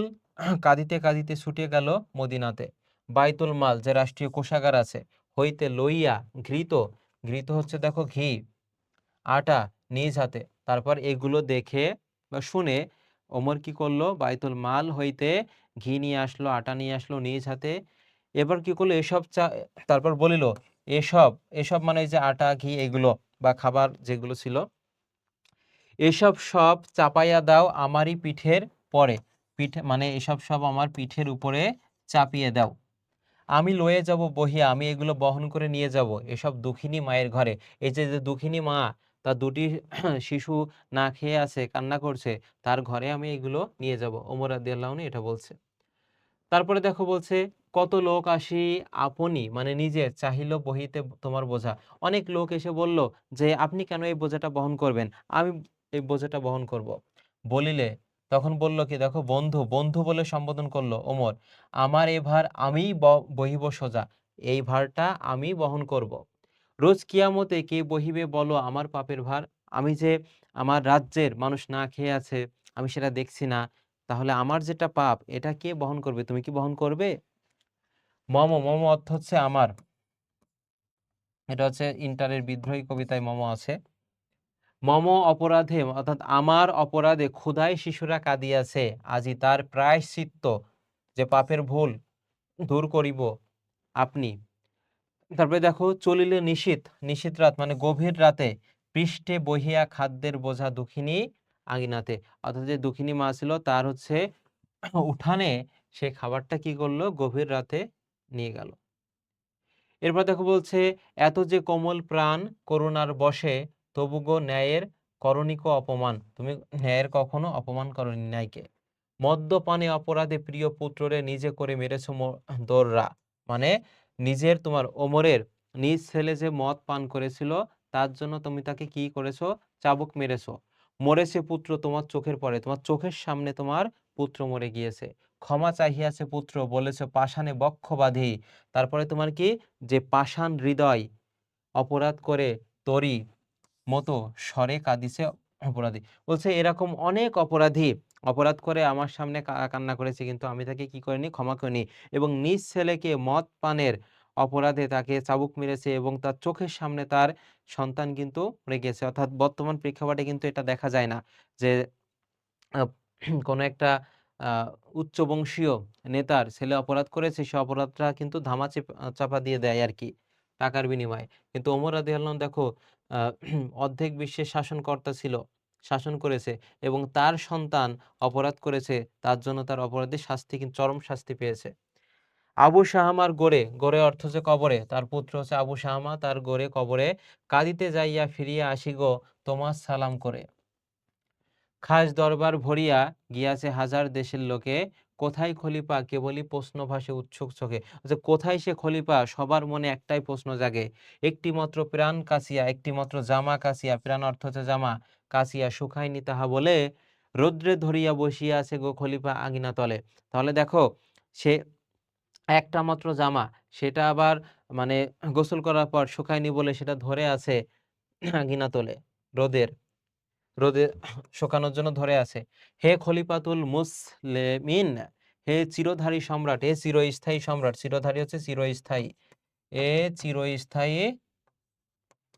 কাঁদিতে কাঁদিতে ছুটিয়া গেল মদিনাতে, বাইতুল মাল যে রাষ্ট্রীয় কোষাগার আছে হইতে লইয়া ঘৃত, ঘৃত হচ্ছে দেখো ঘি, আটা নিজ হাতে। তারপর এগুলো দেখে বা শুনে ওমর কি করলো, বাইতুল মাল হইতে ঘি নিয়ে আসলো, আটা নিয়ে আসলো নিজ হাতে। এবার কি করলো, এসব তারপর বলিল এসব, এসব মানে এই যে আটা ঘি এগুলো বা খাবার যেগুলো ছিল, এসব সব চাপাইয়া দাও আমারই পিঠের পরে। পিঠে মানে এসব সব আমার পিঠের উপরে চাপিয়ে দাও, আমি লয়ে যাব বহিয়া, আমি এগুলো বহন করে নিয়ে যাব এসব দুঃখিনী মায়ের ঘরে। এই যে যে দুঃখিনী মা, তার দুটি শিশু না খেয়ে আছে, কান্না করছে, তার ঘরে আমি এগুলো নিয়ে যাব। ওমর রাদিয়াল্লাহু আনহু এটা বলছে। তারপরে দেখো বলছে, কত লোক আসি আপনি মানে নিজের চাহিল বহিতে তোমার বোঝা। অনেক লোক এসে বলল যে আপনি কেন এই বোঝাটা বহন করবেন, আমি এই বোঝাটা বহন করব। বলিলে তখন বলল কি, দেখো বন্ধু, বন্ধু বলে সম্বোধন করলো ওমর, আমার এ ভার আমিই বহিব সোজা, এই ভারটা আমি বহন করব। রোজ কিয়ামতে কে বহিবে বলো আমার পাপের ভার। আমি যে আমার রাজ্যের মানুষ না খেয়ে আছে, আমি সেটা দেখছি না, তাহলে আমার যেটা পাপ এটা কে বহন করবে, তুমি কি বহন করবে? মম, মম অর্থ হচ্ছে আমার, এটা হচ্ছে ইন্টারের বিদ্রোহী কবিতায় মম আছে। মম অপরাধে অর্থাৎ আমার অপরাধে ক্ষুধায় শিশুরা কাঁদিয়াছে, আজি তার প্রায়শ্চিত্ত যে পাপের ভুল দূর করিব আপনি। তারপরে দেখো, চলিলে নিশীথ, নিশীথ রাত মানে গভীর রাতে, পৃষ্ঠে বহিয়া খাদ্যের বোঝা দুঃখিনী আঙিনাতে। অর্থাৎ যে দুঃখিনী মা ছিল তার হচ্ছে উঠানে সে খাবারটা কি করলো, গভীর রাতে নিয়ে গেল। এরপর দেখো বলছে, এত যে কোমল প্রাণ করুণার বশে, তবু গো ন্যায়ের করণিক অপমান, তুমি ন্যায়ের কখনো অপমান করনি ন্যায়কে। মদ্যপানে অপরাধে প্রিয় পুত্ররে নিজে করে মেরেছো দোররা, মানে নিজের তোমার ওমরের নিজ ছেলে যে মদ পান করেছিল তার জন্য তুমি তাকে কি করেছো, চাবুক মেরেছো। মরেছে পুত্র তোমার চোখের পরে, তোমার চোখের সামনে তোমার পুত্র মরে গিয়েছে। ক্ষমা চাহিয়াছে পুত্র, বলেছে পাষাণে বক্ষ বাঁধি। তারপরে তোমার কি, যে পাষাণ হৃদয় অপরাধ করে তরি মতো স্বরে কাঁদিছে অপরাধী। বলছে এরকম অনেক অপরাধী অপরাধ করে আমার সামনে কান্না করেছে, কিন্তু আমি তাকে কি করিনি, ক্ষমা করিনি। এবং নিজ ছেলেকে মদ পানের অপরাধে তাকে চাবুক মেরেছে এবং তার চোখের সামনে তার সন্তান কিন্তু রেখেছে। অর্থাৎ বর্তমান প্রেক্ষাপটে কিন্তু এটা দেখা যায় না যে আহ, কোনো একটা উচ্চবংশীয় নেতার ছেলে অপরাধ করেছে, সে অপরাধটা কিন্তু চাপা দিয়ে দেয় আর কি, টাকার বিনিময়ে। কিন্তু ওমর রাদিয়াল্লাহু আনহু দেখো আহ, অর্ধেক বিশ্বের শাসনকর্তা ছিল, শাসন করেছে, এবং তার সন্তান অপরাধ করেছে, তার জন্য তার অপরাধের শাস্তি কিন্তু চরম শাস্তি পেয়েছে। আবু শাহামার গোরে, গোরে অর্থ হচ্ছে কবরে, তার পুত্র হচ্ছে আবু শাহামা, তার গোরে কবরে কাঁদিতে যাইয়া ফিরিয়া আসি গো তোমার সালাম করে। খাস দরবার ভরিয়া গিয়াছে হাজার দেশের লোকে, কোথায় খলিফা কেবলই প্রশ্ন ভাসে উৎসুক চোখে। যে কোথায় সে খলিফা, সবার মনে একটাই প্রশ্ন জাগে, একটি মাত্র প্রাণ কাছিয়া, একটি মাত্র জামা কাছিয়া, প্রাণ অর্থ হচ্ছে জামা, কাছিয়া শুকায়নি তাহা বলে, রৌদ্রে ধরিয়া বসিয়া আছে গো খলিফা আঙিনা তলে। তাহলে দেখো, সে একটা মাত্র জামা, সেটা আবার মানে গোসল করার পর শুকায়নি বলে সেটা ধরে আছে আঙিনা তলে, রোদের রোদে শুকানোর জন্য ধরে আছে। হে খলিফাতুল মুসলিমিন, হে চিরধারী সম্রাট, হে চিরস্থায়ী সম্রাট, চিরধারী হচ্ছে চিরস্থায়ী, এ চিরস্থায়ী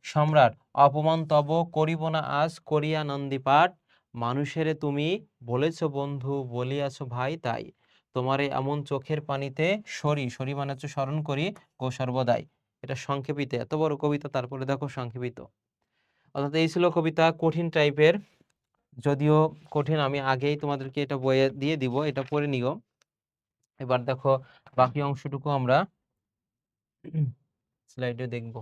সম্রাট, অপমান তব করিব না আজ করিয়া নন্দীপাঠ, মানুষেরে তুমি বলেছ বন্ধু বলিয়াছ ভাই তাই, তোমার এমন চোখের পানিতে সরি, সরি মানে হচ্ছে স্মরণ করি গো সর্বদাই। এটা সংক্ষেপিত, এত বড় কবিতা, তারপরে দেখো সংক্ষেপিত। অর্থাৎ এই ছিল কবিতা, কঠিন টাইপের, যদিও কঠিন, আমি আগেই তোমাদেরকে এটা বইয়ে দিয়ে দিব, এটা পড়ে নিও। এবার দেখো বাকি অংশটুকু আমরা স্লাইডে দেখব।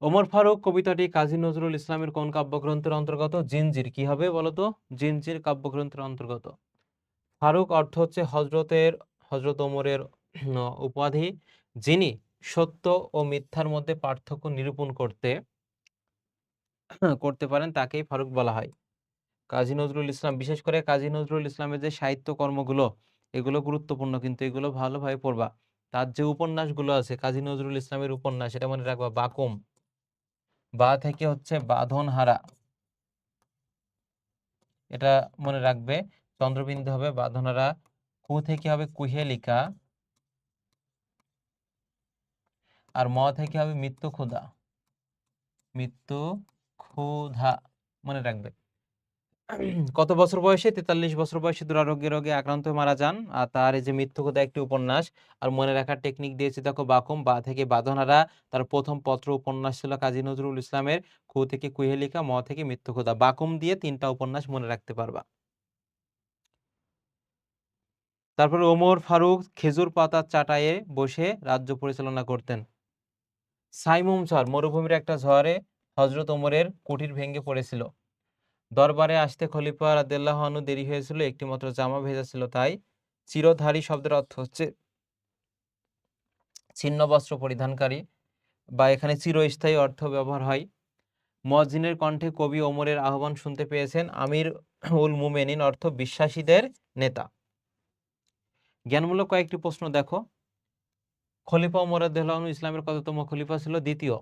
ওমর ফারুক কবিতাটি কাজী নজরুল ইসলামের কোন কাব্যগ্রন্থের অন্তর্গত? জিনজির। কি হবে বলতো? জিনজির কাব্যগ্রন্থের অন্তর্গত। ফারুক অর্থ হচ্ছে হজরত ওমরের উপাধি, যিনি সত্য ও মিথ্যার মধ্যে পার্থক্য নিরূপণ করতে পারেন, তাকেই ফারুক বলা হয়। কাজী নজরুল ইসলাম, বিশেষ করে কাজী নজরুল ইসলামের যে সাহিত্য কর্মগুলো, এগুলো গুরুত্বপূর্ণ, কিন্তু এগুলো ভালোভাবে পড়বা। তার যে উপন্যাসগুলো আছে, কাজী নজরুল ইসলামের উপন্যাস, এটা মনে রাখবা। বাকুম, বা থেকে হচ্ছে বাঁধনহারা, এটা মনে রাখবে, চন্দ্রবিন্দু হবে বাঁধনহারা, কু থেকে হবে কুহেলিকা, আর ম থেকে হবে মৃত্যু ক্ষুধা, মৃত্যু ক্ষুধা মনে রাখবে। কত বছর বয়সে? 43 বছর বয়সে দুরারোগ্য রোগে আক্রান্ত হয়ে মারা যান। আর তার এই যে মৃত্যুকথা একটি উপন্যাস। আর মনে রাখার টেকনিক দিয়েছে দেখো, বাকুম, বা থেকে বাঁধনহারা, তার প্রথম পত্র উপন্যাস ছিল কাজী নজরুল ইসলামের, খু থেকে কুহেলিকা, ম থেকে মৃত্যুকথা। বাকুম দিয়ে 3টা উপন্যাস মনে রাখতে পারবা। তারপরে ওমর ফারুক খেজুর পাতার চাটায়ে বসে রাজ্য পরিচালনা করতেন। সাইমুম ঝড়, মরুভূমির একটা ঝড়ে হযরত ওমরের কুটির ভেঙে পড়েছিল। দরবারে আসতে খলিফা রাদিয়াল্লাহু আনহু দেরি হয়েছিল, একটি মাত্র জামা ভেজা ছিল তাই। চিরধারী শব্দের অর্থ হচ্ছে ছিন্ন বস্ত্র পরিধানকারী, বা এখানে চিরস্থায়ী অর্থ ব্যবহার হয়। মুয়াজ্জিনের কণ্ঠে কবি ওমরের আহ্বান শুনতে পেয়েছেন। আমির উল মুমিনিন অর্থ বিশ্বাসীদের নেতা। জ্ঞানমূলক কয়েকটি প্রশ্ন দেখো। খলিফা ওমর রাদিয়াল্লাহু আনহু ইসলামের কততম খলিফা ছিল? দ্বিতীয়।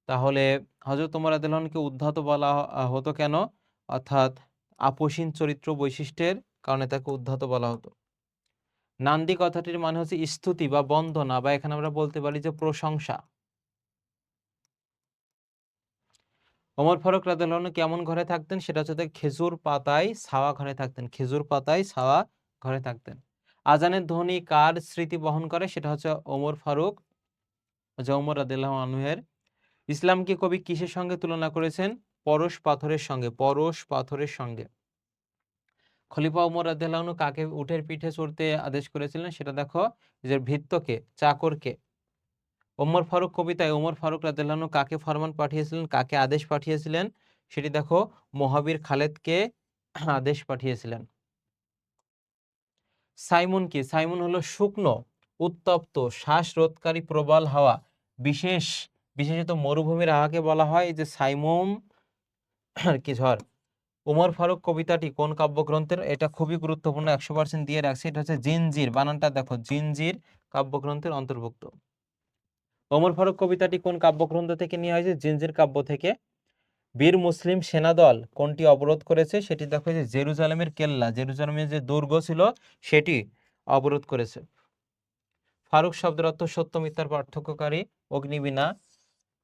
তাহলে হযরত ওমর রাদিয়াল্লাহু আনহুকে উদ্ধত বলা হতো কেন? অর্থাৎ আপোষহীন চরিত্র বৈশিষ্ট্যের কারণে তাকে উদ্ধত বলা হতো। নান্দি কথাটির মানে হচ্ছে স্তুতি বা বন্দনা, বা এখানে আমরা বলতে পারি যে প্রশংসা। ওমর ফারুক রাদিয়াল্লাহু আনহু কেমন ঘরে থাকতেন? সেটা হচ্ছে খেজুর পাতায় ছাওয়া ঘরে থাকতেন, খেজুর পাতায় ছাওয়া ঘরে থাকতেন। আজানের ধ্বনি কার স্মৃতি বহন করে? সেটা হচ্ছে ওমর ফারুক, ওমর রাদিয়াল্লাহু আনহুর। ইসলামকে কবি কিসের সঙ্গে তুলনা করেছেন? পরশ পাথরের সঙ্গে, পরশ পাথরের সঙ্গে। খলিফা ওমর রাদিয়াল্লাহু আনহু কাকে উটের পিঠে চড়তে আদেশ করেছিলেন? সেটা দেখো, যে ভৃত্যকে, চাকরকে। ওমর ফারুক কবিতায় ওমর ফারুক রাদিয়াল্লাহু আনহু কাকে ফরমান পাঠিয়েছিলেন, কাকে আদেশ পাঠিয়েছিলেন? সেটি দেখো, মহাবীর খালেদকে আদেশ পাঠিয়েছিলেন। সাইমুন কি? সাইমুন হলো শুকনো, উত্তপ্ত, শ্বাসরোধকারী প্রবল হাওয়া, বিশেষত মরুভূমির হাওয়াকে বলা হয় যে সাইমুম কি ঝড়। ওমর ফারুক কবিতাটি কোন কাব্যগ্রন্থের? এটা খুবই গুরুত্বপূর্ণ, 100% দিয়ে রাখছি। এটা হচ্ছে জিনজির, বানানটা দেখো, জিনজির কাব্যগ্রন্থের অন্তর্ভুক্ত। ওমর ফারুক কবিতাটি কোন কাব্যগ্রন্থ থেকে নেওয়া হয়েছে? জিনজির কাব্য থেকে। বীর মুসলিম সেনাদল কোনটি অবরোধ করেছে? সেটি দেখো, যে জেরুজালেমের কেল্লা, জেরুজালেমের যে দুর্গ ছিল সেটি অবরোধ করেছে। ফারুক শব্দের অর্থ সত্য মিথ্যার পার্থক্যকারী। অগ্নিবীণা,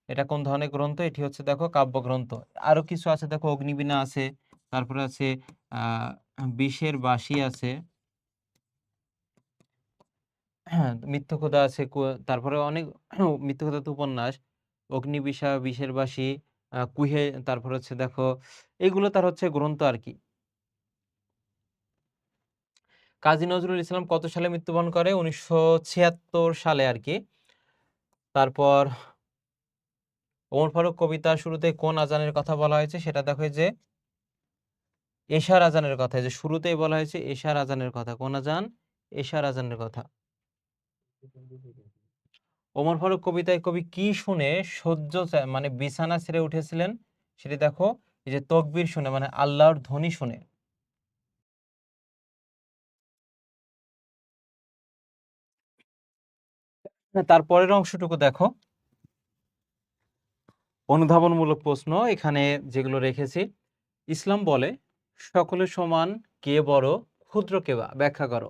এটা কোন ধরনের গ্রন্থ? এটি হচ্ছে দেখো কাব্যগ্রন্থ। আরো কিছু আছে দেখো, অগ্নিবীণা আছে, তারপরে আছে বিষের বাঁশি আছে, হ্যাঁ মিথ্যকথা আছে, তারপরে অনেক মিথ্যকথা তো উপন্যাস, অগ্নিবিষা, বিষের বাঁশি, কুহে, তারপর হচ্ছে দেখো এগুলো তার হচ্ছে গ্রন্থ আর কি। কাজী নজরুল ইসলাম কত সালে মৃত্যুবরণ করে? 1976 সালে আর কি। তারপর ওমর ফারুক কবিতার শুরুতে কোন আজানের কথা বলা হয়েছে? সেটা দেখো যে এশার আজানের কথা, যে শুরুতেই বলা হয়েছে এশার আজানের কথা। কোন আজান? এশার আজানের কথা। ওমর ফারুক কবিতায় কবি কি শুনে মানে বিছানা ছেড়ে উঠেছিলেন? সেটি দেখো, এই যে তকবীর শুনে, মানে আল্লাহর ধ্বনি শুনে। তারপরের অংশটুকু দেখো, অনুধাবনমূলক প্রশ্ন এখানে যেগুলো রেখেছি। ইসলাম বলে সকলে সমান, কে বড় ক্ষুদ্র কে বা, ব্যাখ্যা করো।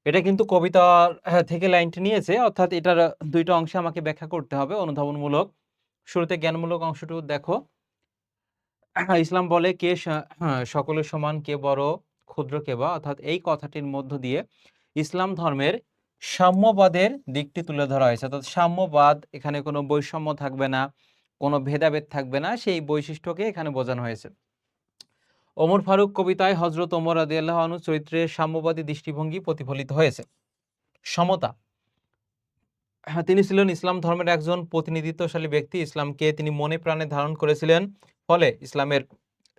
এটা কিন্তু কবিতার থেকে লাইনটি নিয়েছে, অর্থাৎ এটার দুইটা অংশে আমাকে ব্যাখ্যা করতে হবে। অনুধাবনমূলক, শুরুতে জ্ঞানমূলক অংশটুকু দেখো। ইসলাম বলে সকলের সমান, কে বড় ক্ষুদ্র কে বা, অর্থাৎ এই কথাটির মধ্য দিয়ে ইসলাম ধর্মের সাম্যবাদের দিকটি তুলে ধরা হয়েছে। অর্থাৎ সাম্যবাদ, এখানে কোনো বৈষম্য থাকবে না, কোনো ভেদাভেদ থাকবে না, সেই বৈশিষ্ট্যকে এখানে বোঝানো হয়েছে। ওমর ফারুক কবিতায় হযরত ওমর রাদিয়াল্লাহু আনহু চরিত্রের সাম্যবাদী দৃষ্টিভঙ্গি প্রতিফলিত হয়েছে। সমতা, হ্যাঁ তিনি ছিলেন ইসলাম ধর্মের একজন প্রতিনিধিত্বশালী ব্যক্তি। ইসলামকে তিনি মনে প্রাণে ধারণ করেছিলেন, ফলে ইসলামের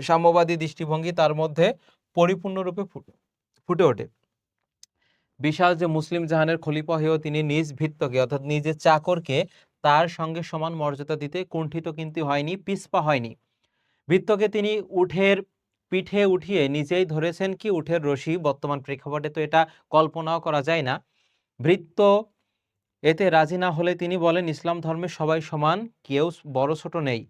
সাম্যবাদী দৃষ্টিভঙ্গি তার মধ্যে পরিপূর্ণরূপে ফুটে ওঠে। বিশাল যে মুসলিম জাহানের খলিফা হয়েও তিনি নিজ ভৃত্যকে, অর্থাৎ নিজের চাকরকে তার সঙ্গে সমান মর্যাদা দিতে কুণ্ঠিত কিন্তু হয়নি, পিছপা হয়নি। ভৃত্যকে তিনি উঠের পিঠে উঠিয়ে নিজেই ধরেছেন কি উঠের রশি। বর্তমান প্রেক্ষাপটে তো এটা কল্পনাও করা যায় না। ভৃত্য এতে রাজি না হলে তিনি বলেন ইসলাম ধর্মে সবাই সমান, কেউ বড় ছোট নেই।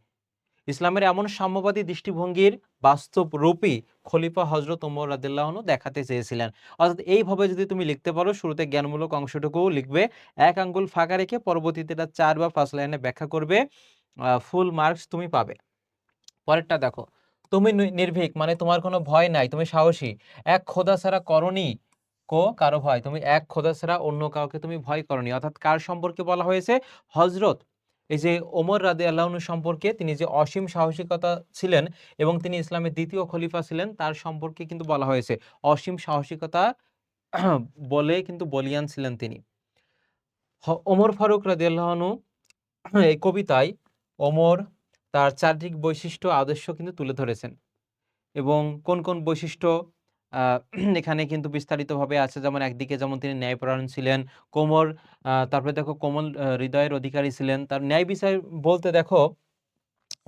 ইসলামের এমন সাম্যবাদী দৃষ্টিভঙ্গির বাস্তব রূপই খলিফা হযরত ওমর রাদিয়াল্লাহু আনহু দেখাতে চেয়েছিলেন। অর্থাৎ এইভাবে যদি তুমি লিখতে পারো, শুরুতে জ্ঞানমূলক অংশটুকু লিখবে, এক আঙ্গুল ফাঁকা রেখে পরবর্তীতে এটা 4 বা 5 লাইনে ব্যাখ্যা করবে, ফুল মার্কস তুমি পাবে। পরেরটা দেখো, তুমি নির্ভীক, মানে তোমার কোনো ভয় নাই, তুমি সাহসী। এক খোদা ছাড়া করনি কারো ভয়, তুমি এক খোদা ছাড়া অন্য কাউকে তুমি ভয় করনি। অর্থাৎ কার সম্পর্কে বলা হয়েছে? হযরত এই যে ওমর রাদিয়াল্লাহু আনহু সম্পর্কে, তিনি যে অসীম সাহসিকতা ছিলেন এবং তিনি ইসলামের দ্বিতীয় খলিফা ছিলেন, তার সম্পর্কে কিন্তু বলা হয়েছে। অসীম সাহসিকতা বলে কিন্তু বলিয়ান ছিলেন তিনি। ওমর ফারুক রাদিয়াল্লাহু আনহু এই কবিতায় ওমর তার চারিত্রিক বৈশিষ্ট্য, আদর্শ কিন্তু তুলে ধরেছেন। এবং কোন কোন বৈশিষ্ট্য আহ, এখানে কিন্তু বিস্তারিতভাবে আছে। যেমন একদিকে যেমন তিনি ন্যায়পরায়ণ ছিলেন, তারপরে দেখো কোমল হৃদয়ের অধিকারী ছিলেন। তার ন্যায় বিচার বলতে দেখো,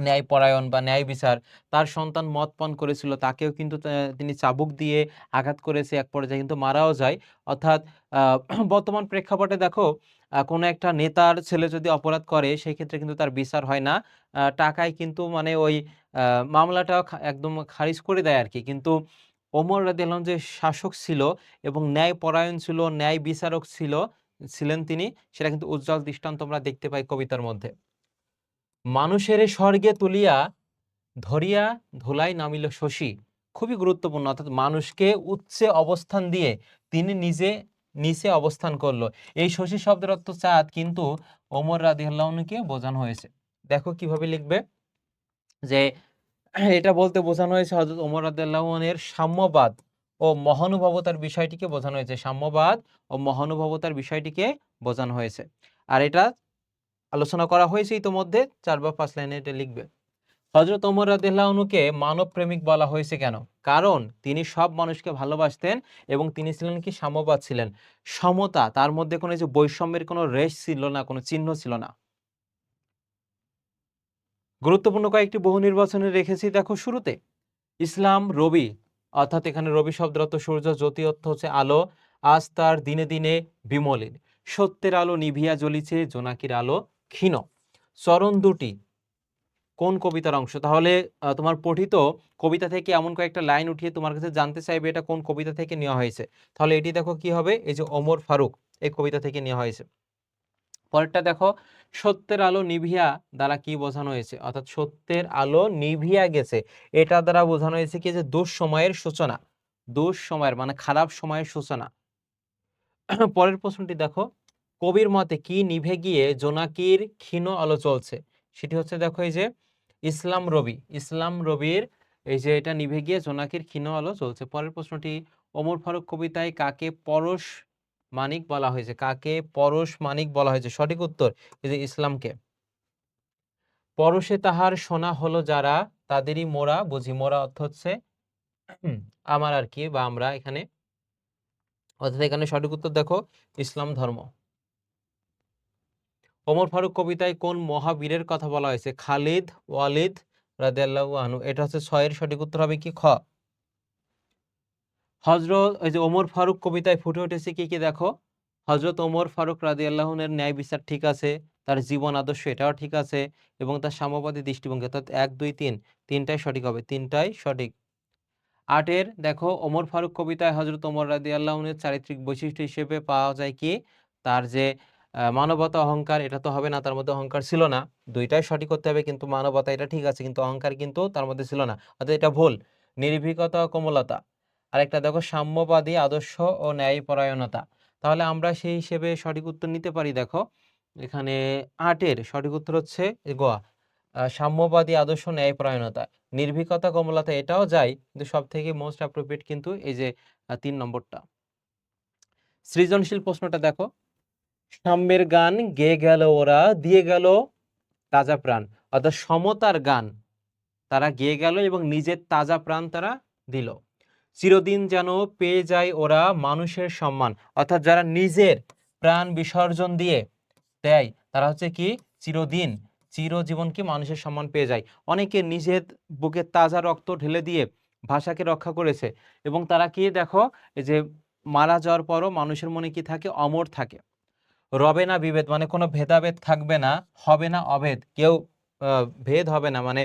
ন্যায়পরায়ণ বা ন্যায় বিচার, তার সন্তান মদ পান করেছিল, তাকেও কিন্তু তিনি চাবুক দিয়ে আঘাত করেছে, এক পর্যায়ে কিন্তু মারাও যায়। অর্থাৎ আহ, বর্তমান প্রেক্ষাপটে দেখো, কোনো একটা নেতার ছেলে যদি অপরাধ করে, সেই ক্ষেত্রে কিন্তু তার বিচার হয় না, টাকায় কিন্তু মানে ওই মামলাটা একদম খারিজ করে দেয় আর কি। কিন্তু ওমর রাদিয়াল্লাহু আনহু যে শাসক ছিল এবং ন্যায়পরায়ণ ছিল, ন্যায় বিচারক ছিলেন তিনি, সেটা কিন্তু উজ্জ্বল দৃষ্টান্ত আমরা দেখতে পাই কবিতার মধ্যে। মানুষের স্বর্গে তুলিয়া ধরিয়া ধুলাই নামিল শশী, খুবই গুরুত্বপূর্ণ। অর্থাৎ মানুষকে উচ্চে অবস্থান দিয়ে তিনি নিজে নিচে অবস্থান করলো। এই শশী শব্দের অর্থ চাঁদ, কিন্তু ওমর রাদিয়াল্লাহু আনহুকে বোঝানো হয়েছে। দেখো কিভাবে লিখবে, যে এটা বলতে বোঝানো হয়েছে হযরত ওমর রাদিয়াল্লাহু আনহুর সাম্যবাদ ও মহানুভবতার বিষয়টিকে বোঝানো হয়েছে। সাম্যবাদ ও মহানুভবতার বিষয়টিকে বোঝানো হয়েছে। আর এটা আলোচনা করা হয়েছে ইতোমধ্যে, 4 বা 5 লাইনে এটা লিখবে। হযরত ওমর রাদিয়াল্লাহু আনহুকে মানব প্রেমিক বলা হয়েছে কেন? কারণ তিনি সব মানুষকে ভালোবাসতেন এবং তিনি ছিলেন কি? সাম্যবাদ ছিলেন, সমতা, তার মধ্যে কোনো যে বৈষম্যের কোনো রেশ ছিল না, কোনো চিহ্ন ছিল না। গুরুত্বপূর্ণ কয়েকটি বহু নির্বাচনে রেখেছি দেখো শুরুতে। ইসলাম রবি, অর্থাৎ এখানে রবি শব্দের অর্থ সূর্য, জ্যোতি অর্থ হচ্ছে আলো। আজ তার দিনে দিনে বিমলিন, সত্যের আলো নিভিয়া জ্বলিছে, জোনাকির আলো ক্ষীণ। চরণ দুটি কোন কবিতার অংশ? তাহলে তোমার পঠিত কবিতা থেকে এমন কয়েকটা লাইন উঠিয়ে তোমার কাছে জানতে চাইবে এটা কোন কবিতা থেকে নেওয়া হয়েছে। তাহলে এটি দেখো কি হবে, এই যে ওমর ফারুক, এই কবিতা থেকে নেওয়া হয়েছে। পরেরটা দেখো, সত্যের আলো নিভিয়া দ্বারা কি বোঝানো হয়েছে? অর্থাৎ সত্যের আলো নিভিয়া গেছে, এটা দ্বারা বোঝানো হয়েছে কি যে দুঃসময়ের সূচনা, দুঃসময়ের মানে খারাপ সময়ের সূচনা। পরের প্রশ্নটি দেখো, কবির মতে কি নিভে গিয়ে জোনাকির ক্ষীণ আলো চলছে? সেটি হচ্ছে দেখো এই যে ইসলাম রবি, ইসলাম রবির এই যে এটা নিভে গিয়ে জোনাকির ক্ষীণ আলো চলছে। পরের প্রশ্নটি, ওমর ফারুক কবিতায় কাকে পরশ মানিক বলা হয়েছে? কাকে পরশ মানিক বলা হয়েছে? সঠিক উত্তর এই যে ইসলামকে। পরশে তাহার সোনা হলো যারা, তাদেরই মোরা বুঝি। মোরা অর্থ হচ্ছে আমার আর কি, বা আমরা এখানে, অর্থাৎ এখানে সঠিক উত্তর দেখো ইসলাম ধর্ম। ওমর ফারুক কবিতায় কোন মহাবীরের কথা বলা হয়েছে? খালিদ, ওয়ালিদ রাদিয়াল্লাহু আনহু। এটা হচ্ছে 6 এর সঠিক উত্তর হবে কি খ। হযরত ওই যে ওমর ফারুক কবিতায় ফুটে উঠেছে কি কি দেখো, হযরত ওমর ফারুক রাদিয়াল্লাহু আনহুর ন্যায় বিচার ঠিক আছে, তার জীবন আদর্শ এটাও ঠিক আছে, এবং তার সাম্যবাদী দৃষ্টিভঙ্গি, অর্থাৎ 1 2 3 তিনটাই সঠিক হবে, তিনটাই সঠিক। 8 এর দেখো, ওমর ফারুক কবিতায় হযরত ওমর রাদিয়াল্লাহু আনহুর চারিত্রিক বৈশিষ্ট্য হিসেবে পাওয়া যায় কি? তার যে মানবতা অহংকার, এটা তো হবে না, তার মধ্যে অহংকার ছিল না। দুইটাই সঠিক করতে হবে, কিন্তু মানবতা এটা ঠিক আছে, কিন্তু অহংকার কিন্তু তার মধ্যে ছিল না, অর্থাৎ এটা ভুল। নির্ভীকতা ও কোমলতা। আরেকটা দেখো, সাম্যবাদী আদর্শ ও ন্যায়পরায়ণতা। তাহলে আমরা সেই হিসেবে সঠিক উত্তর নিতে পারি। দেখো এখানে 8 এর সঠিক উত্তর হচ্ছে গোয়া, সাম্যবাদী আদর্শ ন্যায়পরায়ণতা। নির্ভীকতা কোমলতা এটাও যায়, কিন্তু সব থেকে মোস্ট অ্যাপ্রোপ্রিয়েট কিন্তু এই যে 3 নম্বরটা। সৃজনশীল প্রশ্নটা দেখো, সাম্যের গান গেয়ে গেল ওরা, দিয়ে গেল তাজা প্রাণ। অর্থাৎ সমতার গান তারা গেয়ে গেল এবং নিজের তাজা প্রাণ তারা দিল। চিরদিন যেন পেয়ে যায় ওরা মানুষের সম্মান। অর্থাৎ যারা নিজের প্রাণ বিসর্জন দিয়ে দেয় তারা হচ্ছে কি চিরদিন, চিরজীবন কি মানুষের সম্মান পেয়ে যায়। অনেকে নিজের বুকে তাজা রক্ত ঢেলে দিয়ে ভাষাকে রক্ষা করেছে, এবং তারা কি দেখো এই যে মারা যাওয়ার পরও মানুষের মনে কি থাকে? অমর থাকে। রবে না বিভেদ মানে কোনো ভেদাভেদ থাকবে না, হবে না অভেদ, কেউ ভেদ হবে না, মানে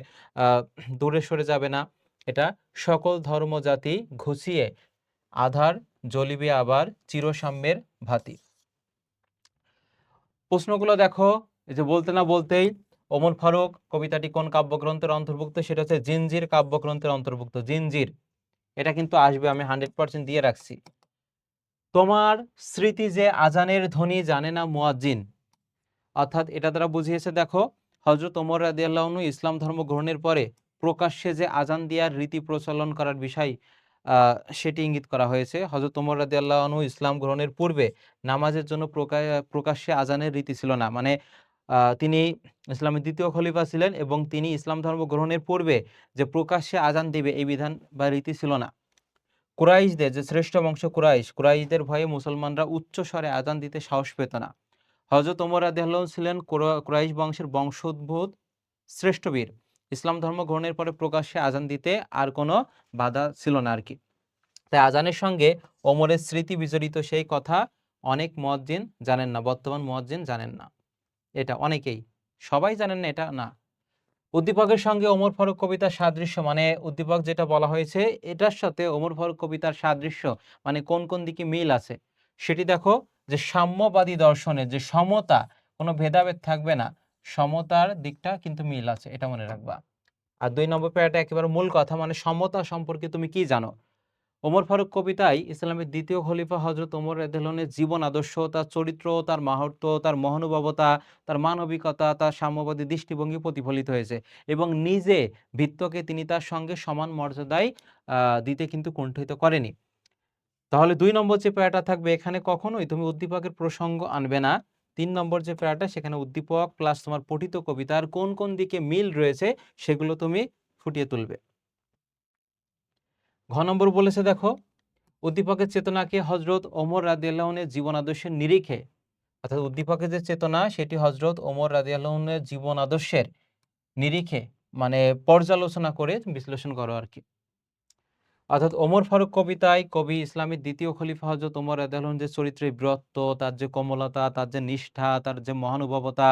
দূরে সরে যাবে না। এটা সকল ধর্ম জাতি ঘুষিয়ে আধার জ্বলিবে আবার চিরসাম্যের ভাতি। প্রশ্নগুলো দেখো, এই যে বলতে না বলতেই, ওমর ফারুক কবিতাটি কোন কাব্যগ্রন্থের অন্তর্ভুক্ত? সেটা হচ্ছে জিনজির কাব্যগ্রন্থের অন্তর্ভুক্ত। জিনজির, এটা কিন্তু আসবে, আমি 100% দিয়ে রাখছি। তোমার স্মৃতি যে আজানের ধ্বনি জানে না মুয়াজ্জিন। অর্থাৎ এটা দ্বারা বুঝিয়েছে দেখো, হযরত ওমর রাদিয়াল্লাহু আনহু ইসলাম ধর্ম গ্রহণের পরে প্রকাশ্যে যে আজান দেওয়ার রীতি প্রচলন করার বিষয় সেটি ইঙ্গিত করা হয়েছে। হযরত ওমর রাদিয়াল্লাহু আনহু ইসলাম গ্রহণের পূর্বে নামাজের জন্য প্রকাশ্যে আজানের রীতি ছিল না, মানে তিনি ইসলামের দ্বিতীয় খলিফা ছিলেন, এবং তিনি ইসলাম ধর্ম গ্রহণের পূর্বে যে প্রকাশ্যে আজান দিবে এই বিধান বা রীতি ছিল না। কুরাইশদের যে শ্রেষ্ঠ বংশ কুরাইশদের ভয়ে মুসলমানরা উচ্চ স্বরে আজান দিতে সাহস পেত না। হযরত ওমর রাদিয়াল্লাহু আনহু ছিলেন কুরাইশ বংশের বংশোদ্ভূত শ্রেষ্ঠ বীর। ইসলাম ধর্ম গ্রহণের পরে প্রকাশ্যে আজান দিতে আর কোনো বাধা ছিল না আর কি। তাই আজানের সঙ্গে ওমরের স্মৃতি বিজড়িত সেই কথা অনেক মুয়াজ্জিন জানেন না, বর্তমান মুয়াজ্জিন জানেন না। এটা অনেকেই, সবাই জানেন না এটা না। উদ্দীপকের সঙ্গে ওমর ফারুক কবিতার সাদৃশ্য, মানে উদ্দীপক যেটা বলা হয়েছে এটার সাথে ওমর ফারুক কবিতার সাদৃশ্য মানে কোন কোন দিকে মিল আছে সেটি দেখো, যে সাম্যবাদী দর্শনের যে সমতা, কোনো ভেদাভেদ থাকবে না, সমতার দিকটা কিন্তু মিল আছে, এটা মনে রাখবা। আর 2 নম্বর প্যারাটা একেবারে মূল কথা, মানে সমতা সম্পর্কে তুমি কি জানো। ওমর ফারুক কবিতায় ইসলামের দ্বিতীয় খলিফা হযরত ওমর রাদিয়াল্লাহু আনহুর জীবন আদর্শ, তার চরিত্র, তার মাহাত্ম্য, তার মহানুভবতা, তার মানবিকতা, তার সাম্যবাদী দৃষ্টিভঙ্গি প্রতিফলিত হয়েছে, এবং নিজে ভৃত্যকে তিনি তার সঙ্গে সমান মর্যাদায় দিতে কিন্তু কুণ্ঠিত করেনি। তাহলে 2 নম্বর যে প্যারাটা থাকবে এখানে কখনোই তুমি উদ্দীপকের প্রসঙ্গ আনবে না। 3 নম্বর যে প্যারাটা সেখানে উদ্দীপক প্লাস তোমার পঠিত কবিতার কোন কোন দিকে মিল রয়েছে সেগুলো তুমি ফুটিয়ে তুলবে। ঘ নম্বর বলেছে দেখো, উদ্দীপকের চেতনাকে হযরত ওমর রাদিয়াল্লাহু আনহুর জীবন আদর্শের নিরিখে, অর্থাৎ উদ্দীপকের যে চেতনা সেটি হযরত ওমর রাদিয়াল্লাহু আনহুর জীবন আদর্শের নিরিখে, মানে পর্যালোচনা করে বিশ্লেষণ করো আর কি। অর্থাৎ ওমর ফারুক কবিতায় কবি ইসলামের দ্বিতীয় খলিফা হযরত ওমর রাদিয়াল্লাহু আনহুর যে চরিত্রের বীরত্ব, তার যে কোমলতা, তার যে নিষ্ঠা, তার যে মহানুভবতা,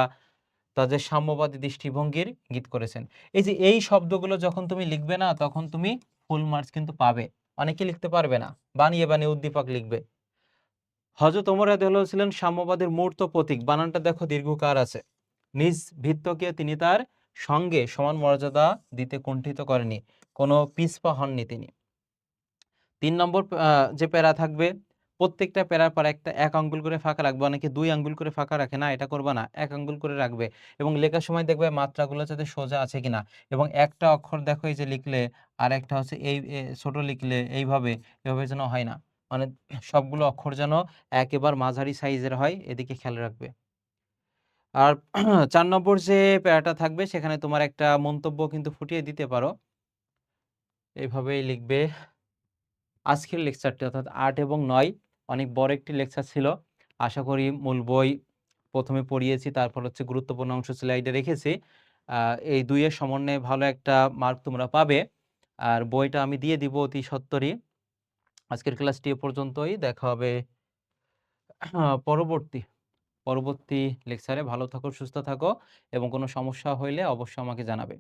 তার যে সাম্যবাদী দৃষ্টিভঙ্গির গীত করেছেন। এই যে এই শব্দগুলো যখন তুমি লিখবে না তখন তুমি ফুল মার্কস কিন্তু পাবে। অনেকে লিখতে পারবে না, বানিয়ে বানিয়ে উদ্দীপক লিখবে। হযরত ওমর রাদিয়াল্লাহু ছিলেন সাম্যবাদের মূর্ত প্রতীক। বানানটা দেখো দীর্ঘকার আছে। নিজ ভৃত্যকে তিনি তার সঙ্গে সমান মর্যাদা দিতে কুণ্ঠিত করেননি। কোনো পিছপা হননি তিনি। ৩ নম্বর যে প্যারা থাকবে, প্রত্যেকটা প্যারার পর একটা ১ আঙ্গুল করে ফাঁকা রাখবে। অনেকে ২ আঙ্গুল করে ফাঁকা রাখে না, এটা করবা না। ১ আঙ্গুল করে রাখবে এবং লেখার সময় দেখবে মাত্রাগুলো যাতে সোজা আছে কিনা এবং একটা অক্ষর দেখো এই যে লিখলে আরেকটা হচ্ছে এই ছোট লিখলে এইভাবে, এভাবে যেন হয় না। মানে সবগুলো অক্ষর যেন একেবারে মাঝারি সাইজের হয়, এদিকে খেয়াল রাখবে। আর ৪ নম্বর যে প্যারাটা থাকবে সেখানে তোমার একটা মন্তব্য কিন্তু ফুটিয়ে দিতে পারো। এইভাবেই লিখবে। আজকের লেকচারটি অর্থাৎ ৮ এবং ৯ অনেক বড় একটি লেকচার ছিল। আশা করি মূল বই ১ম এ পড়িয়েছি, তারপর হচ্ছে গুরুত্বপূর্ণ অংশ স্লাইডে রেখেছি। এই ২ এর সমন্বয়ে ভালো একটা মার্ক তোমরা পাবে। আর বইটা আমি দিয়ে দিব অতি সত্বরই। আজকের ক্লাসটি এ পর্যন্তই। দেখা হবে পরবর্তী পরবর্তী লেকচারে। ভালো থাকো, সুস্থ থাকো এবং কোনো সমস্যা হইলে অবশ্যই আমাকে জানাবে।